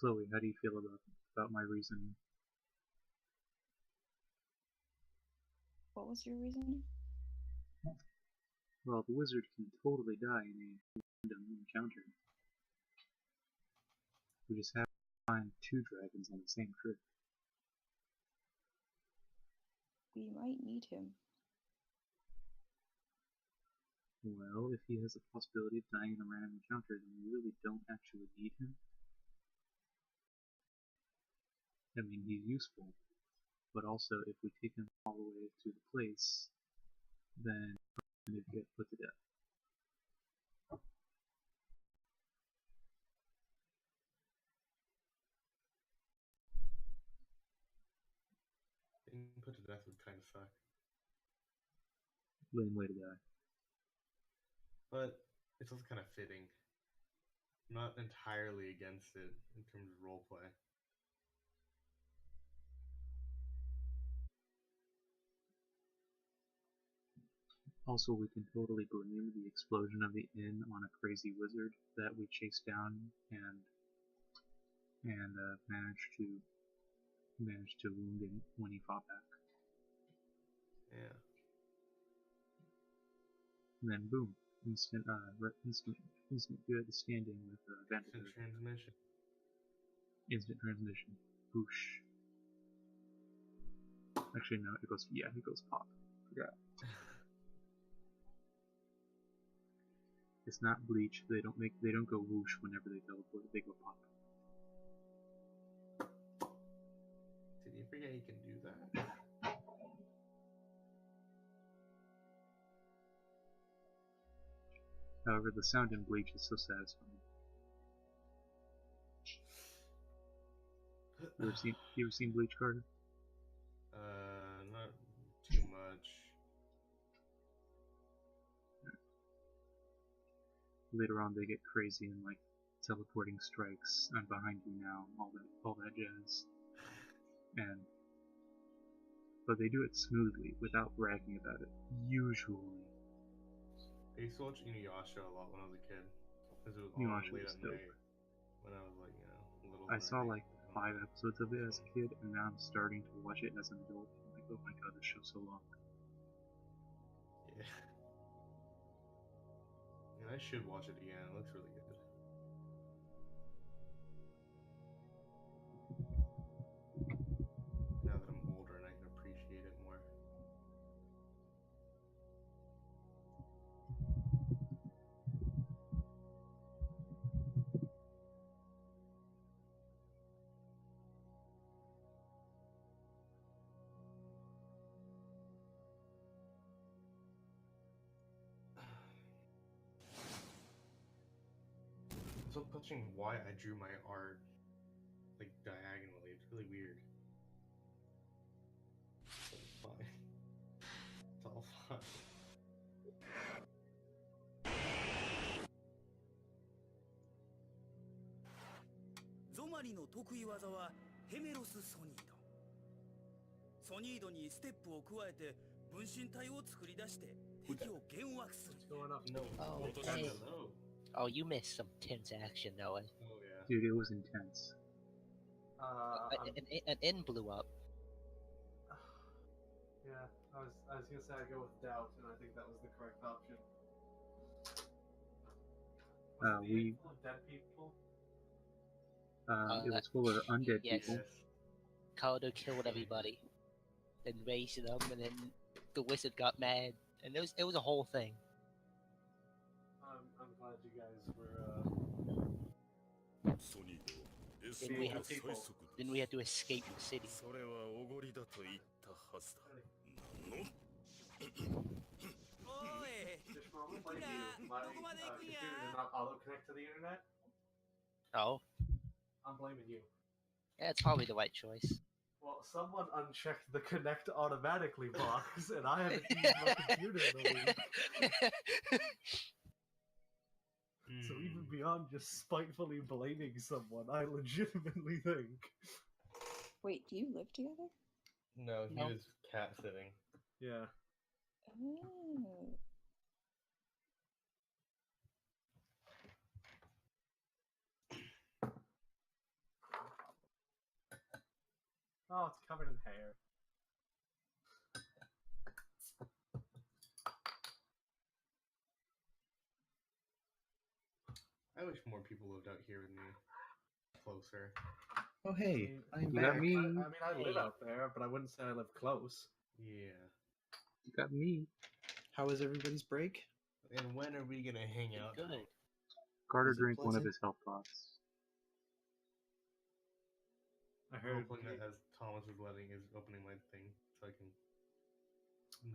Chloe, how do you feel about my reasoning? What was your reasoning? Well, the wizard can totally die in a random encounter. We just have to find 2 dragons on the same trip. We might need him. Well, if he has the possibility of dying in a random encounter, then we really don't actually need him. I mean, he's useful, but also if we take him all the way to the place, then we're going to get put to death. Being put to death would kind of suck. Lame way to die. But it's also kind of fitting. I'm not entirely against it in terms of roleplay. Also, we can totally blame the explosion of the inn on a crazy wizard that we chased down and managed to wound him when he fought back. Yeah. And then boom, instant good standing with Instant Vanderbilt. transmission. Instant transmission. Boosh. Actually, no, it goes, yeah, it goes pop. Forgot. It's not bleach. They don't go whoosh whenever they teleport. They go pop. Did you forget you can do that? However, the sound in bleach is so satisfying. You ever seen Bleach, Carter? Not too much. Later on, they get crazy and like teleporting strikes. I'm behind you now. All that jazz. But they do it smoothly without bragging about it. Usually. I used to watch Inuyasha a lot when I was a kid. Because it was on Inuyasha late was at dope. night when I was like, little. I saw like 5 episodes of it as a kid, and now I'm starting to watch it as an adult. I'm like, oh my god, this show's so long. Yeah. And I should watch it again. It looks really good. Now that I'm older and I can appreciate it more. I'm still questioning why I drew my art like diagonally. It's really weird. But it's fine. It's all fine. ゾマリの得意技はヘメロスソニード。ソニードにステップを加えて分身体を作り出して敵を幻惑する。 Oh, hey. Oh, you missed some tense action, Noah. Oh yeah. Dude, it was intense. An N blew up. Yeah, I was gonna say I go with doubt, and I think that was the correct option. We Full of dead people. it was full of undead yes. people. Caldo killed everybody, then raised them, and then the wizard got mad, and it was a whole thing. I'm glad you guys were. Then we had to escape the city. My computer did not auto connect to the internet. Oh, I'm blaming you. yeah, it's probably the right choice. Well, someone unchecked the connect automatically box, and I haven't used my computer in a week. So even beyond just spitefully blaming someone, I legitimately think. Wait, do you live together? No, he was cat sitting. Yeah. Oh. Oh, it's covered in hair. I wish more people lived out here with me. Closer. Oh hey, I'm You back. got me. I live out there, but I wouldn't say I live close. Yeah. You got me. How was everybody's break? And when are we gonna hang out? Good. Carter Was it drank one of pleasant? his health pots. I heard. Hoping that as Thomas is opening my thing, so I can.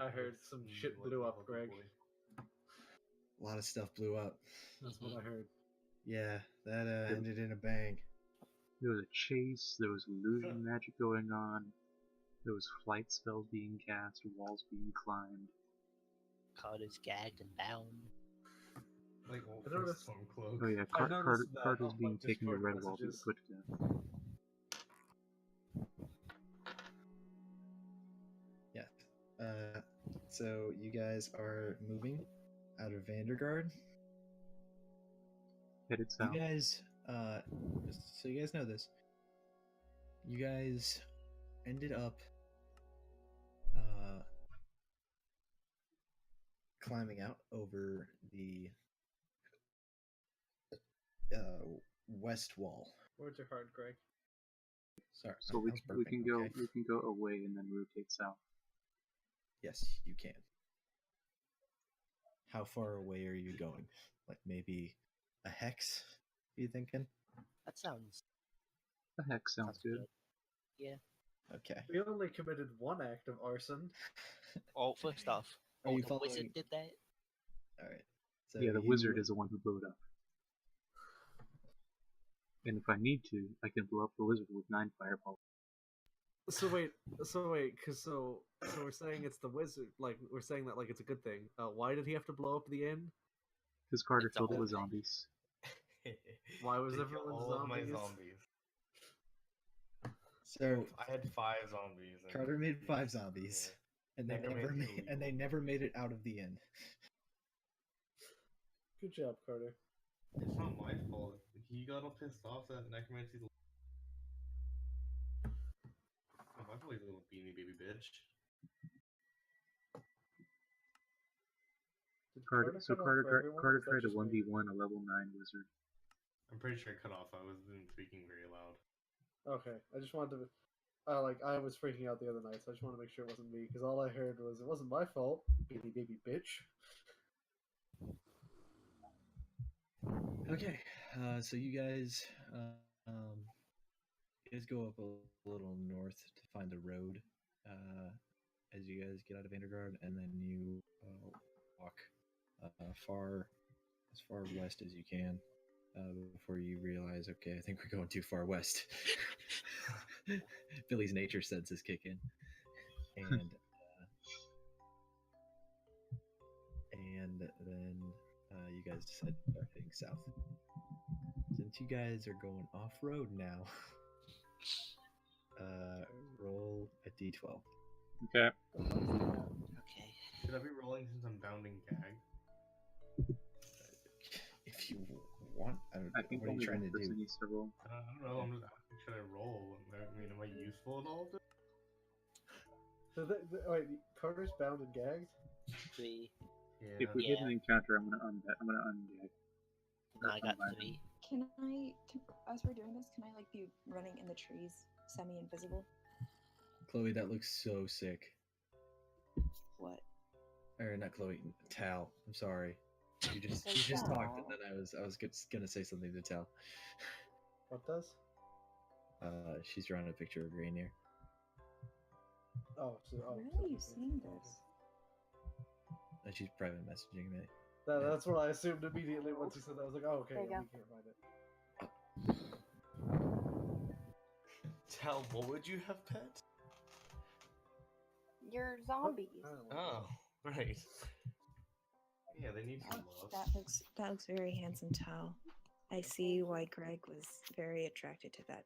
I heard some shit blew up, Greg. A lot of stuff blew up. That's what I heard. Yeah, that ended in a bang. There was a chase, there was illusion magic going on, there was flight spells being cast, walls being climbed. Caldo's gagged and bound. Like old I noticed- storm cloak. Oh yeah, I noticed that Carter's on being my taken to Discord Redwall to be messages. put to death. Yeah. So you guys are moving out of Vanderguard. Headed south. You guys, just so you guys know this, you guys ended up climbing out over the west wall. Words are hard, Greg. Sorry. So I we was can burping, go okay? we can go away and then rotate south. Yes, you can. How far away are you going? Like maybe a hex? You thinking? That sounds The heck sounds good. Yeah. Okay. We only committed one act of arson. Oh, first off, Are you the wizard following? did that. All right. So Yeah, the you- wizard is the one who blew it up. And if I need to, I can blow up the wizard with 9 fireball. So wait, because so we're saying it's the wizard. Like we're saying that like it's a good thing. Why did he have to blow up the inn? Because Carter It's a filled it whole with thing. zombies. Why was Take everyone all of my zombies? zombies. So I had 5 zombies. And Carter made 5 zombies, and they Never never made it made, and they never made it out of the inn. Good job, Carter. It's not my fault. He got all pissed off that necromancy's. Oh, my boy's a little beanie baby bitch. Did Carter cut off for everyone, or Carter was that tried to just me? 1v1 a level 9 wizard. I'm pretty sure it cut off. I wasn't speaking very loud. Okay, I just wanted to. I was freaking out the other night, so I just want to make sure it wasn't me, because all I heard was, it wasn't my fault, baby bitch. Okay. So you guys go up a little north to find the road. As you guys get out of Vanderguard, and then you walk as far west as you can before you realize, okay, I think we're going too far west. Billy's nature senses kick in, and then you guys decide to start heading south. Since you guys are going off road now, roll a d12. Okay. Okay. Should I be rolling since I'm bounding gag? If you want, I think what are you only trying one to do? person needs to roll. I don't know. I'm just asking, should I roll? I mean, am I useful at all? So wait, Carter's bound and gagged? 3. Yeah. If we hit an encounter, I'm gonna ungag. No, I got 3. As we're doing this, can I like be running in the trees, semi-invisible? Chloe, that looks so sick. What? Or not Chloe, Tal. I'm sorry. You just Tal. talked, and then I was gonna say something to Tal. What does? She's drawing a picture of Rainier. Oh, Where are you seeing this? And she's private messaging me. That's what I assumed immediately once you said that. I was like, oh, okay, There you yeah, go. we can't find it. Tal, what would you have pet? You're zombies. Oh, right. Yeah, they need some love. That looks very handsome, Tal. I see why Greg was very attracted to that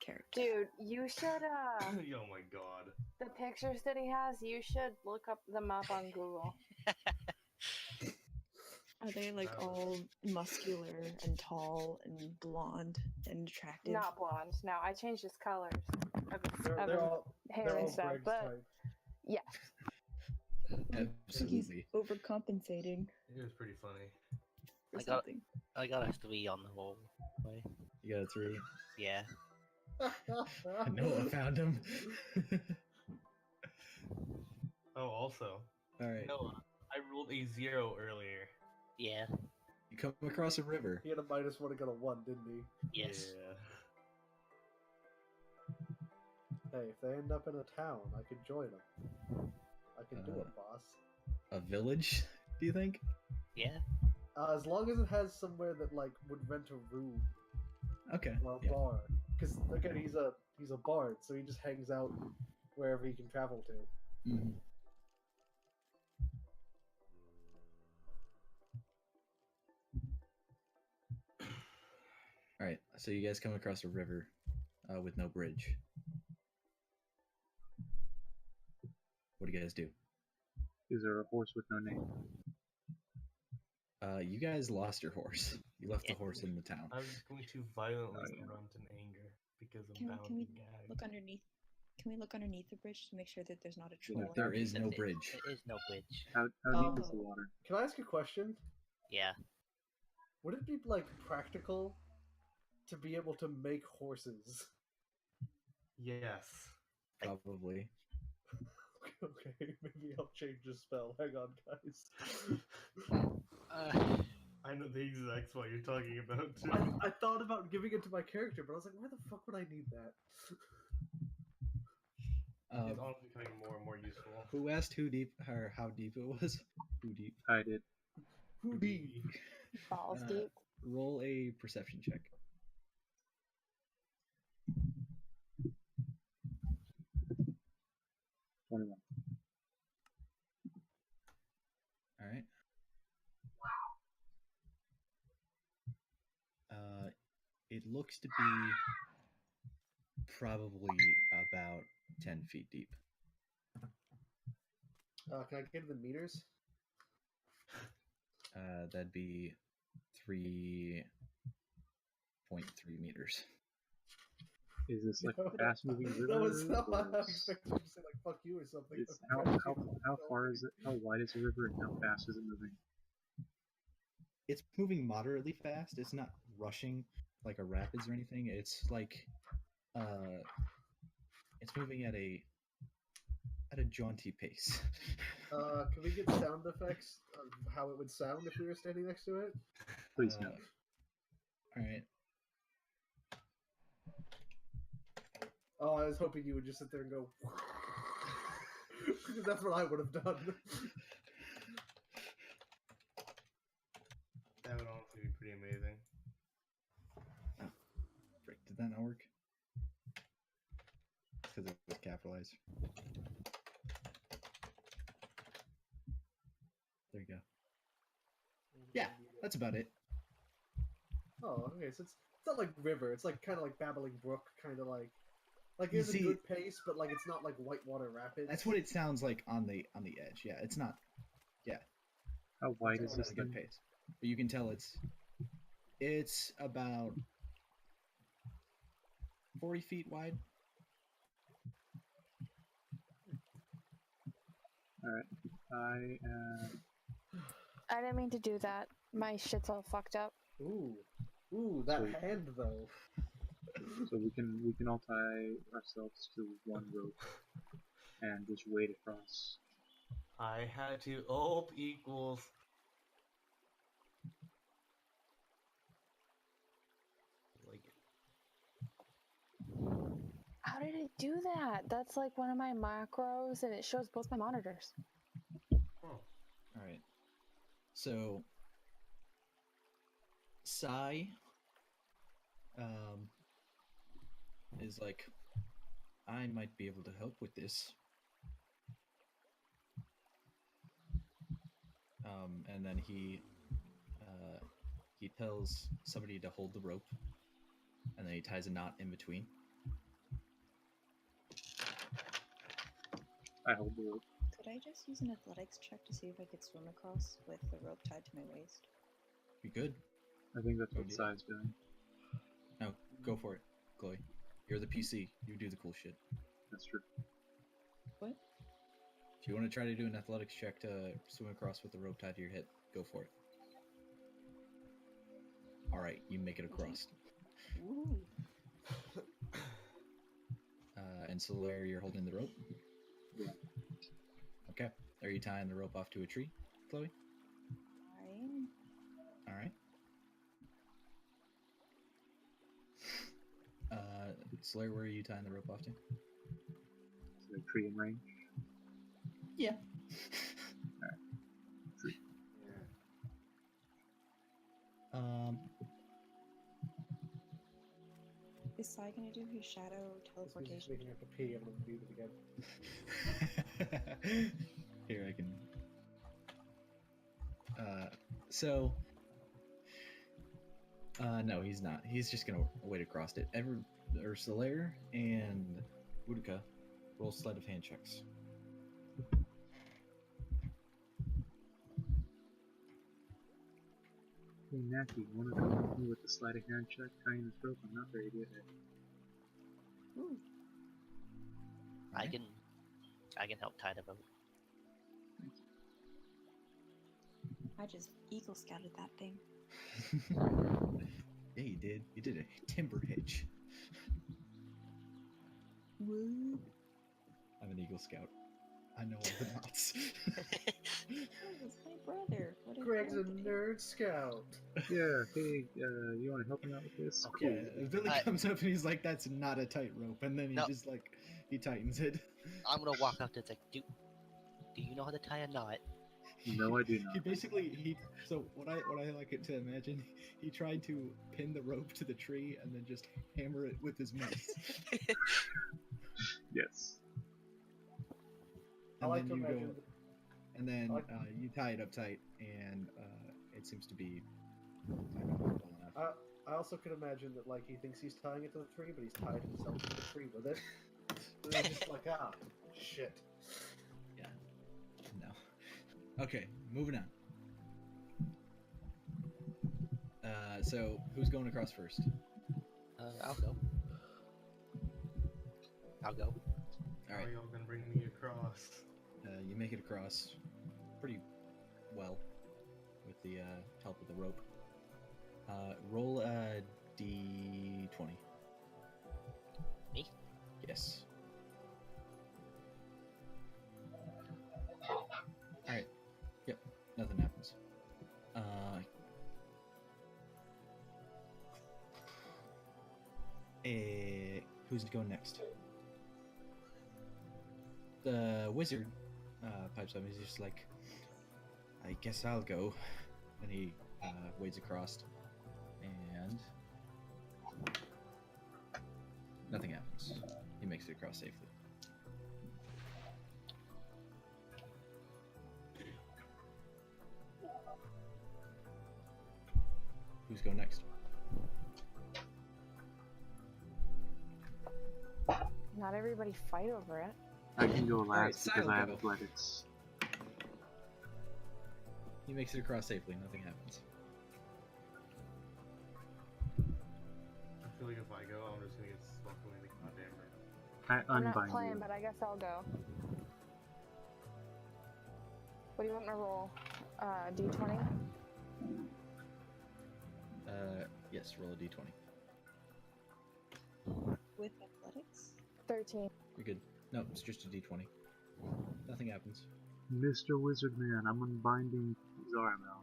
character. Dude, you should Oh my god. the pictures that he has, you should look them up on Google. Are they like all muscular and tall and blonde and attractive? Not blonde. No, I changed his colors of his, They're all hair and stuff, Greg's but type. yeah. Absolutely. He's overcompensating. It was pretty funny. For I got something. I got a 3 on the whole way. You got a 3. Yeah. Noah found him. Oh, also. All right. Noah, I rolled a 0 earlier. Yeah. You come across a river. He had a -1 and got a 1, didn't he? Yes. Yeah. Hey, if they end up in a town, I could join them. I could do it, boss. A village? Do you think? Yeah. As long as it has somewhere that like would rent a room Okay. or a bar. Because again, he's a bard, so he just hangs out wherever he can travel to. Mm-hmm. All right. So you guys come across a river with no bridge. What do you guys do? Is there a horse with no name? You guys lost your horse. You left the horse in the town. I'm just going to violently grunt in anger because I'm Can bound we and gagged. look underneath? Can we look underneath the bridge to make sure that there's not a troll? There is no bridge. There is no bridge. How deep is the water? Can I ask a question? Yeah. Would it be like practical to be able to make horses? Yes. Probably. Okay, maybe I'll change the spell. Hang on, guys. I know the exact spot you're talking about too. I thought about giving it to my character, but I was like, why the fuck would I need that? It's honestly becoming more and more useful. Who asked who deep or how deep it was? Who deep? I did. Who deep? Balls deep. Roll a perception check. 21. All right. It looks to be probably about 10 feet deep. Can I get the meters? That'd be 3.3 meters. Is this like a fast moving river? No, it's not. I expected you to say like "fuck you" or something. It's how far is it? How wide is the river, and how fast is it moving? It's moving moderately fast. It's not rushing like a rapids or anything. It's like it's moving at a jaunty pace. Can we get sound effects of how it would sound if we were standing next to it? Please no. All right. Oh, I was hoping you would just sit there and go. Because that's what I would have done. That would honestly be pretty amazing. Oh, frick, did that not work? Because it was capitalized. There you go. Yeah, that's about it. Oh, okay. So it's not like river. It's like kind of like babbling brook, kind of like You it's see- a good pace, but like it's not like whitewater rapids. That's what it sounds like on the edge. Yeah, it's not. Yeah, How wide is it's this a good thing? pace, but you can tell it's about 40 feet wide. Alright. I didn't mean to do that. My shit's all fucked up. Ooh, that hand though. So we can all tie ourselves to one rope and just wade across. I had to op equals. Like How did it do that? That's like one of my macros, and it shows both my monitors. Oh. All right. So, Sai is like, I might be able to help with this. And then he tells somebody to hold the rope, and then he ties a knot in between. I hold the rope. Could I just use an athletics check to see if I could swim across with the rope tied to my waist? Be good. I think that's Go what do it. Sai's doing. No, go for it, Chloe. You're the PC. You do the cool shit. That's true. What? If you want to try to do an athletics check to swim across with the rope tied to your hip, go for it. All right, you make it across. Ooh. And Solaire, you're holding the rope? Yeah. Okay. Are you tying the rope off to a tree, Chloe? I am. All right. Solaire, where are you tying the rope off to? Is there a tree in range? Yeah. Alright. Tree. Is Sai gonna do his shadow teleportation? Making up a pee. I'm gonna do it again. Here, I can. No, he's not. He's just gonna wade across it. Solaire and Utica roll sleight of hand checks. Hey, Naki, want to help me with the sleight of hand check tying this rope? I'm not very good at it. Ooh. I can help tie the boat. I just Eagle Scouted that thing. Yeah, you did. You did a timber hitch. What? I'm an Eagle Scout. I know all the knots. Oh, that's my brother. What a Greg's a coincidence. nerd scout. Yeah, hey, you want to help me out with this? Okay. Cool. Billy comes up and he's like, "That's not a tight rope," and then he No. just like he tightens it. I'm gonna walk up to it like, do you know how to tie a knot? No, I do He not. basically so what I like it to imagine, he tried to pin the rope to the tree and then just hammer it with his mace. Yes. I And like then to you imagine. go, and then I like- you tie it up tight, and it seems to be tied up well enough. I also could imagine that like he thinks he's tying it to the tree, but he's tied himself to the tree with it. And he's just like, ah, shit. Yeah. No. Okay, moving on. So who's going across first? I'll go. All How right. are y'all gonna bring me across? You make it across pretty well with the help of the rope. Roll a d20. Me? Yes. Alright. Yep, nothing happens. Who's going next? The wizard pipes up. He's just like, I guess I'll go. And he wades across, and nothing happens. He makes it across safely. Who's going next? Not everybody fight over it. I can go Alright, last because I have Sile, go. athletics. He makes it across safely. Nothing happens. I feel like if I go, I'm just gonna get swept away in the goddamn rain. I I'm not unbind playing, you. but I guess I'll go. What do you want me to roll? D20? Yes, roll a d20. With athletics? 13. You're good. No, it's just a d20. Nothing happens. Mr. Wizard Man, I'm unbinding Zaramel.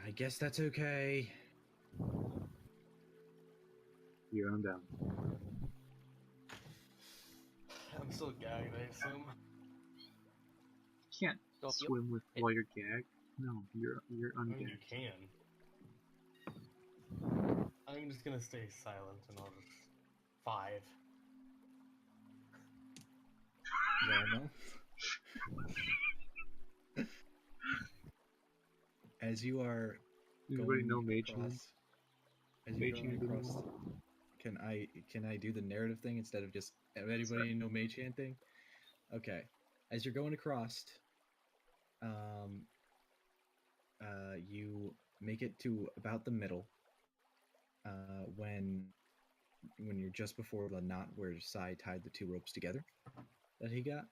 I guess that's okay. Here, I'm down. I'm still gagged, I assume. Can't So if you- swim with while you're gagged. No, you're I mean, you ungagged. can. I'm just gonna stay silent and I'll just 5. Zaramel. As you are Anybody going know Mage Hand? across, as you're Mage going Hand across, anyone? can I do the narrative thing instead of just anybody know Mage Hand thing? Okay. As you're going across, you make it to about the middle. When you're just before the knot where Sai tied the two ropes together that he got.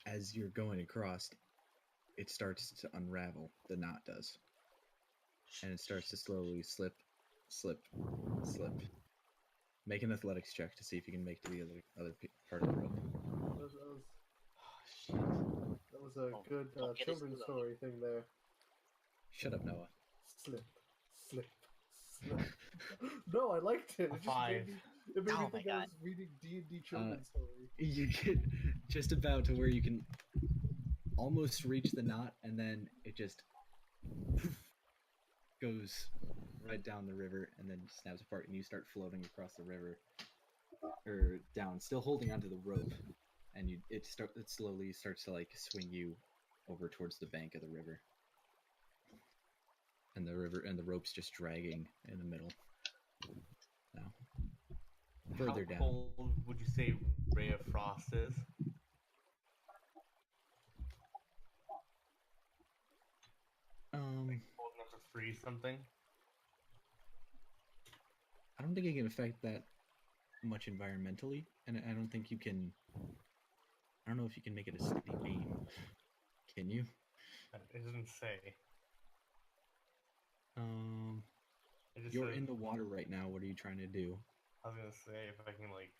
As you're going across, it starts to unravel. The knot does, and it starts to slowly slip. Make an athletics check to see if you can make to the other part of the rope. That was a good don't get it children's slow. story thing there. Shut up, Noah. Slip. No, I liked it. It just 5. made me, it made Oh me my think I God. was reading D&D children's story. You get just about to where you can almost reach the knot, and then it just goes right down the river, and then snaps apart, and you start floating across the river, or down, still holding onto the rope, and it slowly starts to like swing you over towards the bank of the river, and the rope's just dragging in the middle. Now, further How down. cold would you say Ray of Frost is? Cold enough to freeze something? I don't think it can affect that much environmentally, and I don't think you can. I don't know if you can make it a steady beam. Can you? It doesn't say. It just You're says- in the water right now. What are you trying to do? I was gonna say if I can like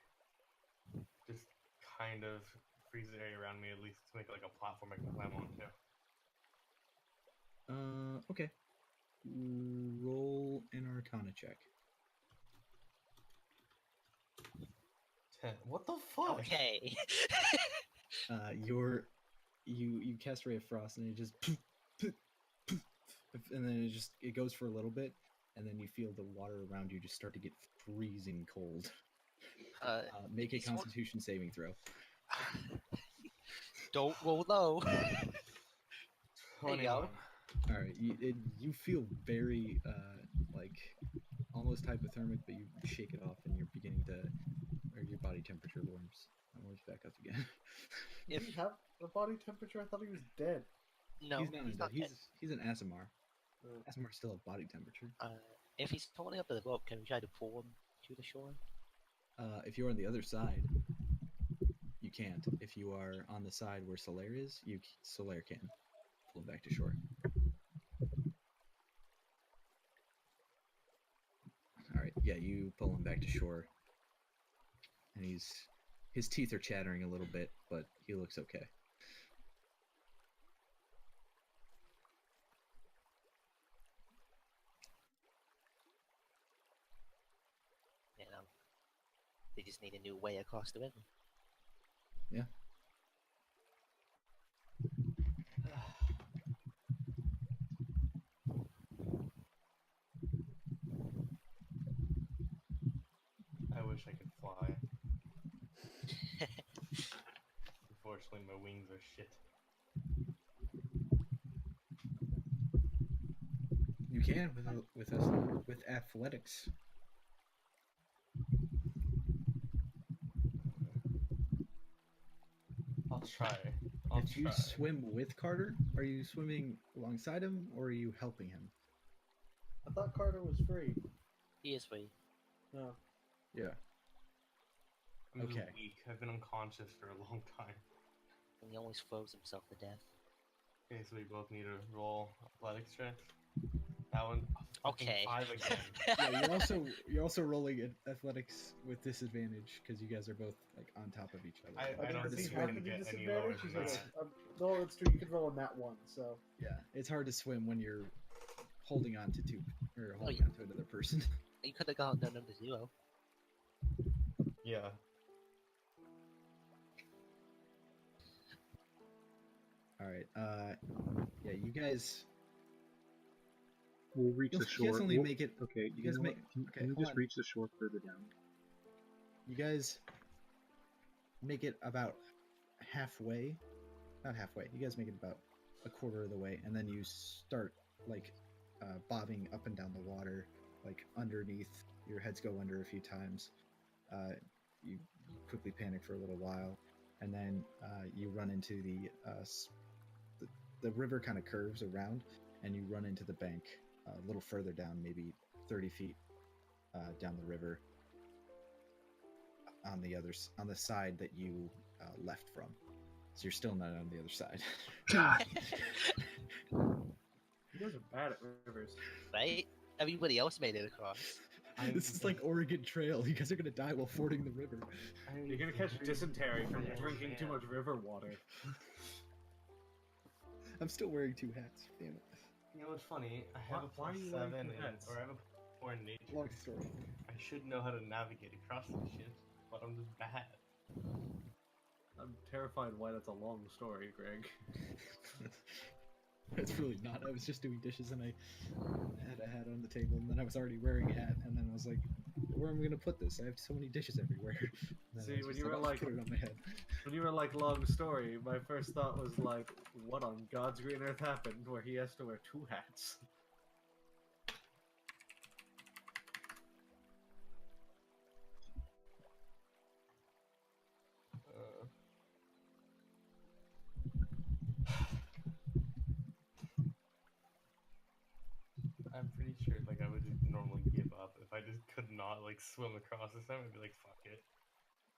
just kind of freeze the area around me at least to make like a platform I can climb onto. Okay. Roll an Arcana check. 10. What the fuck? Okay. You cast Ray of Frost and it just and then it goes for a little bit, and then you feel the water around you just start to get freezing cold. Make a Constitution saving throw. Don't roll low. There you go. All right, you feel very like almost hypothermic, but you shake it off and you're beginning to, or your body temperature warms. Back up again. Did he have a body temperature? I thought he was dead. No, he's not. dead. He's an Asimar. Asimar's still a body temperature. If he's holding up the rope, can we try to pull him to the shore? If you're on the other side, you can't. If you are on the side where Solaire is, Solaire can pull him back to shore. All right, yeah, you pull him back to shore, and his teeth are chattering a little bit, but he looks okay. You know, they just need a new way across the river. Yeah. I wish I could fly. Unfortunately, my wings are shit. You can with athletics. I'll try. If you swim with Carter, are you swimming alongside him or are you helping him? I thought Carter was free. He is free. No. Yeah. I'm just Okay. weak. I've been unconscious for a long time. And he always froze himself to death. Okay, so we both need to roll athletics checks. That one. Okay. 5 again. Yeah, you're also rolling athletics with disadvantage because you guys are both like on top of each other. I don't Does he think have we're to gonna be get any lower disadvantaged? than He's that. no, it's true. You could roll a nat 1, so. Yeah, it's hard to swim when you're holding on to holding yeah. on to another person. You could have gone down to 0. Yeah. All right. Yeah, you guys. We'll reach the shore. You guys only We'll- make it. Okay, You guys know make. what? Can Okay, we hold just on. reach the shore further down? You guys make it about halfway. Not halfway. You guys make it about a quarter of the way, and then you start like bobbing up and down the water, like underneath. Your heads go under a few times. You quickly panic for a little while, and then you run into the river kind of curves around, and you run into the bank a little further down, maybe 30 feet down the river, on the side that you left from. So you're still not on the other side. You guys are bad at rivers. Right? Everybody else made it across. This is like Oregon Trail. You guys are gonna die while fording the river. You're gonna catch dysentery from drinking too much river water. I'm still wearing 2 hats. Damn it. You know what's funny? I have a Why are plus you wearing 7 two in, hats? or I have a +4 in nature. Long story. I should know how to navigate across this shit, but I'm just bad. I'm terrified why that's a long story, Greg. It's really not. I was just doing dishes and I had a hat on the table, and then I was already wearing a hat, and then I was like, where am I gonna put this? I have so many dishes everywhere. And then I See, was when just you were "I'll like, put it on my head. when you were like long story, my first thought was like, what on God's green earth happened where he has to wear 2 hats? I'm pretty sure like I would just normally give up if I just could not like swim across this time. I'd be like, fuck it.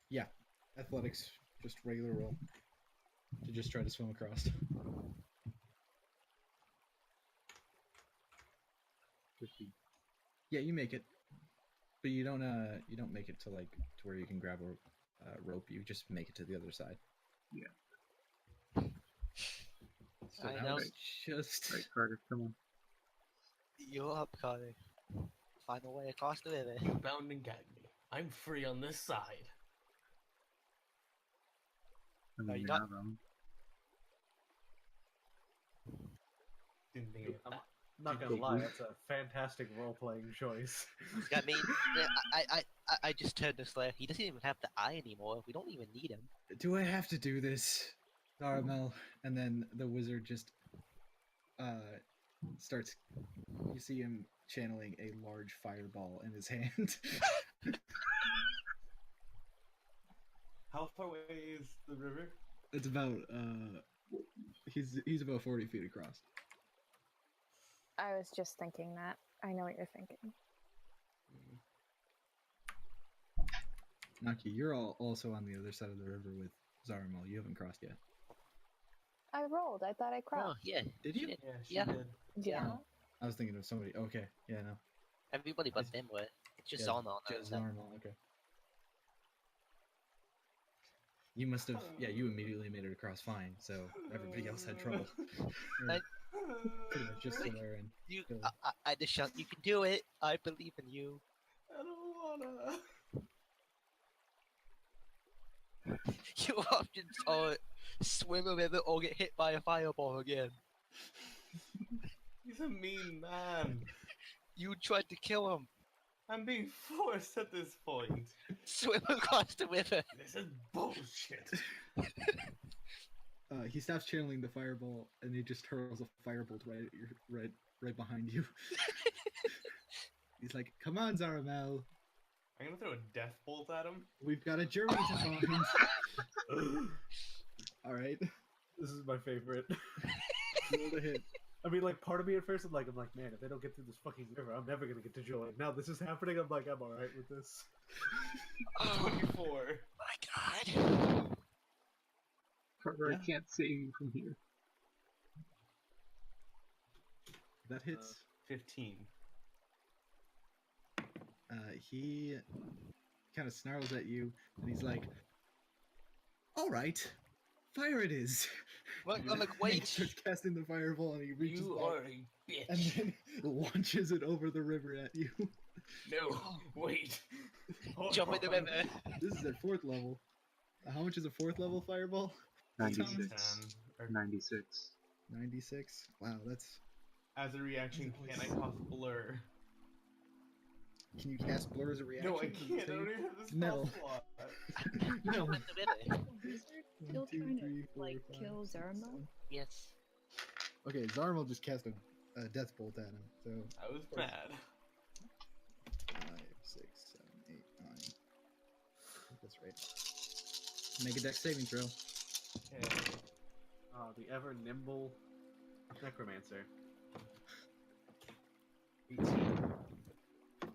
Yeah, athletics, just regular roll to just try to swim across. 50. Yeah, you make it, but you don't make it to like to where you can grab a rope. You just make it to the other side. Yeah. So I now know. it's just Right, Carter, come on. You're up, Carter. Find a way across the river. You bound and gagged me. I'm free on this side. I mean, you you're got- not wrong. Didn't think of I'm that. not gonna lie, that's a fantastic role-playing choice. I mean, I just turned this layer. He doesn't even have the eye anymore. We don't even need him. do I have to do this, Zaramel? And then the wizard just starts. You see him channeling a large fireball in his hand. How far away is the river? It's about he's about 40 feet across. I was just thinking that. I know what you're thinking. Naki, you're also on the other side of the river with Zaramel. You haven't crossed yet. I rolled. I thought I Oh, crossed. yeah. Did you? Yeah, she Yeah. did. Yeah. Oh, I was thinking of somebody. Okay, yeah, no. Everybody but them were. It's just Yeah, Zarmo on the other just side. Zaramel. Okay. You must have. Yeah, you immediately made it across fine. So everybody else had trouble. I- Pretty much just Solaire and You, Billy. I just shout, you can do it. I believe in you. I don't wanna. Your options are swim a river or get hit by a fireball again. He's a mean man. You tried to kill him. I'm being forced at this point. Swim across the river. This is bullshit. He stops channeling the fireball and he just hurls a firebolt right behind you. He's like, "Come on, Zaramel. I'm gonna throw a death bolt at him. We've got a journey to find." All right. This is my favorite. Roll to hit. I mean, like, part of me at first, I'm like, man, if they don't get through this fucking river, I'm never gonna get to joy. Now this is happening, I'm like, I'm alright with this. 24. My God. Carter, Yeah. I can't save you from here. That hits. 15. He kind of snarls at you and he's like, "All right, fire it is." Look, I'm like, He wait. starts casting the fireball and he reaches You back are a and bitch. then launches it over the river at you. No, wait. Hold Jump in the on. river. This is at 4th level. How much is a 4th level fireball? 96. 10, or 96. 96. Wow, that's. as a reaction, can I cast blur? Can you cast blur as a reaction? No, I Does it can't. I say? don't even have this No. spell slot. No. Jump in the river. The wizard still 1, 2, trying 3, to 4, like 5, kill 6, Zaramel? 7. Yes. Okay, Zaramel just cast a death bolt at him. So I was mad. 5, 6, 7, 8, 9. I think that's right. Make a dex saving throw. Okay. The ever nimble necromancer. 18.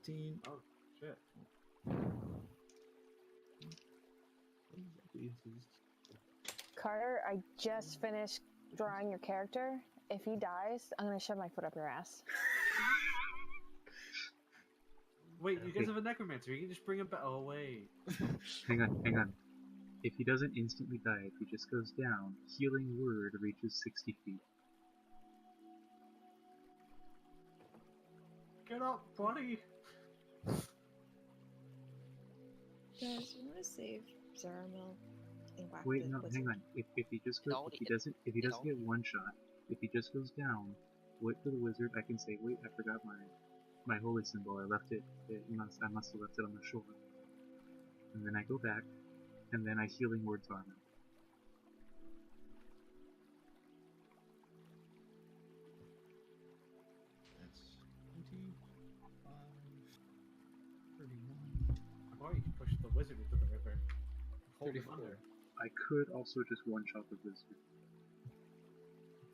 15. Oh, shit. Carter, I just finished drawing your character. If he dies, I'm gonna shove my foot up your ass. Wait, you guys have a necromancer. You can just bring him back. Oh, wait. Hang on. If he doesn't instantly die, if he just goes down, healing word reaches 60 feet. Get up, buddy. Guys, we want to save Zaramel and whack Wait, the no, wizard. hang on. If he just goes, No, if he doesn't no. get one shot, if he just goes down, wait for the wizard. I can say, wait, I forgot my holy symbol. I left it. I must have left it on the shore. And then I go back, and then I healing words on him. That's 25, 31, Or you can push the wizard into the river. Hold him 34. under. I could also just one shot the wizard.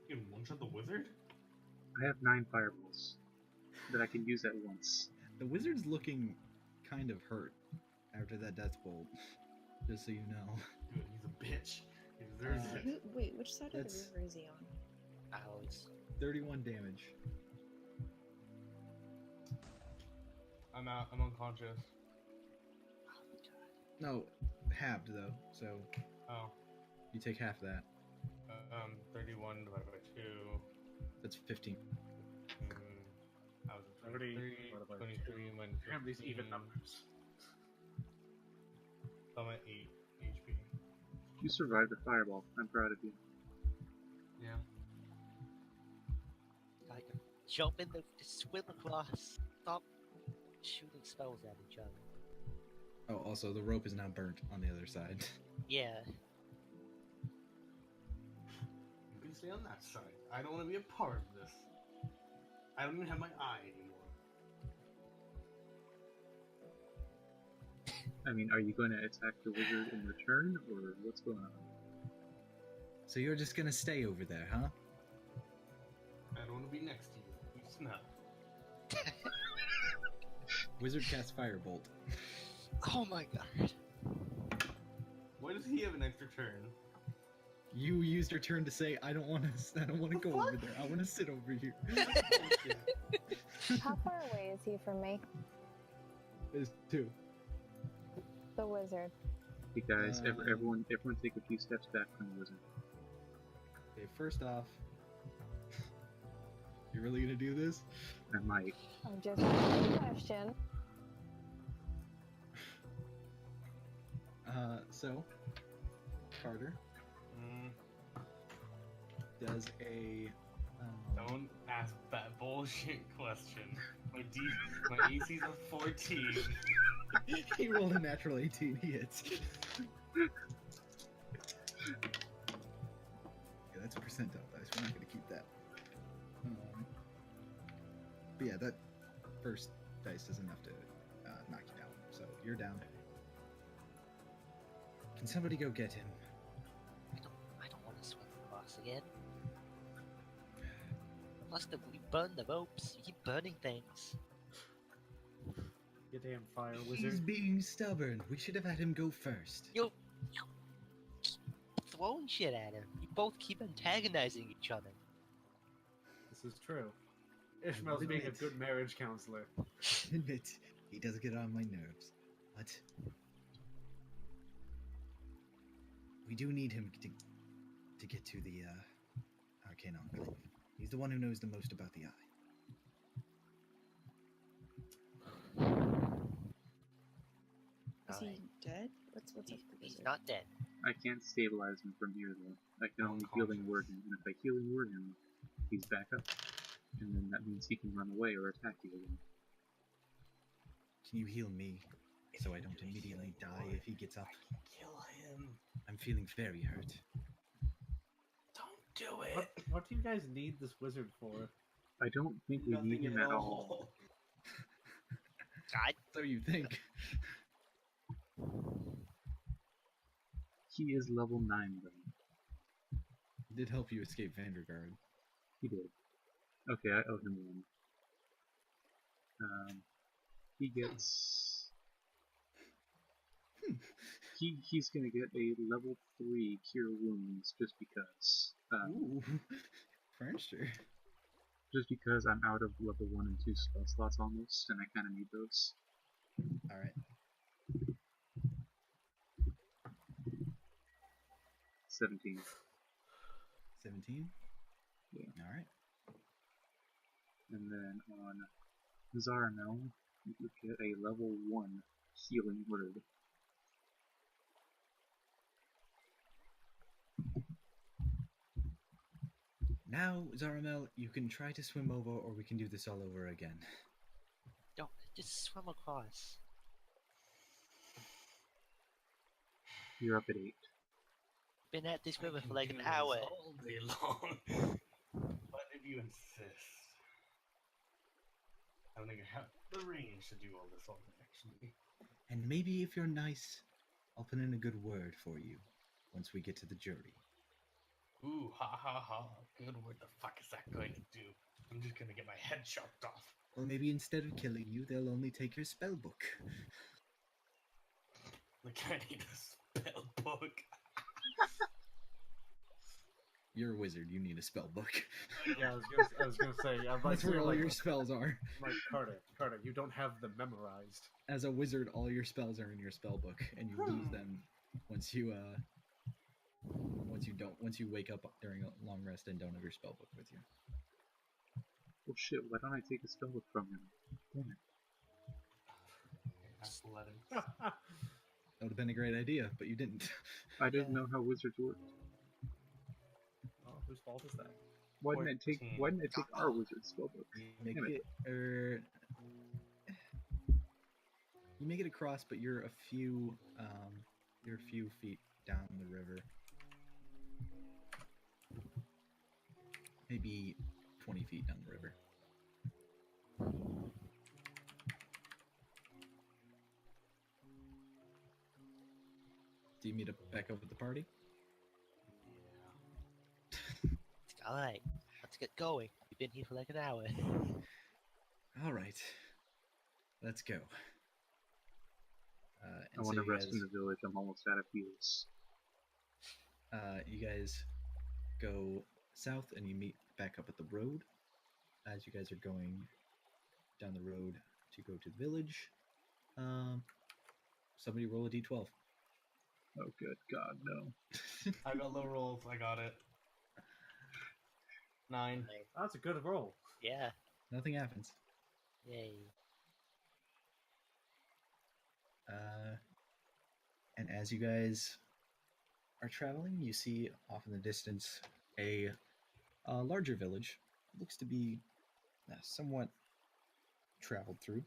You can one-shot the wizard? I have 9 fireballs that I can use at once. The wizard's looking kind of hurt after that death bolt. Just so you know. Good, he's a bitch. He deserves it. Wait, which side of the That's- river is he on? Alex. 31 damage. I'm out. I'm unconscious. No, halved though. So Oh. you take half of that. 31 divided by 2. That's 15. I was at 30 23, divided by 23 minus Have these even 15. numbers. So I'm at 8 HP. You survived the fireball. I'm proud of you. Yeah. Like, jump in the swim across. Stop shooting spells at each other. Oh, also the rope is now burnt on the other side. Yeah. You can stay on that side. I don't want to be a part of this. I don't even have my eye anymore. I mean, are you going to attack the wizard in return, or what's going on? So you're just gonna stay over there, huh? I don't want to be next to you. You smell. Wizard casts Firebolt. Oh my god. Why does he have an extra turn? You used your turn to say, I don't want to go over there. I want to sit over here. How far away is he from me? There's 2. The wizard. Hey guys, everyone take a few steps back from the wizard. Okay, first off, you really gonna do this? I might. I'm just asking a question. So, Carter does a... Don't ask that bullshit question. My AC's a 14. He rolled a natural 18, he hits. Yeah, that's a percentile dice, we're not gonna keep that. But yeah, that first dice is enough to knock you down, so you're down. Can somebody go get him? I don't want to swim across again. Plus, we burn the ropes. You keep burning things. You damn fire He's wizard. being stubborn. We should have had him go first. You keep throwing shit at him. You both keep antagonizing each other. This is true. Ishmael's being a good marriage counselor. Admit, he does get on my nerves. But we do need him to get to the Arcane Enclave. He's the one who knows the most about the eye. Is he dead? What's up with the He's wizard? not dead. I can't stabilize him from here though. I can only healing word him, and if I healing word him, he's back up. And then that means he can run away or attack you again. Can you heal me so I don't immediately die if he gets up? Kill him. I'm feeling very hurt. Don't do it. What do you guys need this wizard for? I don't think we need him at all. God. So you think. He is level 9 though. He did help you escape Vanderguard. He did. Okay, I owe him one. He gets... He's gonna get a level 3 Cure Wounds just because. Ooh, Furniture. Just because I'm out of level 1 and 2 spell slots almost, and I kinda need those. Alright. 17. 17? Yeah. Alright. And then on Zaramel, you would get a level 1 Healing Word. Now, Zaramel, you can try to swim over, or we can do this all over again. Don't just swim across. You're up at 8. Been at this river for can like do an this hour. all day long. But if you insist, I don't think I have the range to do all this all day, actually. And maybe if you're nice, I'll put in a good word for you once we get to the jury. Ooh, ha ha ha. Good, what the fuck is that going to do? I'm just gonna get my head chopped off. Or maybe instead of killing you, they'll only take your spell book. Like, I need a spell book. You're a wizard. You need a spell book. Yeah, I was gonna say. I'm like, That's where all like, your spells are. Like Carter, you don't have them memorized. As a wizard, all your spells are in your spell book, and you lose them once you wake up during a long rest and don't have your spell book with you. Well, shit. Why don't I take a spell book from him? Damn it. That would have been a great idea, but you didn't. I didn't know how wizards worked. Oh, whose fault is that? Why didn't I take our wizard's spell book? You make it across, but you're a few feet down the river. Maybe 20 feet down the river. Do you meet back up with the party? Alright, let's get going. We've been here for like an hour. Alright. Let's go. I want to rest in the village. I'm almost out of heals. You guys go south and you meet back up at the road. As you guys are going down the road to go to the village, somebody roll a d12. Oh, good God, no. I got low rolls. I got it. 9. That's a good roll. Yeah. Nothing happens. Yay. And as you guys are traveling, you see off in the distance a larger village. It looks to be somewhat traveled through.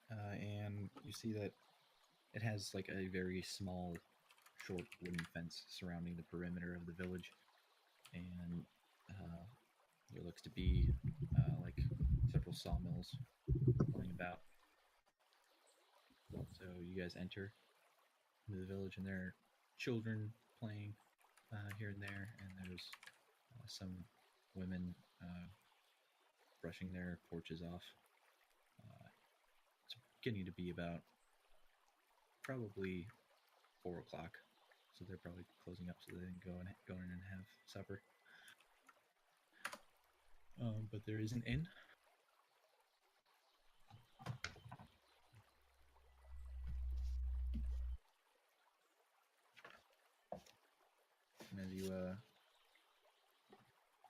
And you see that it has like a very small, short wooden fence surrounding the perimeter of the village. And there looks to be like several sawmills going about. So you guys enter into the village, and there are children playing here and there, and there's some women brushing their porches off. It's getting to be about probably 4 o'clock, so they're probably closing up so they can go in and have supper. But there is an inn. And as you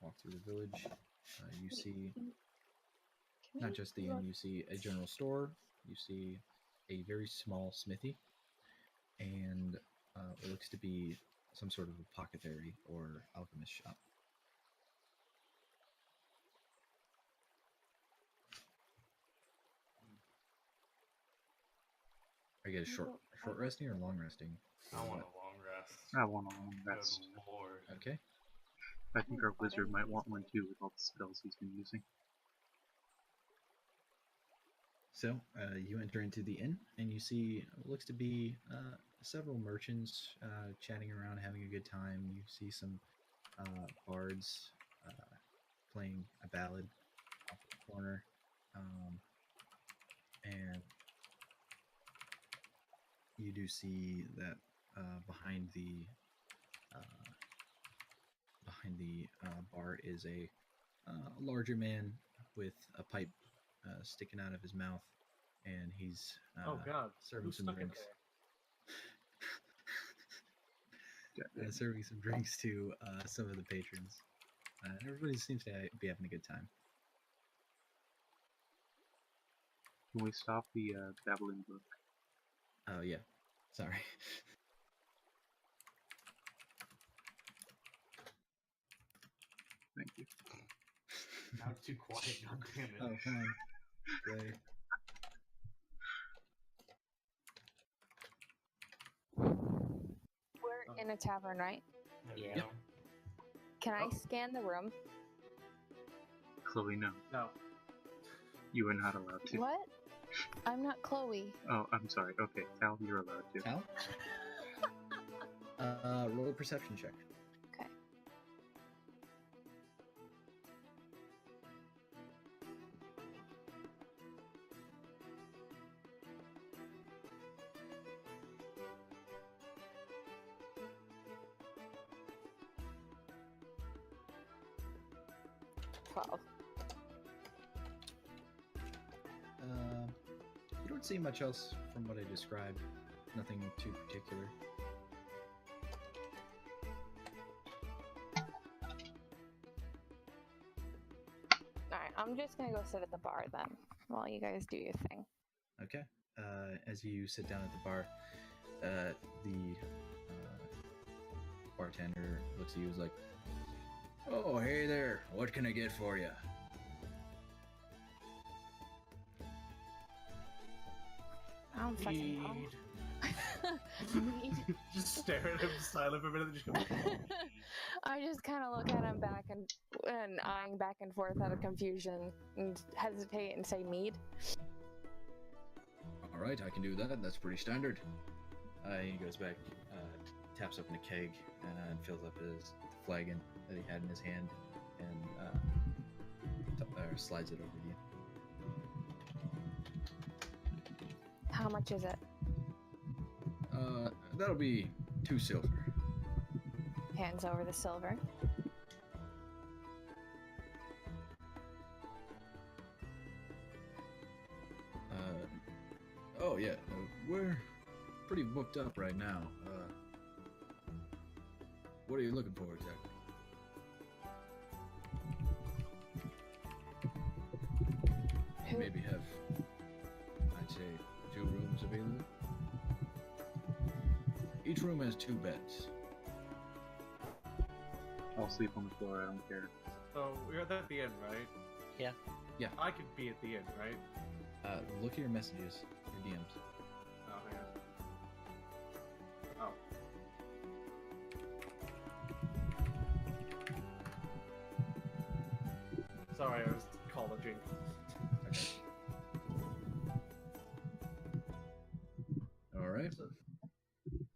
walk through the village, you see not just the inn, you see a general store, you see a very small smithy, and it looks to be some sort of apothecary or alchemist shop. Are you guys short resting or long resting? I want a long rest. I want a long rest. Good lord. Okay. I think our wizard might want one too with all the spells he's been using. So, you enter into the inn, and you see what looks to be several merchants chatting around, having a good time. You see some bards playing a ballad off the corner. And you do see that behind the bar is a larger man with a pipe sticking out of his mouth, and he's oh God, serving some drinks. Serving some drinks to some of the patrons. Everybody seems to be having a good time. Can we stop the babbling book? Oh yeah, sorry. Thank you. Now it's too quiet. God damn it. Oh, fine. Great. We're in a tavern, right? Yeah. Yep. Can I scan the room? Chloe, no. No. You are not allowed to. What? I'm not Chloe. Oh, I'm sorry. Okay, Tal, you're allowed to. Tal? Roll a perception check. Okay. 12. You don't see much else from what I described. Nothing too particular. Alright, I'm just gonna go sit at the bar then, while you guys do your thing. Okay. As you sit down at the bar, the bartender looks at you and is like, "Oh, hey there. What can I get for you?" I don't fucking know. Mead. Just stare at him silent for a minute and just go. I just kind of look at him back and eyeing back and forth out of confusion and hesitate and say mead. All right, I can do that. That's pretty standard. He goes back, taps open a keg, and fills up his flagon that he had in his hand, and slides it over to you. How much is it? That'll be 2 silver. Hands over the silver. Oh yeah, we're pretty booked up right now. What are you looking for exactly? You maybe have, I'd say, 2 rooms available. Each room has 2 beds. I'll sleep on the floor, I don't care. So we're at the inn, right? Yeah. Yeah. I could be at the inn, right? Look at your messages, your DMs. Oh, hang on. Oh. Sorry, I was collaging. All right.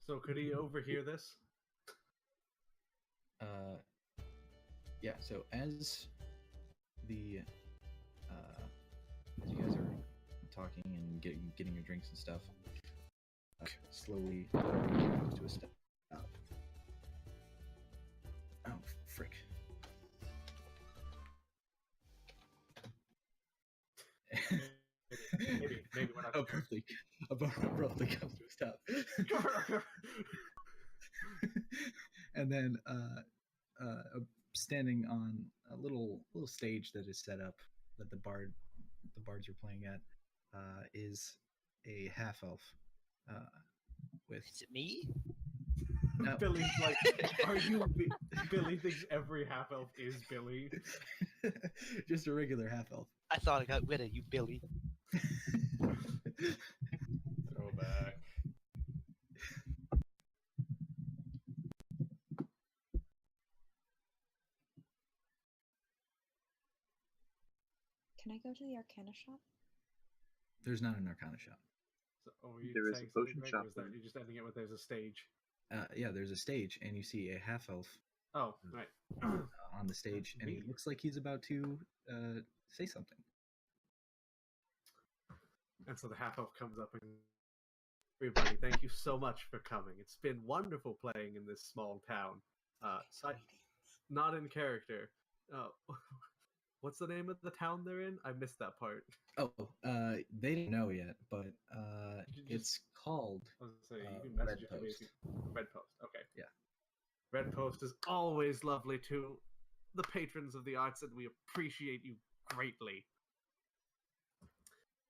So could he overhear this? Yeah. So as the as you guys are talking and getting your drinks and stuff, slowly comes to a stop. Oh frick! Maybe we're not. Abruptly comes to a stop. And then standing on a little stage that is set up that the bards are playing at is a half elf with. Is it me? No. Billy's like, are you? Billy thinks every half elf is Billy. Just a regular half elf. I thought I got rid of you, Billy. Throwback. Can I go to the Arcana shop? There's not an Arcana shop. So, were you There is saying a potion something, Greg, shop or is that there. you're just ending it with there's a stage? Yeah, there's a stage, and you see a half elf Oh, right. on the stage, and he looks like he's about to say something. And so the half elf comes up and, everybody, thank you so much for coming. It's been wonderful playing in this small town. Not in character. What's the name of the town they're in? I missed that part. Oh, they didn't know yet, but it's called I was gonna say, you can Red message it to me if Post. you- Red Post. Okay. Yeah. Red Post is always lovely to the patrons of the arts, and we appreciate you greatly.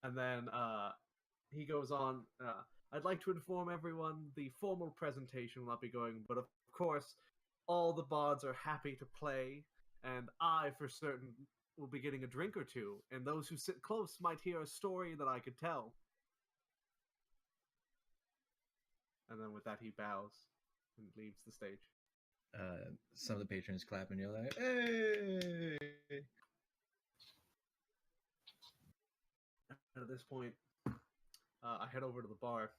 And then he goes on. I'd like to inform everyone the formal presentation will not be going, but of course, all the bards are happy to play, and I, for certain, will be getting a drink or two, and those who sit close might hear a story that I could tell. And then with that, he bows and leaves the stage. Some of the patrons clap, and you're like, "Hey!" At this point, I head over to the bar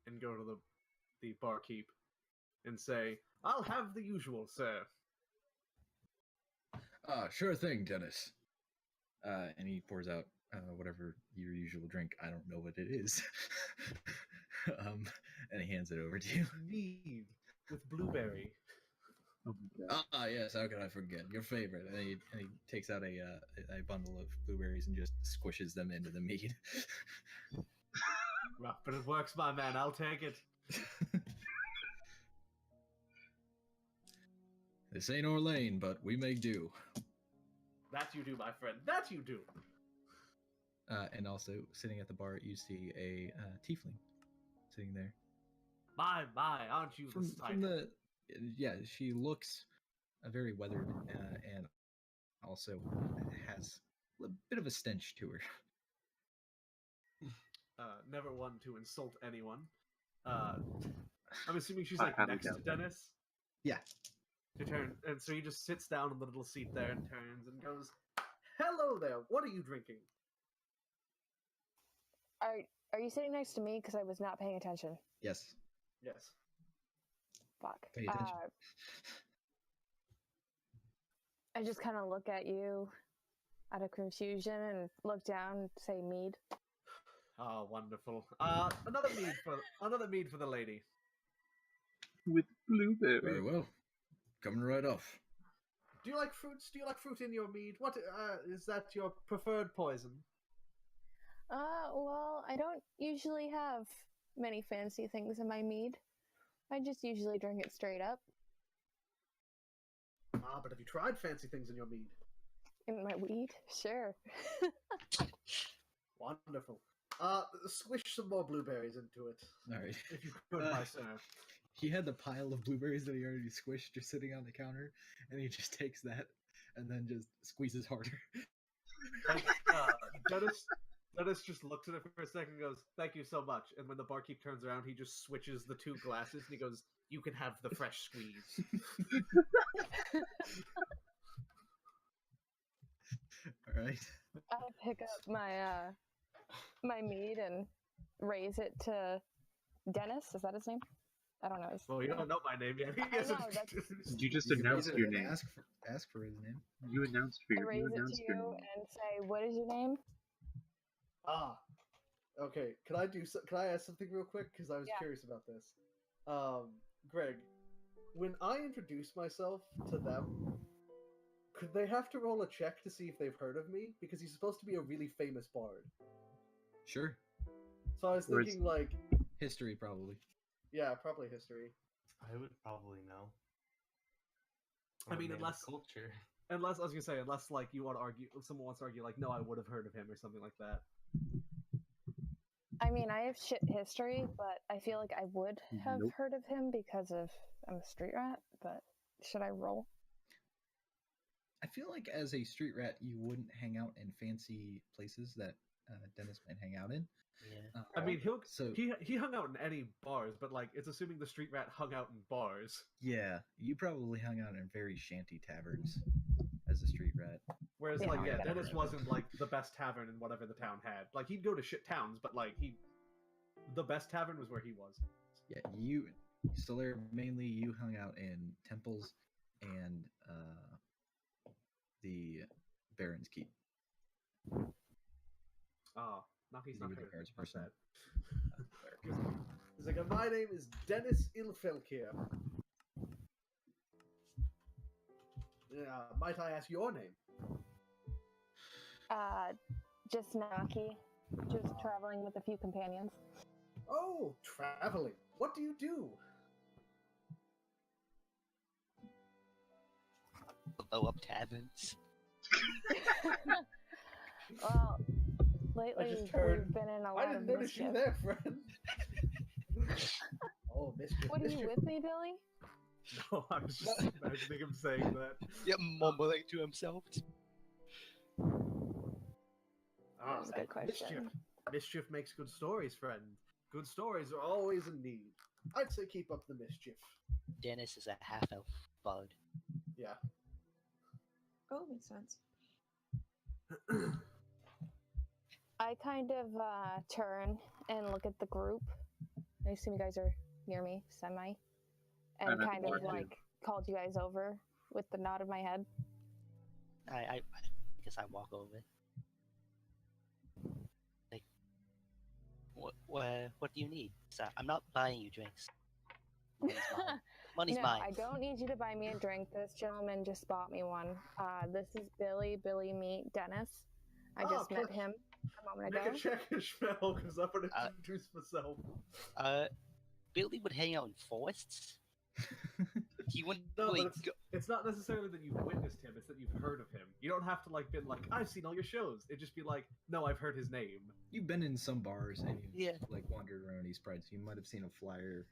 and go to the barkeep and say, "I'll have the usual, sir." Sure thing, Dennis. And he pours out whatever your usual drink. I don't know what it is. And he hands it over to you. Mead with blueberry. Oh my god. Ah, yes. How could I forget your favorite? And he takes out a bundle of blueberries and just squishes them into the mead. Rough, but it works, my man. I'll take it. This ain't our lane, but we make do. That you do, my friend. That you do. And also, sitting at the bar, you see a tiefling sitting there. My, aren't you the sight? Yeah, she looks very weathered and also has a bit of a stench to her. Never one to insult anyone. I'm assuming she's like next to Dennis. Yeah. And so he just sits down on the little seat there and turns and goes, "Hello there. What are you drinking?" Are you sitting next to me? Because I was not paying attention. Yes. Yes. Fuck. Pay attention. I just kind of look at you out of confusion and look down and say mead. Oh, wonderful. Another mead for the lady. With blueberry. Very well. Coming right off. Do you like fruits? Do you like fruit in your mead? What is that your preferred poison? Well, I don't usually have many fancy things in my mead. I just usually drink it straight up. But have you tried fancy things in your mead? In my weed? Sure. Wonderful. Squish some more blueberries into it. All right. If you could, my sir. He had the pile of blueberries that he already squished just sitting on the counter, and he just takes that and then just squeezes harder. Dennis just looks at it for a second and goes, "Thank you so much." And when the barkeep turns around, he just switches the two glasses and he goes, "You can have the fresh squeeze." All right. I pick up my my mead and raise it to Dennis. Is that his name? I don't know. Well, you don't know my name yet. You just announced your name. Ask for his name. You announced for I your raise you it announced to your you name. and say, "What is your name?" Okay. Can I ask something real quick? Because I was curious about this. Greg, when I introduce myself to them, could they have to roll a check to see if they've heard of me? Because he's supposed to be a really famous bard. Sure. So I was thinking, like... History, probably. Yeah, probably history. I would probably know. I mean, unless... culture. Unless, I was gonna say, unless, like, you want to argue... If someone wants to argue, like, no, I would have heard of him, or something like that. I mean, I have shit history, but I feel like I would have heard of him because I'm a street rat, but should I roll? I feel like as a street rat, you wouldn't hang out in fancy places that Dennis might hang out in. Yeah. I mean, he hung out in any bars, but, like, it's assuming the street rat hung out in bars. Yeah, you probably hung out in very shanty taverns as a street rat. Whereas, Dennis wasn't, like, the best tavern in whatever the town had. Like, he'd go to shit towns, but, like, the best tavern was where he was. Yeah, mainly you hung out in temples and the Baron's Keep. Oh, he's not the guards person. He's like, my name is Dennis Ilfelkir. Might I ask your name? Just Naki. Just traveling with a few companions. Oh, traveling. What do you do? Blow up taverns. Well, lately we've been in a lot of notice mischief. you there, friend. Oh, mischief. What are you with me, Billy? No, I was just imagining him saying that. Yeah, mumbling to himself. That's a good question. Mischief makes good stories, friend. Good stories are always in need. I'd say keep up the mischief. Dennis is a half-elf bard. Yeah. Oh, makes sense. I kind of turn and look at the group. I assume you guys are near me, semi. And kind of like called you guys over with the nod of my head. I guess I walk over. Like, what do you need? So I'm not buying you drinks. Money's no, mine. I don't need you to buy me a drink. This gentleman just bought me one. This is Billy. Billy, meet Dennis. I just met him a moment ago. Make a check and smell, because I'm going to introduce myself. Billy would hang out in forests. He wouldn't No, really but it's not necessarily that you've witnessed him, it's that you've heard of him. You don't have to, like, been like, I've seen all your shows. It'd just be like, no, I've heard his name. You've been in some bars and you've Yeah. like wandered around East Pride, so you might have seen a flyer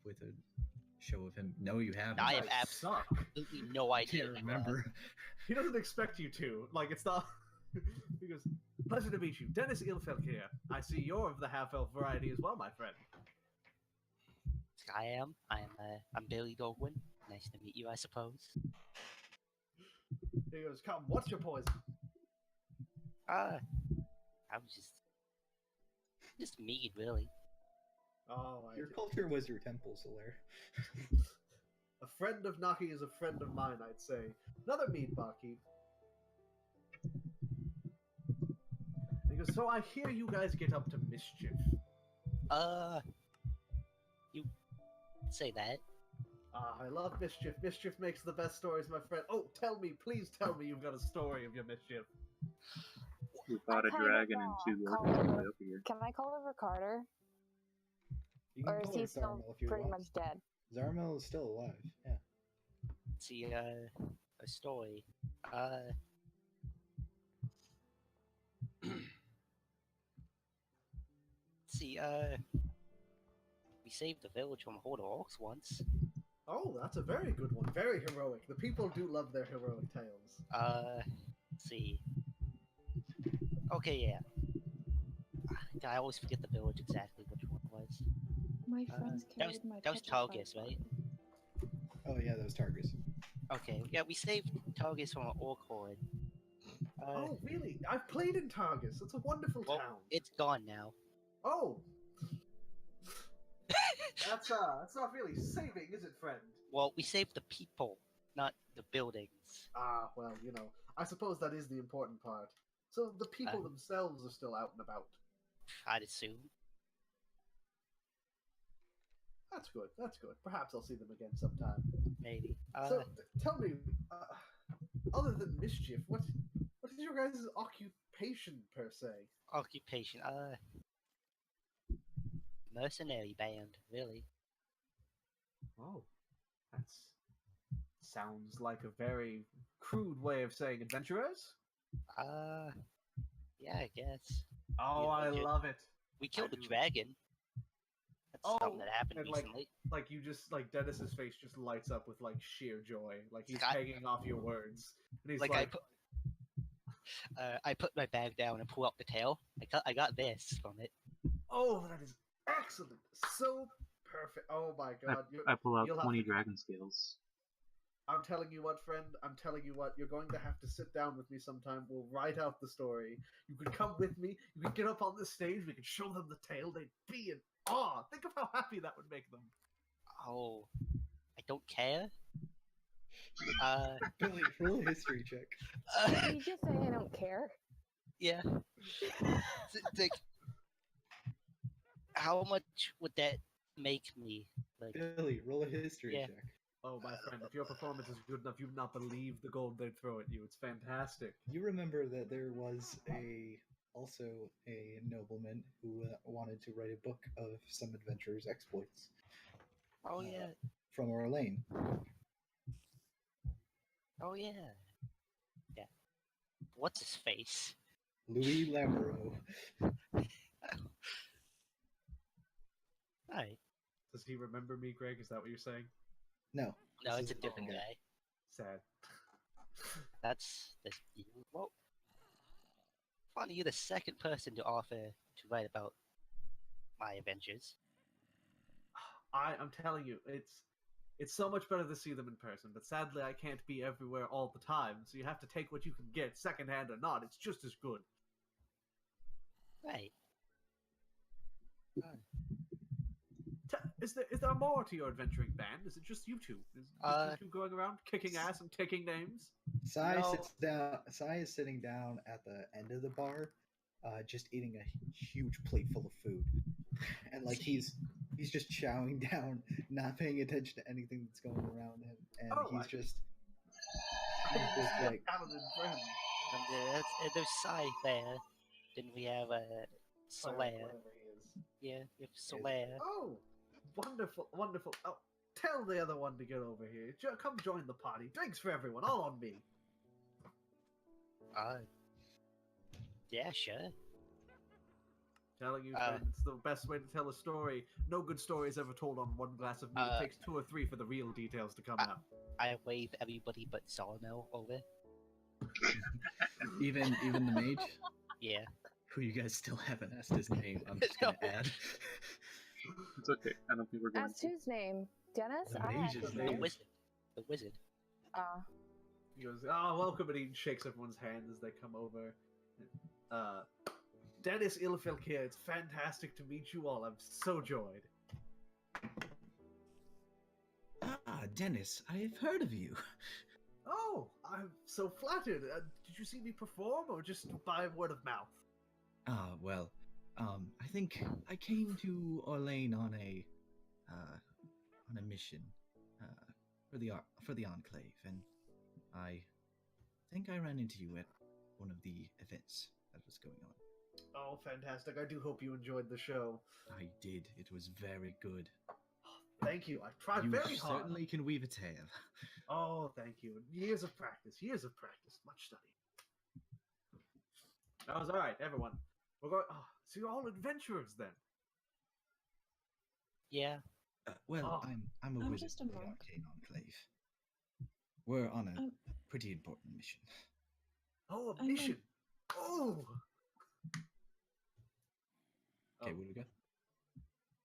with a show of him. No, you haven't. I have absolutely no idea. Can't remember. He doesn't expect you to. Like, it's not... He goes, pleasure to meet you. Dennis Ilfeld here. I see you're of the half-elf variety as well, my friend. I'm Billy Goldwyn. Nice to meet you, I suppose. He goes, come, what's your poison? I was just mead, really. Oh, Your culture was your temple, Solaire. A friend of Naki is a friend of mine, I'd say. Another mead barkeep. He goes, so I hear you guys get up to mischief. You say that. I love mischief. Mischief makes the best stories, my friend. Oh, tell me, please tell me you've got a story of your mischief. We fought a dragon and 2 orcs on the way up here. Can I call over Carter? You can Or is call he her still Zarmel if you pretty want. much dead? Zarmel is still alive, yeah. See, a story. See, we saved the village from a horde of orcs once. Oh, that's a very good one. Very heroic. The people do love their heroic tales. Let's see. Okay, yeah. I always forget the village exactly which one it was. My friends carried my that was Targus, right? Oh yeah, that was Targus. Okay, yeah, we saved Targus from an orc horde. Oh, really? I've played in Targus. It's a wonderful town. It's gone now. Oh! That's not really saving, is it, friend? Well, we saved the people, not the buildings. Ah, well, you know, I suppose that is the important part. So the people themselves are still out and about. I'd assume. That's good, that's good. Perhaps I'll see them again sometime. Maybe. So, tell me, other than mischief, what is your guys' occupation, per se? Occupation, mercenary band, really. Oh, that sounds like a very crude way of saying adventurers. Yeah, I guess. Oh, I love it. We killed a dragon. That's something that happened recently. Like you just, like, Dennis's face just lights up with, like, sheer joy. Like he's hanging off your words. And he's like I put my bag down and pull out the tail. I got this from it. Oh, that is excellent. So perfect. Oh my god. I pull out 20 dragon scales. I'm telling you what, friend. I'm telling you what. You're going to have to sit down with me sometime. We'll write out the story. You could come with me. You could get up on the stage. We could show them the tale. They'd be in awe. Think of how happy that would make them. Oh, I don't care. Billy, roll a history check. Did you just say I don't care? Yeah. Like, how much would that make me? Like, Billy, roll a history check. Oh, my friend, if your performance is good enough, you would not believe the gold they'd throw at you. It's fantastic. You remember that there was also a nobleman who wanted to write a book of some adventurers' exploits. Oh yeah. From Orlane. Oh yeah. Yeah. What's his face? Louis Lamoureux. Right. Does he remember me, Greg? Is that what you're saying? No. No, it's a different guy. Sad. That's well. Funny, you're the second person to offer to write about my adventures. I'm telling you, it's so much better to see them in person, but sadly I can't be everywhere all the time, so you have to take what you can get, secondhand or not. It's just as good. Right. Is there more to your adventuring band? Is it just you two? Is you two going around kicking ass and taking names? Sai sits down. Sai is sitting down at the end of the bar, just eating a huge plate full of food, and like he's he's just chowing down, not paying attention to anything that's going around him, and he's just like paladin friend. And there's Sai there. Then we have Solaire. Whatever he is. Yeah, we have Solaire. Oh, wonderful, wonderful. Oh, tell the other one to get over here. Come join the party. Drinks for everyone, all on me. Yeah, sure. Telling you, friend, it's the best way to tell a story. No good story is ever told on one glass of meat. It takes 2 or 3 for the real details to come out. I wave everybody but Solomel over. even the mage. Yeah. Who you guys still haven't asked his name. I'm just gonna add. It's okay. I don't think we're going Ask whose name? Dennis? The I asked mage's his name. name. The wizard. He goes, welcome, and he shakes everyone's hand as they come over. Dennis Ilfilkir, it's fantastic to meet you all. I'm so joyed. Ah, Dennis, I have heard of you. Oh, I'm so flattered. Did you see me perform, or just by word of mouth? Well, I think I came to Orlane on a mission, for the Enclave, and I think I ran into you at one of the events that was going on. Oh, fantastic. I do hope you enjoyed the show. I did. It was very good. Thank you. I tried You very hard. certainly can weave a tale. Oh, thank you. Years of practice. Much study. That was all right, everyone. We're going. Oh, so you're all adventurers then? Yeah. Well, I'm a I'm wizard just a from the monk. Arcane Enclave. We're on a pretty important mission. Oh, a mission. Oh. Okay, what do we got?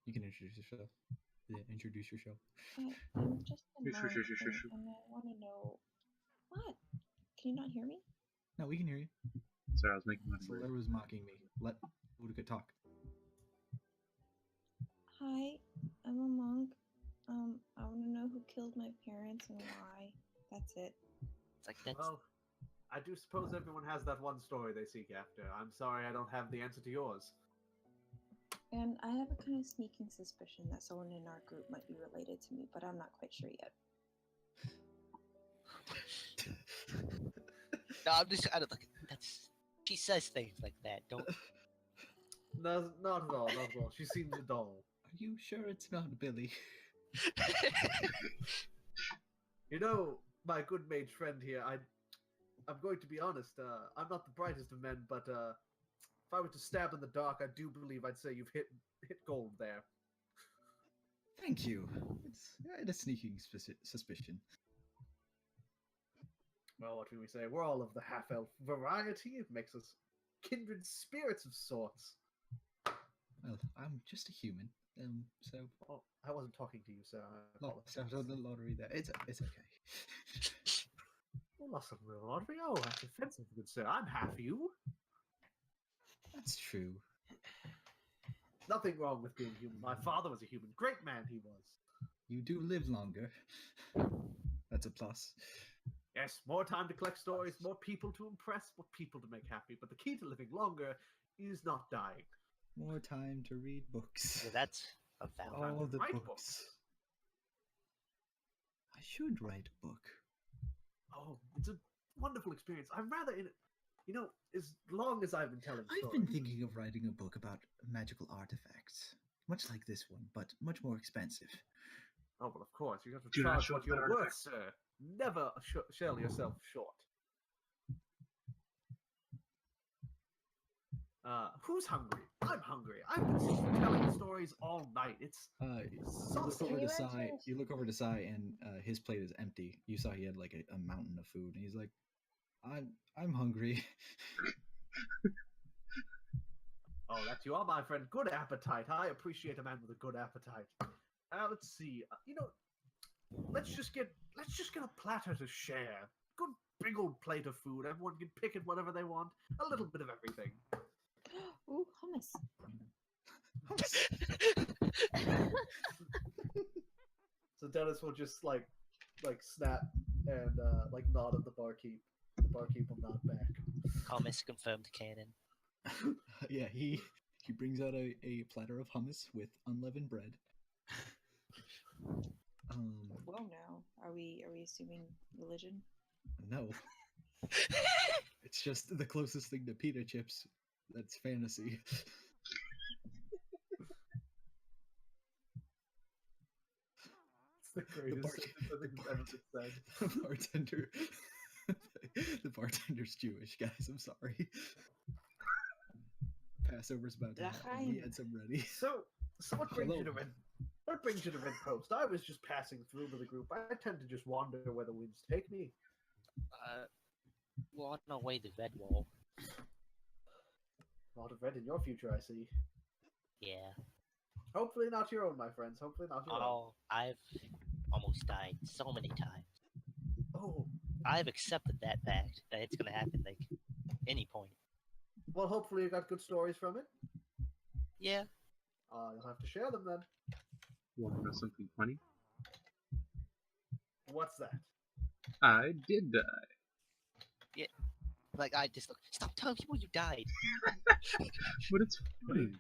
You can introduce yourself. Yeah, introduce yourself. I'm just a monk, Sure. and I want to know what? Can you not hear me? No, we can hear you. Sorry, I was making my Solaire was mocking me. Let Utica talk. Hi, I'm a monk. I want to know who killed my parents and why. That's it. It's like that's. Well, I do suppose everyone has that one story they seek after. I'm sorry I don't have the answer to yours. And I have a kind of sneaking suspicion that someone in our group might be related to me, but I'm not quite sure yet. No, I don't like. That's. She says things like that. Don't. No, not at all. Not at all. She seems a doll. Are you sure it's not Billy? You know, my good mage friend here, I'm going to be honest, I'm not the brightest of men, but if I were to stab in the dark, I do believe I'd say you've hit gold there. Thank you. I had a sneaking suspicion. Well, what can we say? We're all of the half-elf variety. It makes us kindred spirits of sorts. Well, I'm just a human, so... Oh, I wasn't talking to you, sir. I Lost out on the lottery there. It's okay. Well, lost on the lottery? Oh, that's offensive, good sir. I'm half you. That's true. Nothing wrong with being human. My father was a human. Great man he was. You do live longer. That's a plus. Yes, more time to collect stories, more people to impress, more people to make happy. But the key to living longer is not dying. More time to read books. Yeah, that's a valid. All the Write books. I should write a book. Oh, it's a wonderful experience. I'm rather in it. You know, as long as I've been telling I've stories. been thinking of writing a book about magical artifacts. Much like this one, but much more expensive. Oh, well, of course. You have to Do not charge show what that you're worth, artifact. sir. Never sell yourself short. Who's hungry? I'm hungry. I've been telling stories all night. It's You exhausting. look over to you Sai. mentioned- You look over to Sai, and his plate is empty. You saw he had like a mountain of food, and he's like, "I'm hungry." Oh, that's you are, my friend. Good appetite. I appreciate a man with a good appetite. Let's see. Let's just get a platter to share. Good big old plate of food. Everyone can pick it whatever they want. A little bit of everything. Ooh, hummus. So Dennis will just like snap and like nod at the barkeep. The barkeep will nod back. Hummus confirmed canon. Yeah, he brings out a platter of hummus with unleavened bread, Well, now are we assuming religion? No. It's just the closest thing to pita chips. That's fantasy. It's the greatest sentence I think has ever been said. The bartender. The bartender's Jewish, guys. I'm sorry. Passover's about to happen. He had some ready. So what brings you to Hello. Red? What brings you to Red Coast? I was just passing through with a group. I tend to just wander where the winds take me. We're on our way to Red Wall. A lot of red in your future, I see. Yeah. Hopefully not your own, my friends. Hopefully not your own. Oh, I've almost died so many times. Oh. I've accepted that fact that it's gonna happen, like, any point. Well, hopefully you got good stories from it. Yeah. You'll have to share them then. Want to know something funny? What's that? I did die. Yeah. Like, I just look. Stop telling people you died. But it's funny.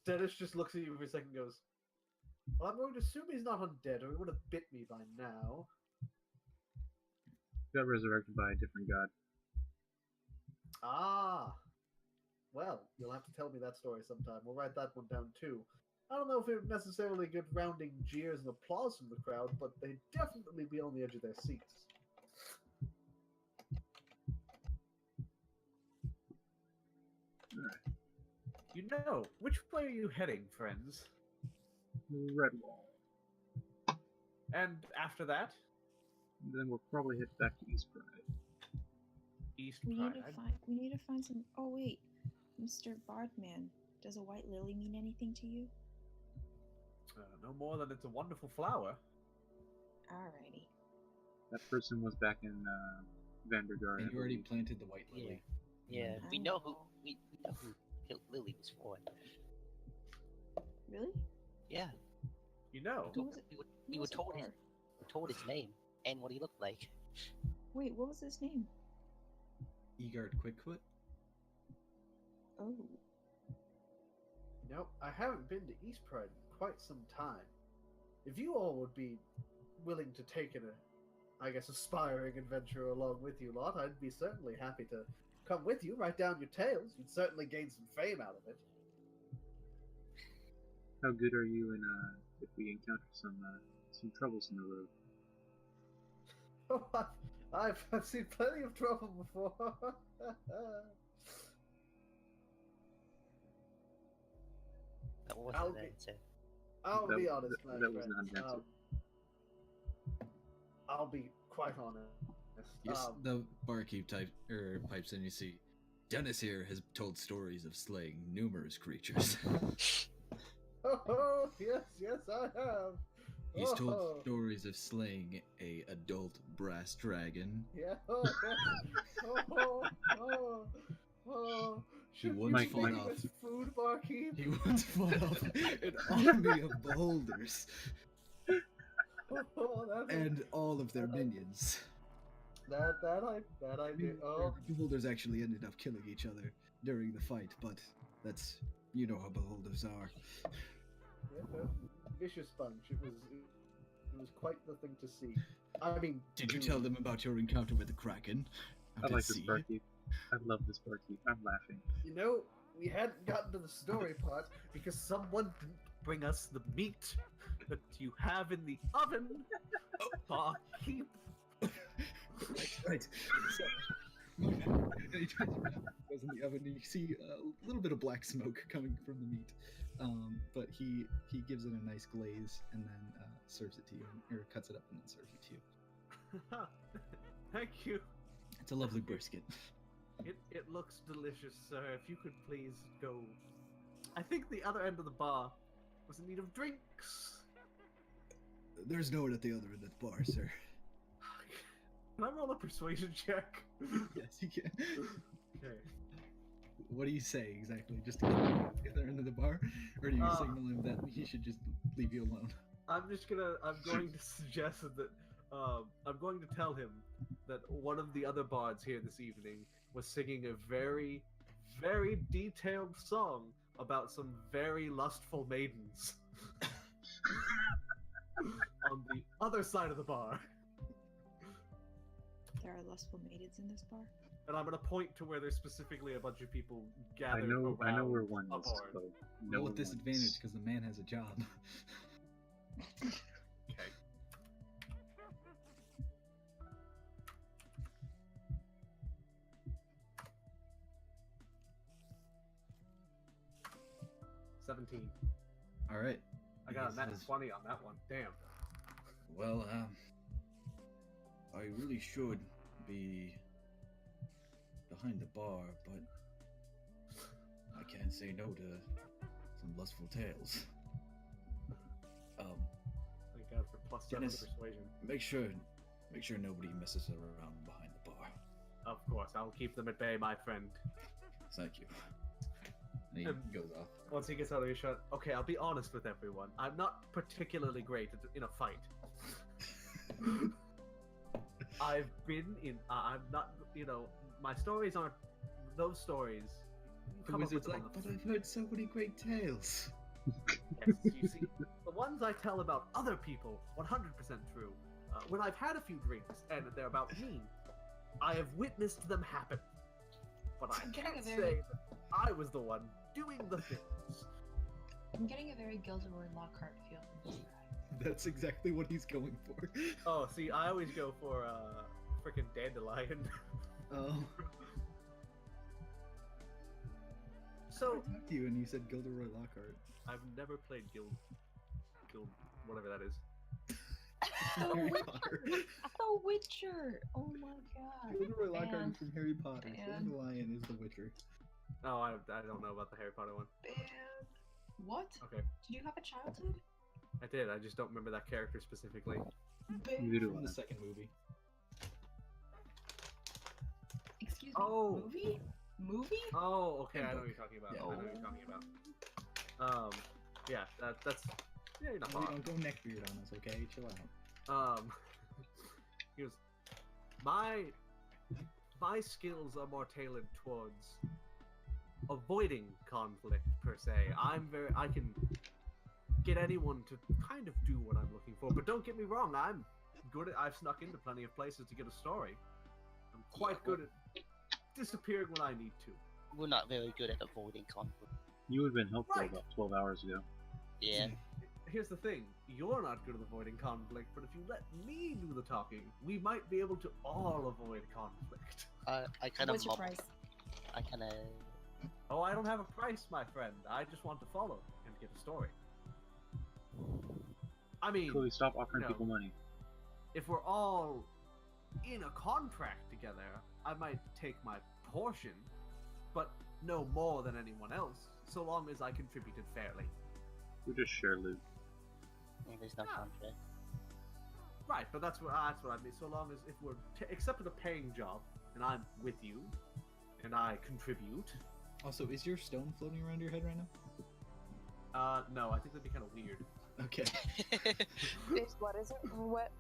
Dennis just looks at you for a second and goes, well, I'm going to assume he's not undead, or he would have bit me by now. Got resurrected by a different god. Ah. Well, you'll have to tell me that story sometime. We'll write that one down too. I don't know if it would necessarily get rounding jeers and applause from the crowd, but they'd definitely be on the edge of their seats. Alright. You know, which way are you heading, friends? Red Wall. And after that? Then we'll probably head back to East Pride. East We Pride. need to find some. Oh wait, Mr. Bardman, does a white lily mean anything to you? No more than it's a wonderful flower. Alrighty. That person was back in Vandergaard. And you already planted the white lily. Yeah, we know who Lily was for. Really? Yeah. You know. We were told his name and what he looked like. Wait, what was his name? Egard Quickfoot? Oh. You know, I haven't been to East Pride in quite some time. If you all would be willing to take an, I guess, aspiring adventurer along with you lot, I'd be certainly happy to come with you, write down your tales. You'd certainly gain some fame out of it. How good are you in if we encounter some troubles in the road? Oh, I've seen plenty of trouble before. That wasn't an answer. I'll be honest, my that was friends. not an answer. I'll be quite honest. Yes, the barkeep pipes in. You see, Dennis here has told stories of slaying numerous creatures. Oh, yes, I have. He's told stories of slaying a adult brass dragon. Yeah. Oh, oh. He once fought off food, barkeep. He once fought off an army of beholders and all of their minions. That I did. Oh, The beholders actually ended up killing each other during the fight, but that's how beholders are. Yeah, vicious bunch. It was quite the thing to see. I mean, did you tell them about your encounter with the Kraken? I like this barkeep. I love this barkeep. I'm laughing. You know, we hadn't gotten to the story part because someone didn't bring us the meat that you have in the oven. Barkeep. Right. So, he tries to goes in the oven. And you see a little bit of black smoke coming from the meat, but he gives it a nice glaze and then serves it to you, or cuts it up and then serves it to you. Thank you. It's a lovely brisket. It looks delicious, sir. If you could please go. I think the other end of the bar was in need of drinks. There's no one at the other end of the bar, sir. Can I roll a persuasion check? Yes, you can. Okay. What do you say exactly? Just to get to the other end of the bar? Or do you signal him that he should just leave you alone? I'm going to suggest that, I'm going to tell him that one of the other bards here this evening was singing a very, very detailed song about some very lustful maidens. on the other side of the bar. There are lustful maidens in this bar. And I'm gonna point to where there's specifically a bunch of people I gathered know where around one a is. board. But No no with one disadvantage wants- because the man has a job. Okay. $17. All right. I got a Yes, net yes. 20 on that one. Damn. Well, I really should be behind the bar, but I can't say no to some lustful tales. Thank God for plus 7 Dennis. persuasion. Make sure nobody messes around behind the bar. Of course, I'll keep them at bay, my friend. Thank you. And he goes off. Once he gets out of his shot, okay, I'll be honest with everyone. I'm not particularly great in a fight. I've been in. I'm not. My stories aren't those stories. The Come up with wizard's them like, on the but I've heard so many great tales. Yes, you see, the ones I tell about other people, 100% true. When I've had a few drinks and they're about me, I have witnessed them happen. But I I'm getting can't a say very- that I was the one doing the things. I'm getting a very Gilderoy Lockhart feel from this guy. That's exactly what he's going for. Oh, see, I always go for freaking dandelion. Oh. So, I talked to you and you said Gilderoy Lockhart. I've never played Guild, whatever that is. The Harry Witcher! Potter. The Witcher! Oh my god. Gilderoy Lockhart Man. is from Harry Potter. Man. Dandelion is the Witcher. Oh, I don't know about the Harry Potter one. Man. What? Okay, Did you have a childhood? I did. I just don't remember that character specifically. Neither do From the I. second movie. Excuse me. Oh. Movie? Movie? Oh, okay, I know book. what you're talking about. Yeah. I know what you're talking about. Yeah, that's yeah, you're not No, wrong. don't go neckbeard on us, okay? Chill out. He goes, my skills are more tailored towards avoiding conflict per se. I can get anyone to kind of do what I'm looking for, but don't get me wrong, I'm good at. I've snuck into plenty of places to get a story. I'm quite good at disappearing when I need to. We're not very good at avoiding conflict. You would have been helpful Right. about 12 hours ago. Yeah. Here's the thing, you're not good at avoiding conflict, but if you let me do the talking, we might be able to all avoid conflict. I kind of. What's your price? I kind of. Oh, I don't have a price, my friend. I just want to follow and get a story. I mean, Chloe, stop offering no. people money. if we're all in a contract together, I might take my portion, but no more than anyone else, so long as I contributed fairly. We just share loot. Yeah, there's no contract. Right, but that's what I mean. So long as if we're accepted a paying job, and I'm with you, and I contribute. Also, is your stone floating around your head right now? No, I think that'd be kind of weird. Okay. Is what is it? What?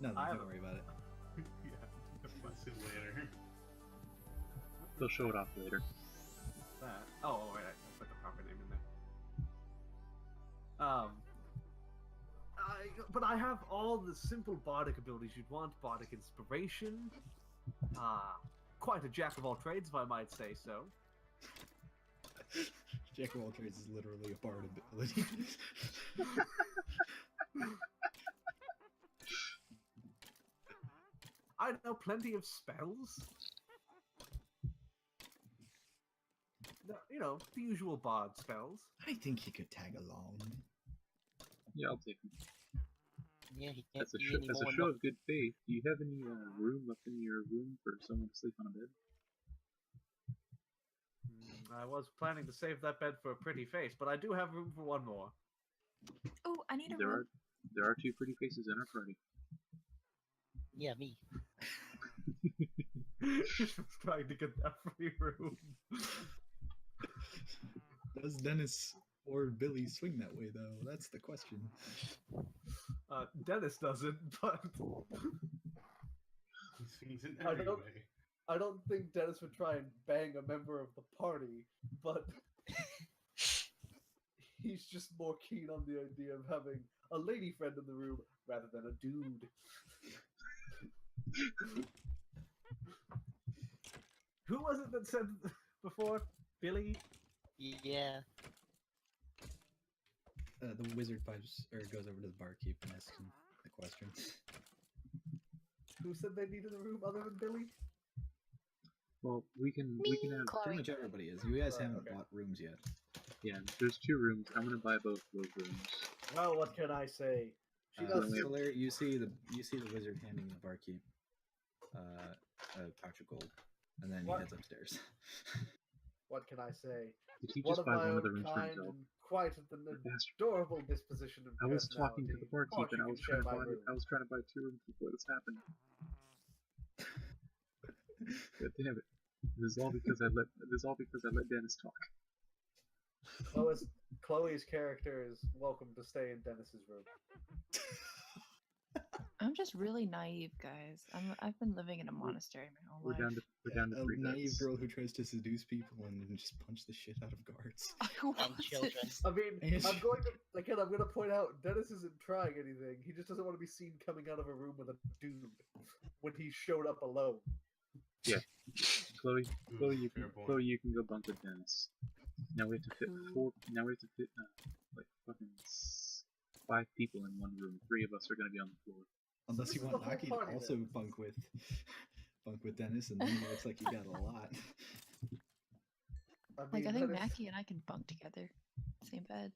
No, I don't have- worry about it. We'll see later. They'll show it off later. That. Oh, right, I'll put the proper name in there. But I have all the simple bardic abilities you'd want. Bardic inspiration. Quite a jack of all trades, if I might say so. Jack of all trades is literally a bard ability. I know plenty of spells. You know, the usual bard spells. I think he could tag along. Yeah, I'll take them. Yeah, he can't As a, do show, any as a more. show of good faith, do you have any room up in your room for someone to sleep on a bed? I was planning to save that bed for a pretty face, but I do have room for one more. Oh, I need a There room. there are two pretty faces in our party. Yeah, me. Just trying to get that free room. Does Dennis or Billy swing that way, though? That's the question. Dennis doesn't, but He swings in I every don't- way. I don't think Dennis would try and bang a member of the party, but he's just more keen on the idea of having a lady friend in the room rather than a dude. Who was it that said before? Billy? Yeah. The wizard pipes or goes over to the barkeep and asks him the question. Who said they needed a room other than Billy? Well, we can have Pretty much everybody is. You guys haven't okay. bought rooms yet. yeah. There's 2 rooms. I'm gonna buy both of those rooms. Well, what can I say? She does. Solaire, you see the wizard handing the barkeep a pouch of gold, and then he heads upstairs. What can I say? Did he One just of buy my one of own the rooms for kind himself? and quite an adorable disposition and I was talking to personality. the barkeep Of course and you I was can share trying to my buy room. 2 rooms before this happened. God damn it! This is all because I let Dennis talk. Chloe's character is welcome to stay in Dennis's room. I'm just really naive, guys. I've been living in a monastery my whole We're life. down to 3 A naive beds. girl who tries to seduce people and then just punch the shit out of guards. And children. I mean, I'm going to point out Dennis isn't trying anything. He just doesn't want to be seen coming out of a room with a dude when he showed up alone. Yeah. Chloe, you fair can go bunk with Dennis. Now we have to fit 4. Now we have to fit like fucking 5 people in one room. 3 of us are gonna be on the floor. Unless you This is want the whole Aki to party also then. bunk with Dennis, and then it looks like you got a lot. I Like, I mean, think that is- Mackie and I can bunk together. Same bed.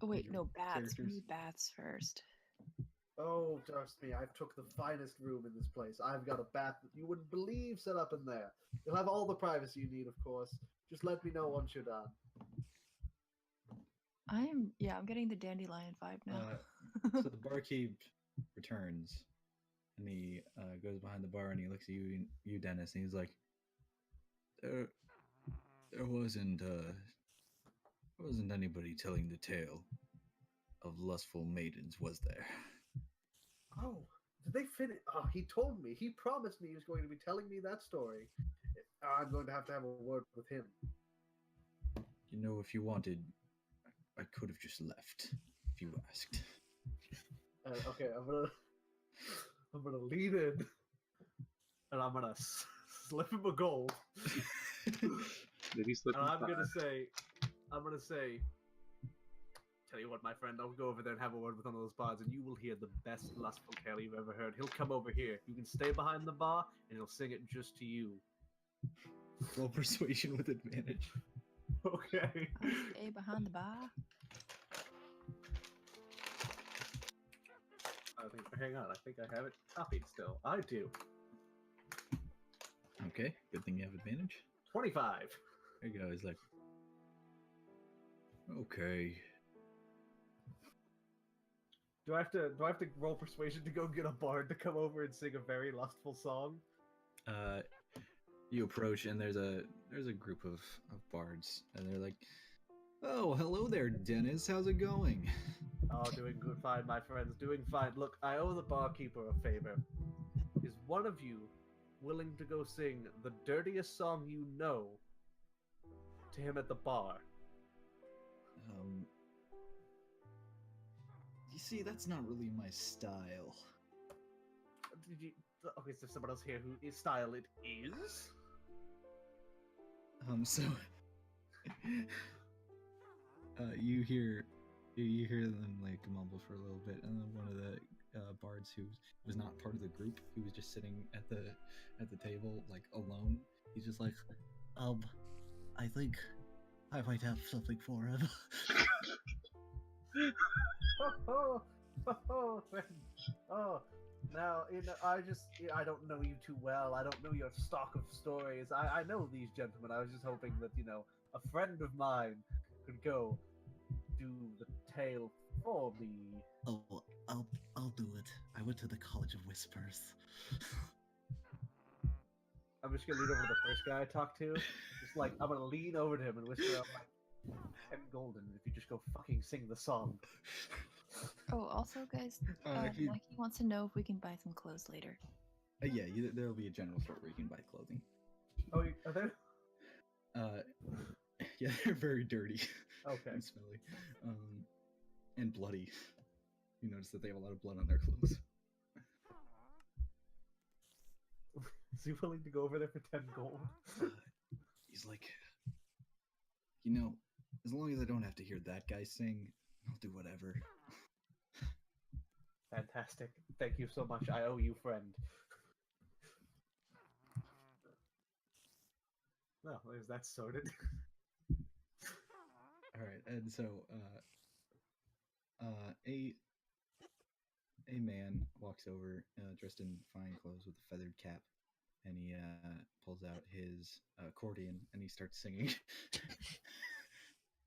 Oh, wait, no, bats. We need bats first. Oh, trust me, I took the finest room in this place. I've got a bath that you wouldn't believe set up in there. You'll have all the privacy you need, of course. Just let me know once you're done. I'm getting the dandelion vibe now. So the barkeep returns, and he goes behind the bar and he looks at you, Dennis, and he's like, "There wasn't anybody telling the tale of lustful maidens, was there?" Oh, did they finish? Oh, he told me. He promised me he was going to be telling me that story. I'm going to have a word with him. You know, if you wanted, I could have just left if you asked. Okay, I'm gonna lean in, and I'm gonna slip him a gold. Maybe slip And him I'm 5. gonna say, tell you what, my friend, I'll go over there and have a word with one of those bards, and you will hear the best lustful tale you've ever heard. He'll come over here. You can stay behind the bar, and he'll sing it just to you. Roll persuasion with advantage. Okay. Stay behind the bar. Hang on, I think I have it copied still. I do. Okay, good thing you have advantage. 25. There you go. He's like, okay. Do I have to roll persuasion to go get a bard to come over and sing a very lustful song? You approach and there's a group of bards, and they're like, "Oh, hello there, Dennis. How's it going?" Oh, doing good, fine, my friends. Doing fine. Look, I owe the barkeeper a favor. Is one of you willing to go sing the dirtiest song you know to him at the bar? You see, that's not really my style. Okay, so someone else here who is style it is? So you hear them like mumble for a little bit, and then one of the bards who was not part of the group, who was just sitting at the table like alone, he's just like, I think I might have something for him. Now, I don't know you too well. I don't know your stock of stories. I know these gentlemen. I was just hoping that, a friend of mine could go do the tale for me. Oh, I'll do it. I went to the College of Whispers. I'm just gonna lean over to the first guy I talked to. Just like, I'm gonna lean over to him and whisper out like, 10 golden if you just go fucking sing the song. Oh, also, guys, Mikey wants to know if we can buy some clothes later. Yeah, there'll be a general store where you can buy clothing. Oh, are there? Yeah, they're very dirty. Okay. And smelly. And bloody. You notice that they have a lot of blood on their clothes. Is he willing to go over there for 10 gold? He's like, as long as I don't have to hear that guy sing, I'll do whatever. Fantastic. Thank you so much. I owe you, friend. Well, there's that sorted. All right, and so a man walks over, dressed in fine clothes with a feathered cap, and he pulls out his accordion and he starts singing.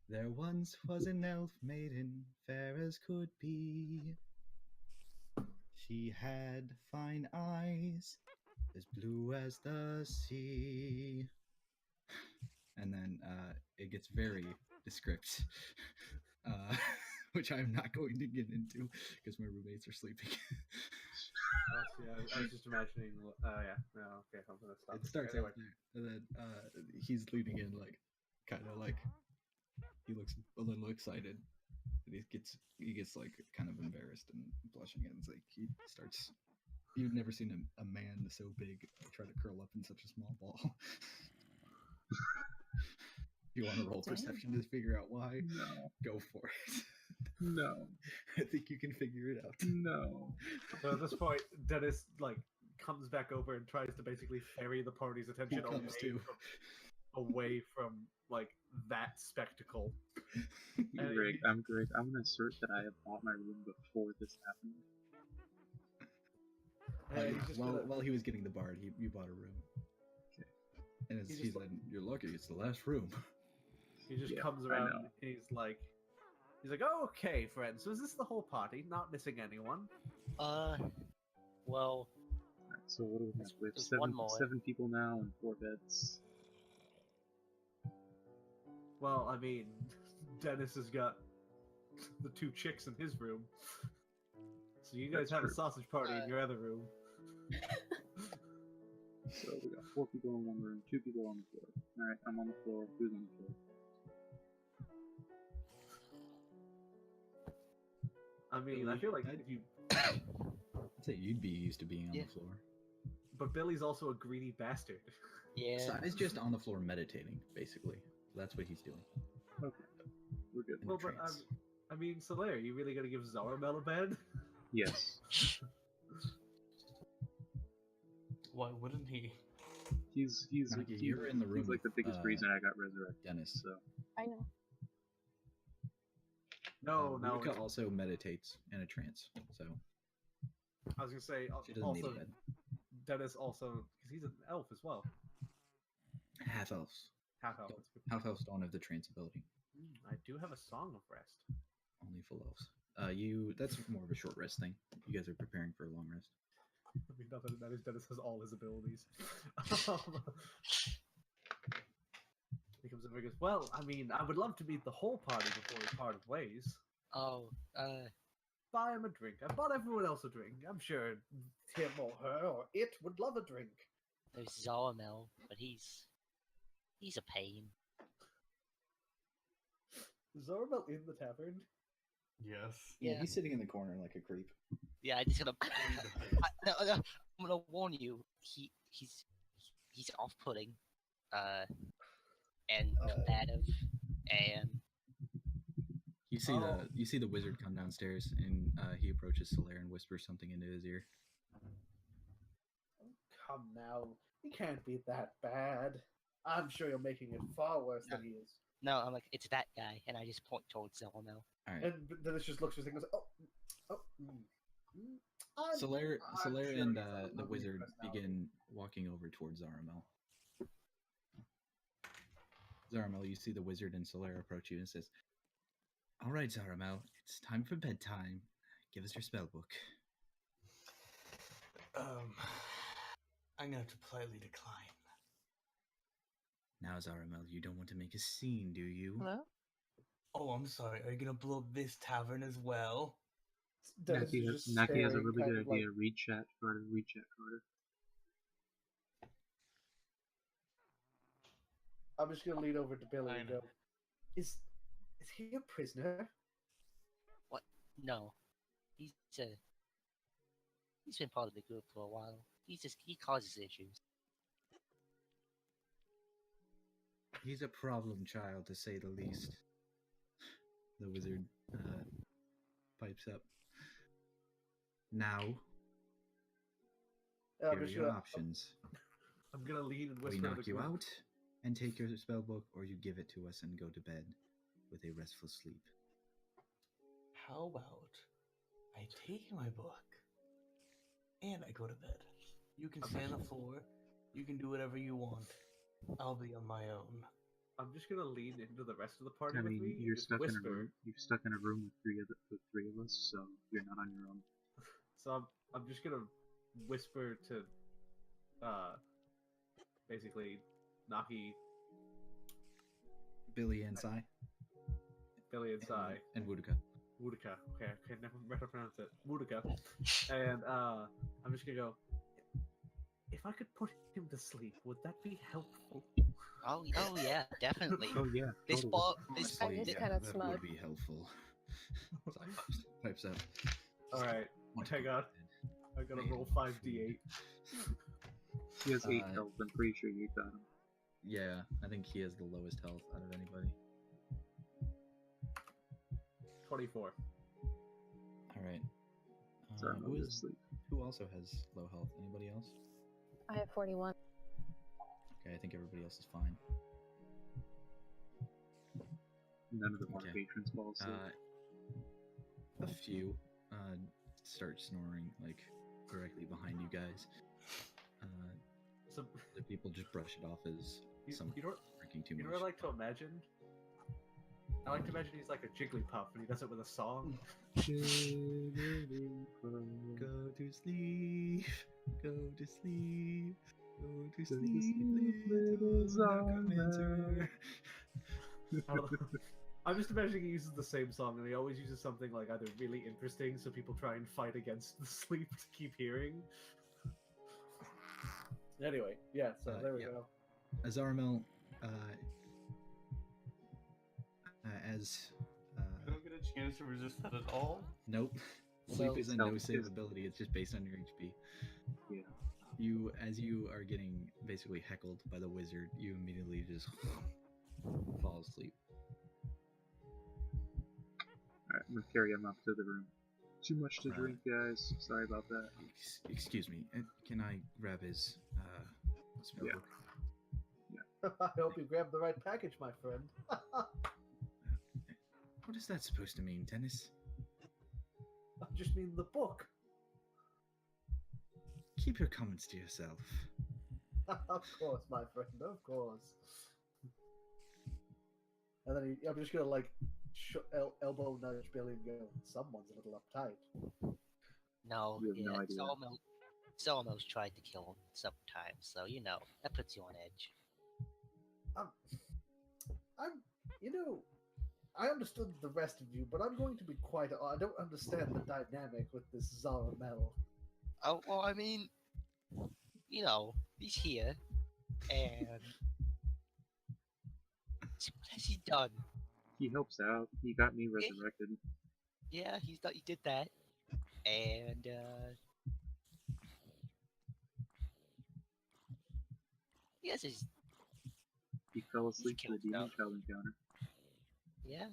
There once was an elf maiden, fair as could be. She had fine eyes, as blue as the sea. And then it gets very descriptive, which I'm not going to get into because my roommates are sleeping. I was just imagining. Yeah. No, okay, I'm gonna stop. It starts anyway. out there, and then he's leaning in, like, kind of like he looks a little excited, and he gets like kind of embarrassed and blushing, and it's like he starts. You've never seen a man so big try to curl up in such a small ball. You want to roll perception to figure out why? No. Go for it. No. I think you can figure it out. No. So at this point, Dennis comes back over and tries to basically ferry the party's attention away from that spectacle. Greg, I'm gonna assert that I have bought my room before this happened. While he was getting the bard, you bought a room. Okay. And he said, "You're lucky. It's the last room." He just comes around and he's like, "Okay, friends. So is this the whole party? Not missing anyone?" Well. Right, so what do we have? We have seven people now and 4 beds. Well, I mean, Dennis has got the 2 chicks in his room. So you guys have a sausage party in your other room. So we got 4 people in one room, 2 people on the floor. Alright, I'm on the floor. Who's on the floor? I mean, I feel like if you... I'd say you'd be used to being on the floor. But Billy's also a greedy bastard. Yeah. He's just on the floor meditating, basically. That's what he's doing. Okay. We're good. Well, but I mean, Solaire, you really gonna give Zaramel a bed? Yes. Why wouldn't he? You're in the room. He's like the biggest reason I got resurrected. Dennis. So. I know. No. Ruka also meditates in a trance, so. I was gonna say She doesn't need a also bed. Dennis also, because he's an elf as well. Half elves. Half elf. Half elves don't have the trance ability. I do have a song of rest. Only full elves. That's more of a short rest thing. You guys are preparing for a long rest. I mean, not that it matters. Dennis has all his abilities. He comes over and goes, "Well, I mean, I would love to meet the whole party before we part ways. Oh, Buy him a drink. I bought everyone else a drink. I'm sure him or her or it would love a drink." There's Zaramel, but he's a pain. Zaramel in the tavern? Yes. Yeah, he's sitting in the corner like a creep. Yeah, I just gotta. No, I'm gonna warn you. He's off-putting, and combative, and You see the wizard come downstairs, and he approaches Solaire and whispers something into his ear. Come now, he can't be that bad. I'm sure you're making it far worse than he is. No, I'm like, it's that guy, and I just point towards Zaramel. All right. And Dennis just looks at him and goes, Solaire and the wizard begin walking over towards Zaramel. Zaramel, you see the wizard and Solaire approach you and says, "All right, Zaramel, it's time for bedtime. Give us your spell book." I'm gonna have to politely decline. Now, Zaramel, you don't want to make a scene, do you? Hello? Oh, I'm sorry. Are you gonna blow up this tavern as well? Naki has a really good idea. Read chat, Carter. Read chat, Carter. I'm just gonna lean over to Billy and go, Is he a prisoner? What? No. He's been part of the group for a while. He causes issues. He's a problem child, to say the least. The wizard pipes up. Now, here are your options. I'm gonna lean and We whisper to knock the you group. out and take your spell book, or you give it to us and go to bed with a restful sleep. How about I take my book and I go to bed? You can stay on the floor. You can do whatever you want. I'll be on my own. I'm just gonna lean into the rest of the party I with mean, me. you're and just stuck in a whisper. room. You're stuck in a room with three of us, so you're not on your own. So I'm just gonna whisper to, basically, Naki, Billy and Sai. Billy and Sai, And Wuduka. Wuduka. Okay, never pronounce it. Wuduka. And I'm just gonna go. If I could put him to sleep, would that be helpful? Oh yeah, definitely. Oh yeah, This totally. ball, I just kinda that smug. would be helpful. Pipes up. All right, I gotta roll 5d8. He has 8 health. I'm pretty sure you got him. Yeah, I think he has the lowest health out of anybody. 24. All right. Sorry, I'm going to sleep. Who also has low health? Anybody else? I have 41. Okay, I think everybody else is fine. None of the patrons fall asleep. A few start snoring like directly behind you guys. So the people just brush it off as someone drinking too much. You know what I like to imagine? I like to imagine he's like a Jigglypuff and he does it with a song. Go to sleep, go to sleep, go to sleep, little necromancer. I'm just imagining he uses the same song, and he always uses something like either really interesting, so people try and fight against the sleep to keep hearing. Anyway, yeah, so there we go. Azaramel, as I don't get a chance to resist that at all. Nope. Sleep is a no save ability. It's just based on your HP. Yeah. As you are getting basically heckled by the wizard, you immediately just fall asleep. Alright, I'm gonna carry him up to the room. Too much to drink, guys. Sorry about that. Excuse me. Can I grab his spell book? Yeah. I hope you grabbed the right package, my friend. What is that supposed to mean, Dennis? I just mean the book. Keep your comments to yourself. Of course, my friend. Of course. And then I'm just gonna like elbow nudge Billy and go, someone's a little uptight. No, You have no idea. Zolomel's tried to kill him sometimes, so that puts you on edge. I understood the rest of you, but I'm going to be quite. I don't understand the dynamic with this Zaramel. Oh well, I mean, he's here, and what has he done? He helps out. He got me resurrected. Yeah, he did that, and yes, he fell asleep to the demon child encounter. Yeah.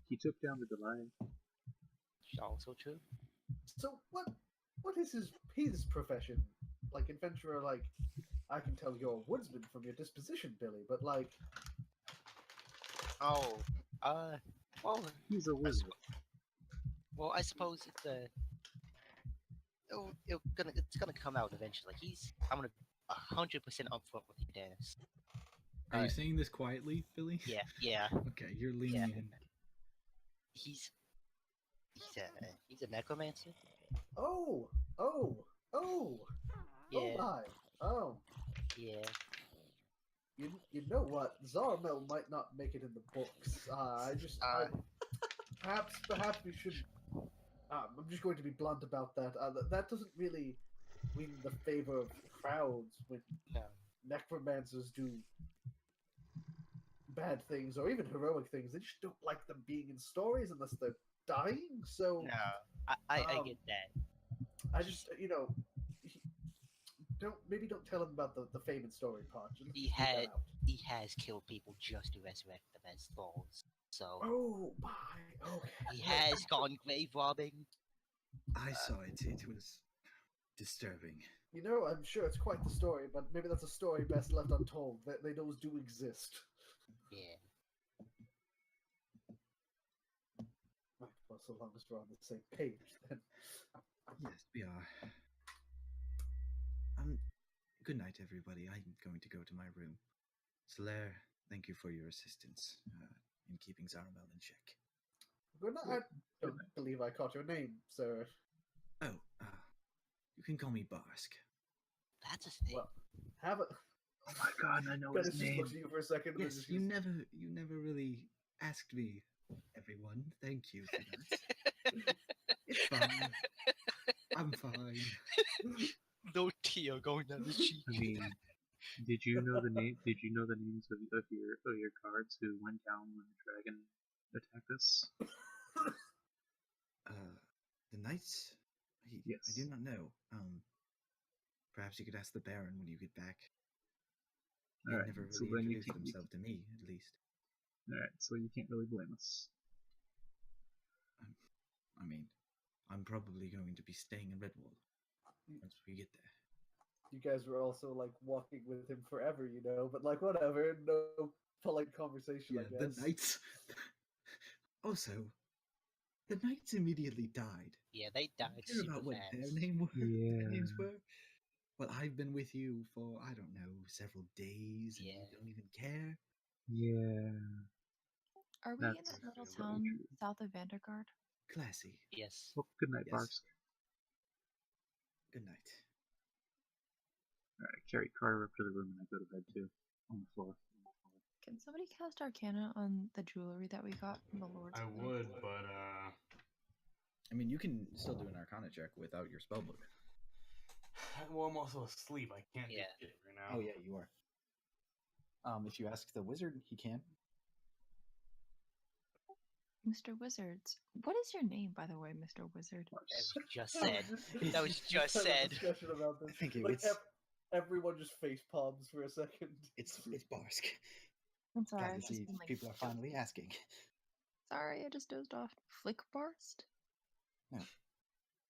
He took down the Goliath. Also true. So what is his profession? Like adventurer, like I can tell you're a woodsman from your disposition, Billy, but like well, he's a wizard. Well, I suppose it's gonna come out eventually. I'm gonna 100% upfront with you, Dennis. Are you saying this quietly, Billy? Yeah. Okay, you're leaning in. He's a necromancer. Oh. Yeah. Oh my. Oh. Yeah. You know what? Zaramel might not make it in the books. Perhaps we should. I'm just going to be blunt about that. That doesn't really win the favor of crowds when necromancers do bad things or even heroic things. They just don't like them being in stories unless they're dying. So No, I get that. I just don't tell him about the fame and story part. Just He leave that had out. he has killed people just to resurrect them as souls. So Oh my, okay. he has gone grave robbing. I saw it. It was disturbing. You know, I'm sure it's quite the story, but maybe that's a story best left untold. That those do exist. Yeah. Right, well, so long as we're on the same page, then. Yes, we are. Good night, everybody. I'm going to go to my room. Solaire, thank you for your assistance in keeping Zaramel in check. Good night. I don't believe I caught your name, sir. Oh, you can call me Barsk. That's his name. Well, have a. Oh my god, I know Dennis his just name. looks at you for a second. And Yes, then just you goes, never really asked me, everyone. Thank you for that. It's fine. I'm fine. No tear going down the cheek. I mean, did you know the name? Did you know the names of your cards who went down when the dragon attacked us? The knights? Yes. I do not know. Perhaps you could ask the Baron when you get back. They Alright, never so really then you introduced themselves to me, at least. Alright, so you can't really blame us. I mean, I'm probably going to be staying in Redwall once we get there. you guys were also like walking with him forever, you know, but like whatever, no polite conversation, I The guess. knights. Also, the knights immediately died. Yeah, they died I care super about what fast. their names Yeah. were. Well, I've been with you for, I don't know, several days, and you don't even care. Yeah. Are we in That's that little really town true. south of Vandergard? Classy. Yes. Well, good night, Yes. Barsk. Good night. Alright, I carry Carter up to the room and I go to bed too. On the floor. Can somebody cast Arcana on the jewelry that we got from the Lord's I Blade? would, but I mean, you can still do an Arcana check without your spellbook. well, I'm also asleep. I can't do Yeah. shit right now. Oh yeah, you are. If you ask the wizard, he can. Mr. Wizards. What is your name, by the way, Mr. Wizard? That was just said. Just- That was just had a said. discussion about this. Thank you, Like, it's- everyone just face palms for a second. It's Barsk. I'm sorry. I Glad was to just see being, like, people are finally asking. Sorry, I just dozed off. Flickbarst?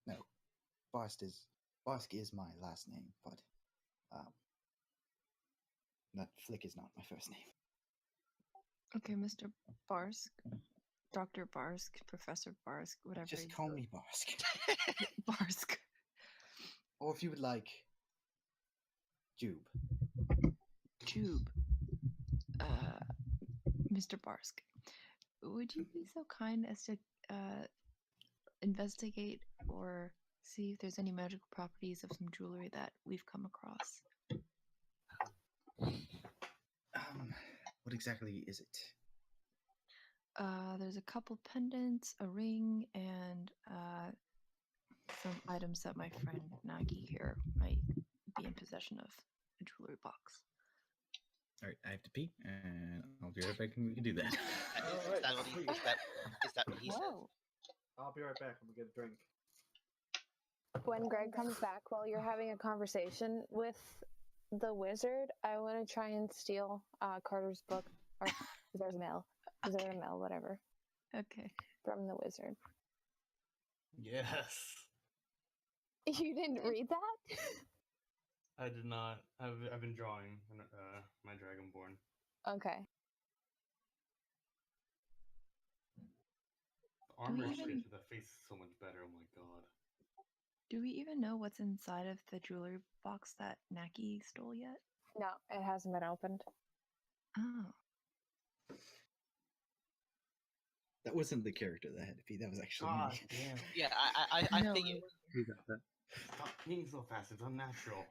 No, Barsk is my last name, but that Flick is not my first name. Okay, Mr. Barsk. Dr. Barsk, Professor Barsk, whatever. Just you call go. me Barsk. Barsk. Or if you would like, Jube. Jube. Mr. Barsk, would you be so kind as to investigate or see if there's any magical properties of some jewelry that we've come across? What exactly is it? There's a couple pendants, a ring, and some items that my friend Nagi here might be in possession of. A jewelry box. All right, I have to pee, and I'll be right back, and we can do that. Is that what he, is that what he said? Whoa. I'll be right back. I'm gonna get a drink. When Greg comes back while you're having a conversation with the wizard, I want to try and steal Carter's book. Or is there a mail? Is there a mail? Whatever. Okay. From the wizard. Yes. You didn't read that? I did not. I've been drawing my Dragonborn. Okay. The armor even- shit, the face is so much better. Oh my god. Do we even know what's inside of the jewelry box that Naki stole yet? No, it hasn't been opened. Oh. That wasn't the character that had to pee. That was actually God me. damn. Yeah, I No, figured. We got that. Stop peeing so fast. It's unnatural.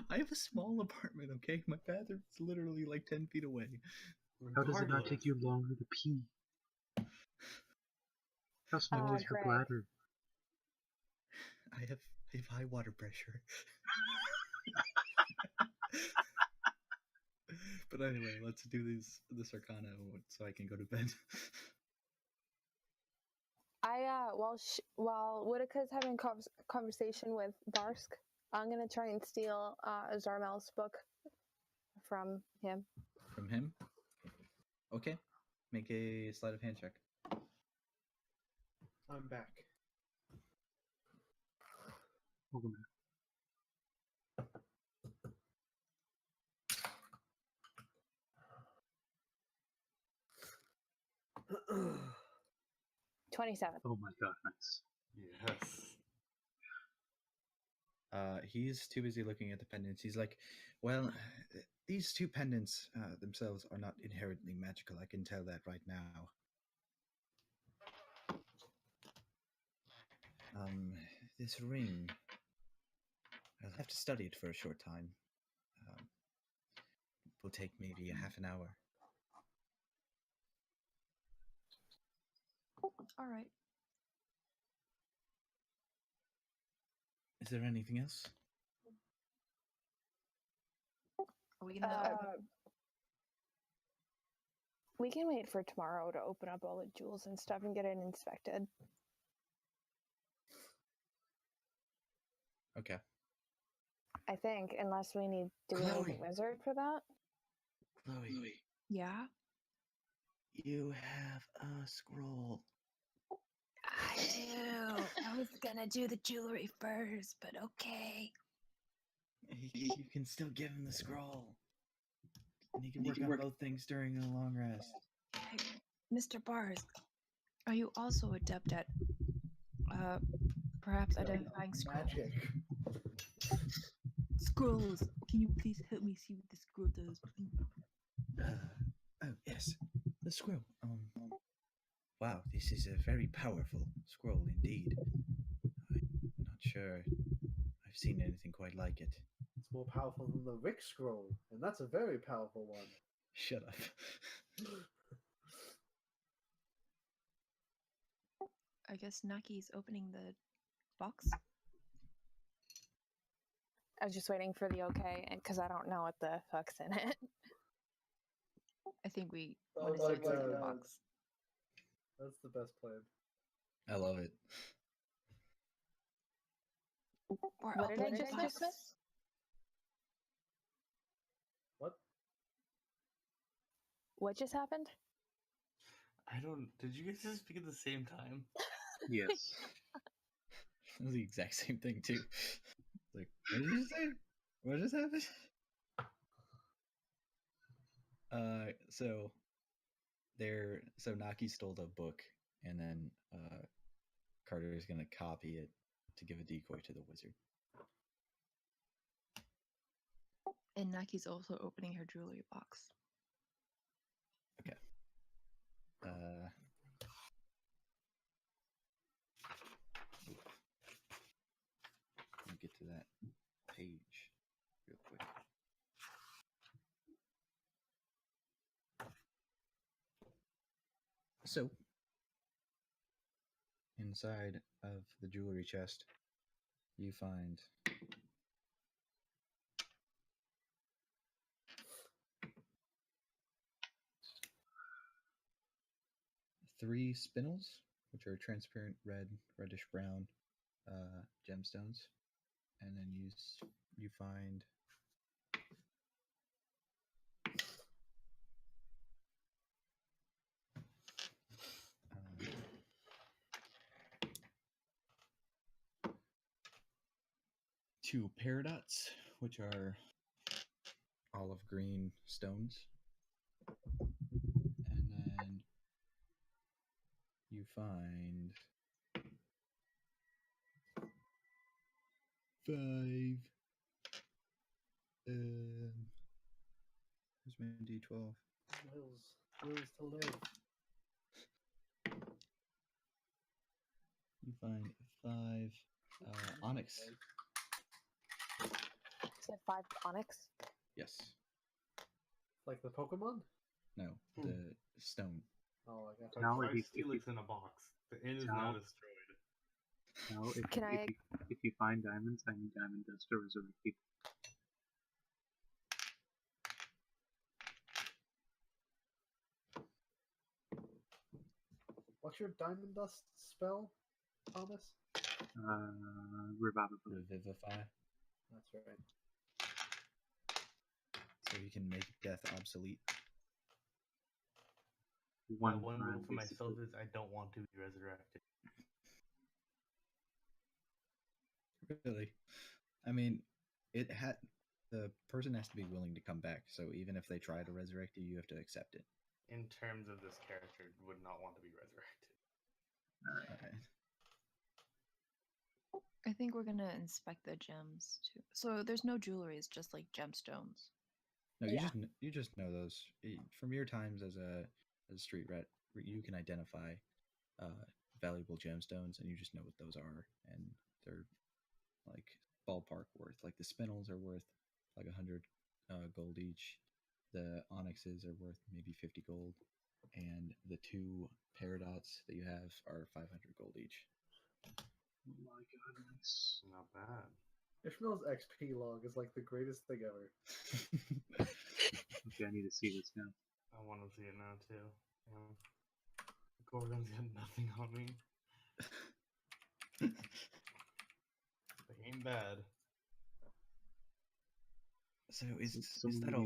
I have a small apartment, okay? My bathroom's literally like 10 feet away. How does it not Regardless. take you longer to pee? How small is your Greg. bladder? I have high water pressure. But anyway, let's do this Arcana so I can go to bed. While Whitaker's having conversation with Barsk, I'm gonna try and steal Zarmel's book from him. From him? Okay. Make a sleight of hand check. I'm back. Welcome back. 27. Oh my god, nice. Yes. He's too busy looking at the pendants. He's like, well, these two pendants themselves are not inherently magical. I can tell that right now. This ring, I'll have to study it for a short time. It will take maybe a half an hour. All right. Is there anything else? Are we gonna? We can wait for tomorrow to open up all the jewels and stuff and get it inspected. Okay. I think, unless we need to do Chloe. a wizard for that. Chloe, Yeah. you have a scroll. I do. I was gonna do the jewelry first, but okay. You can still give him the scroll. And he can work on both things during a long rest. Hey, Mr. Bars, are you also adept at, perhaps identifying Magic. scrolls? Can you please help me see what the scroll does, please? Oh, yes. The scroll. Wow, this is a very powerful scroll indeed. I'm not sure I've seen anything quite like it. It's more powerful than the Rick scroll, and that's a very powerful one. Shut up. I guess Naki's opening the box. I was just waiting for the okay, because I don't know what the fuck's in it. I think we Oh want to my see what's in the God. box. That's the best plan. I love it. We're What did I opening just the box. miss? What? What just happened? I don't. Did you guys just speak at the same time? Yes. It was the exact same thing too. Like, what did you say? What just happened? So Naki stole the book, and then Carter is gonna copy it to give a decoy to the wizard. And Naki's also opening her jewelry box. Okay. Let me get to that page real quick. So, inside of the jewelry chest, you find three spinels, which are transparent red, reddish brown gemstones, and then you find two peridots, which are olive green stones, and then you find 5 where's my D12? Wills to live. You find 5 onyx. You said 5 onyx? Yes. Like the Pokemon? No, the stone. Oh, I got Now, Five if you, Steelix in a box. The inn is Now- now destroyed. now if, Can I- if you find diamonds, I need diamond dust to resurrect people. What's your diamond dust spell, Thomas? Revivify. That's right. So you can make death obsolete. One rule for myself is I don't want to be resurrected. Really? I mean, the person has to be willing to come back. So even if they try to resurrect you, you have to accept it. In terms of this character, would not want to be resurrected. Okay. I think we're gonna inspect the gems too. So there's no jewelry; it's just like gemstones. No, you just know those from your times as a street rat. You can identify valuable gemstones, and you just know what those are, and they're like ballpark worth. Like the spinels are worth like 100 gold each. The onyxes are worth maybe 50 gold, and the 2 paradots that you have are 500 gold each. Oh my god, nice. Not bad. Ishmael's XP log is like the greatest thing ever. Okay, I need to see this now. I want to see it now too. Gordon's got nothing on me. They ain't bad. So is that all,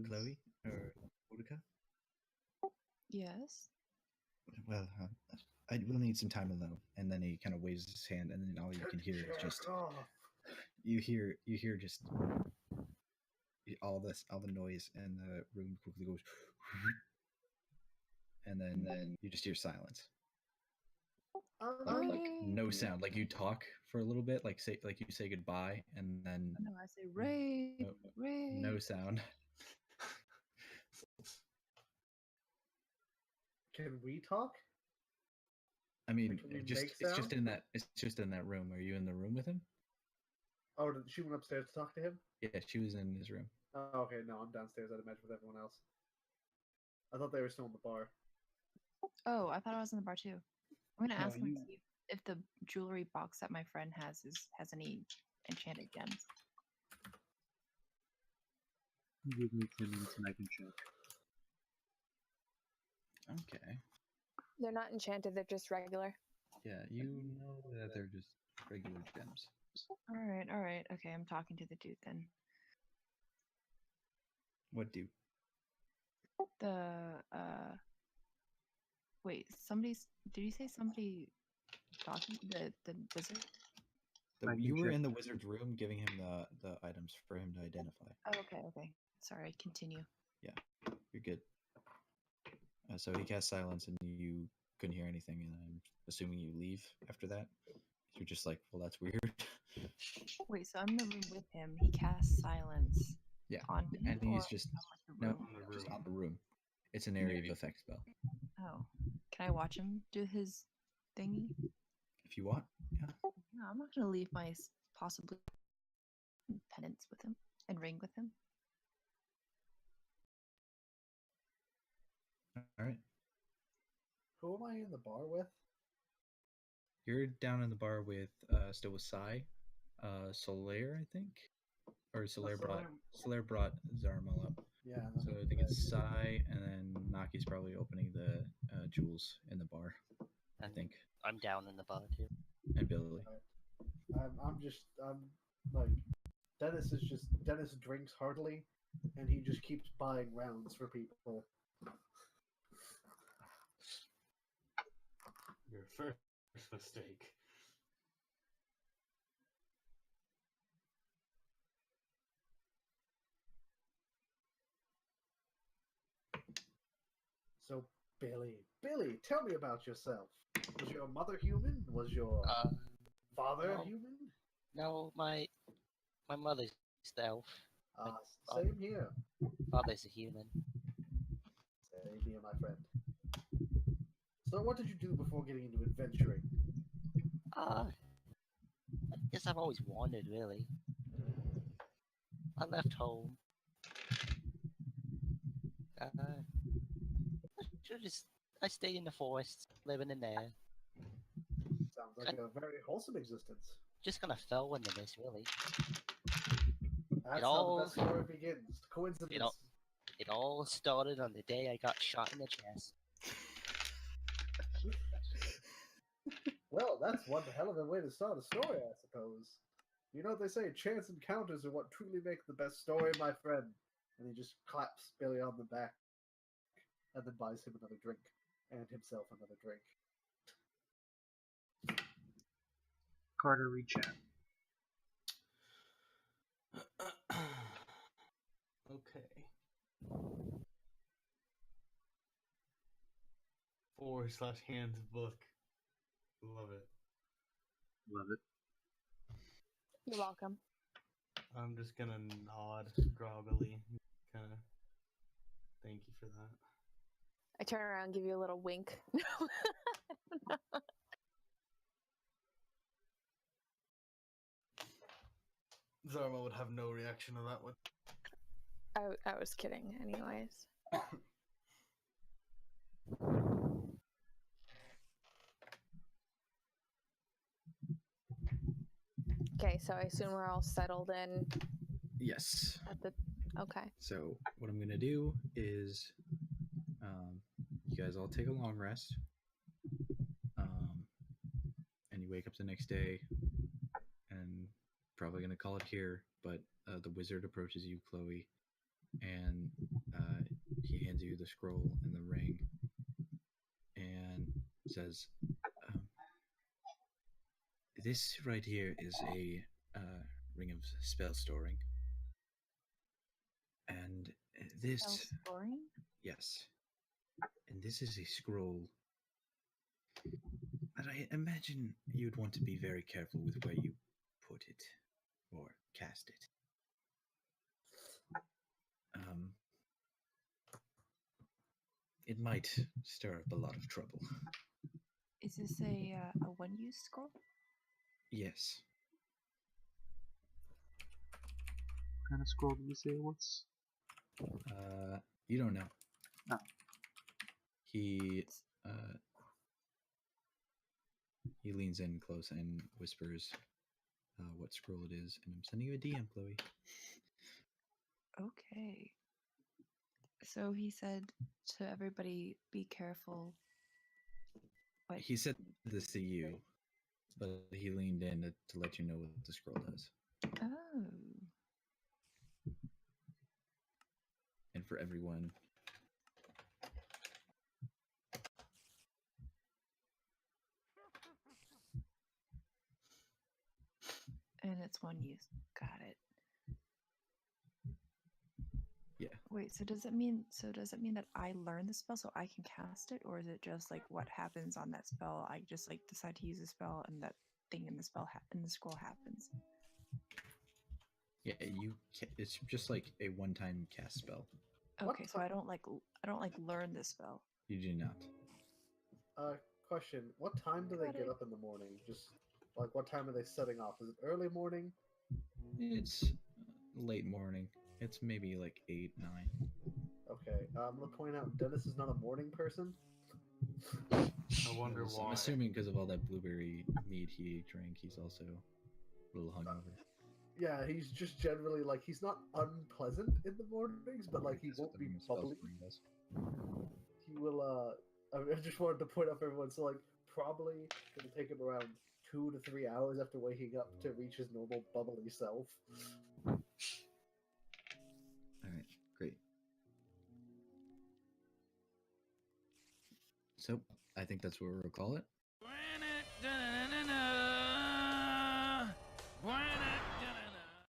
Chloe or Utica? Yes. Well, I will need some time alone. And then he kind of waves his hand, and then all you can hear is just you hear just all the noise, and the room quickly goes, and then you just hear silence. Like no sound. Like you talk for a little bit, like you say goodbye, and then No, I say raid, raid. no sound. Can we talk? I mean, Can we it's make just sound? in that room. Are you in the room with him? Oh, she went upstairs to talk to him? Yeah, she was in his room. Oh, okay, no, I'm downstairs, I'd imagine, with everyone else. I thought they were still in the bar. Oh, I thought I was in the bar too. I'm gonna No, ask him to see if the jewelry box that my friend has has any enchanted gems. Give me 10 minutes and I can check. Okay. They're not enchanted, they're just regular. Yeah, you know that they're just regular gems. All right. Okay, I'm talking to the dude then. What dude? The wait, did you say somebody talking? The wizard? You were in the wizard's room giving him the items for him to identify. Oh, okay. Sorry, continue. Yeah, you're good. So he cast silence, and you couldn't hear anything, and I'm assuming you leave after that. You're just like, well, that's weird. Wait, so I'm in the room with him. He casts silence. Yeah, on me, and he's or just on the just on the room. It's an area of effect spell. Oh, can I watch him do his thingy? If you want, yeah. No, I'm not gonna leave my possibly pendants with him and ring with him. All right. Who am I in the bar with? You're down in the bar with still with Sai, Solaire, I think, or Solaire brought Zarmal up. Yeah. So I think it's Sai, and then Naki's probably opening the jewels in the bar. I think. I'm down in the bar too. And Billy. I'm like, Dennis drinks heartily, and he just keeps buying rounds for people. Your first mistake. So, Billy, tell me about yourself. Was your mother human? Was your father no. human? No, my mother's elf. Same here. Father's a human. Same here, my friend. So, what did you do before getting into adventuring? I guess I've always wandered, really. I left home. I stayed in the forest, living in there. Sounds like a very wholesome existence. Just kind of fell into this, really. That's how the best story begins. Coincidence. It all started on the day I got shot in the chest. Well, that's one hell of a way to start a story, I suppose. You know what they say, chance encounters are what truly make the best story, my friend. And he just claps Billy on the back and then buys him another drink and himself another drink. Carter, read chat. Okay. /hands book. Love it. Love it. You're welcome. I'm just gonna nod groggily. Kind of. Thank you for that. I turn around and give you a little wink. Zarma would have no reaction to that one. I was kidding, anyways. Okay, so I assume we're all settled in. Yes. At the okay. So what I'm gonna do is, you guys all take a long rest, and you wake up the next day, and probably gonna call it here. But the wizard approaches you, Chloe, and he hands you the scroll and the ring, and says, "This right here is a ring of spell storing, and this Spell storing? Yes, and this is a scroll that I imagine you'd want to be very careful with where you put it or cast it. It might stir up a lot of trouble. Is this a one-use scroll? Yes. What kind of scroll did you say it was? You don't know. No. He leans in close and whispers what scroll it is, and I'm sending you a DM, Chloe. Okay. So he said to everybody, be careful. What? He said this to you, but he leaned in to let you know what the scroll does. Oh. And for everyone, And it's one use. Got it. yeah. Wait, so does it mean that I learn the spell so I can cast it, or is it just like what happens on that spell? I just like decide to use a spell, and that thing in the spell in the scroll happens. Yeah, it's just like a one-time cast spell. Okay, so I don't like learn this spell. You do not. Question: what time do they get up in the morning? Just like what time are they setting off? Is it early morning? It's late morning. It's maybe like 8, 9. Okay, I'm gonna point out Dennis is not a morning person. I wonder why. I'm assuming because of all that blueberry mead he drank, he's also a little hungover. Yeah, he's just generally like he's not unpleasant in the mornings, but like he won't be bubbly. He will. I just wanted to point out for everyone. So like probably gonna take him around 2 to 3 hours after waking up to reach his normal bubbly self. All right, great. So I think that's what we'll call it.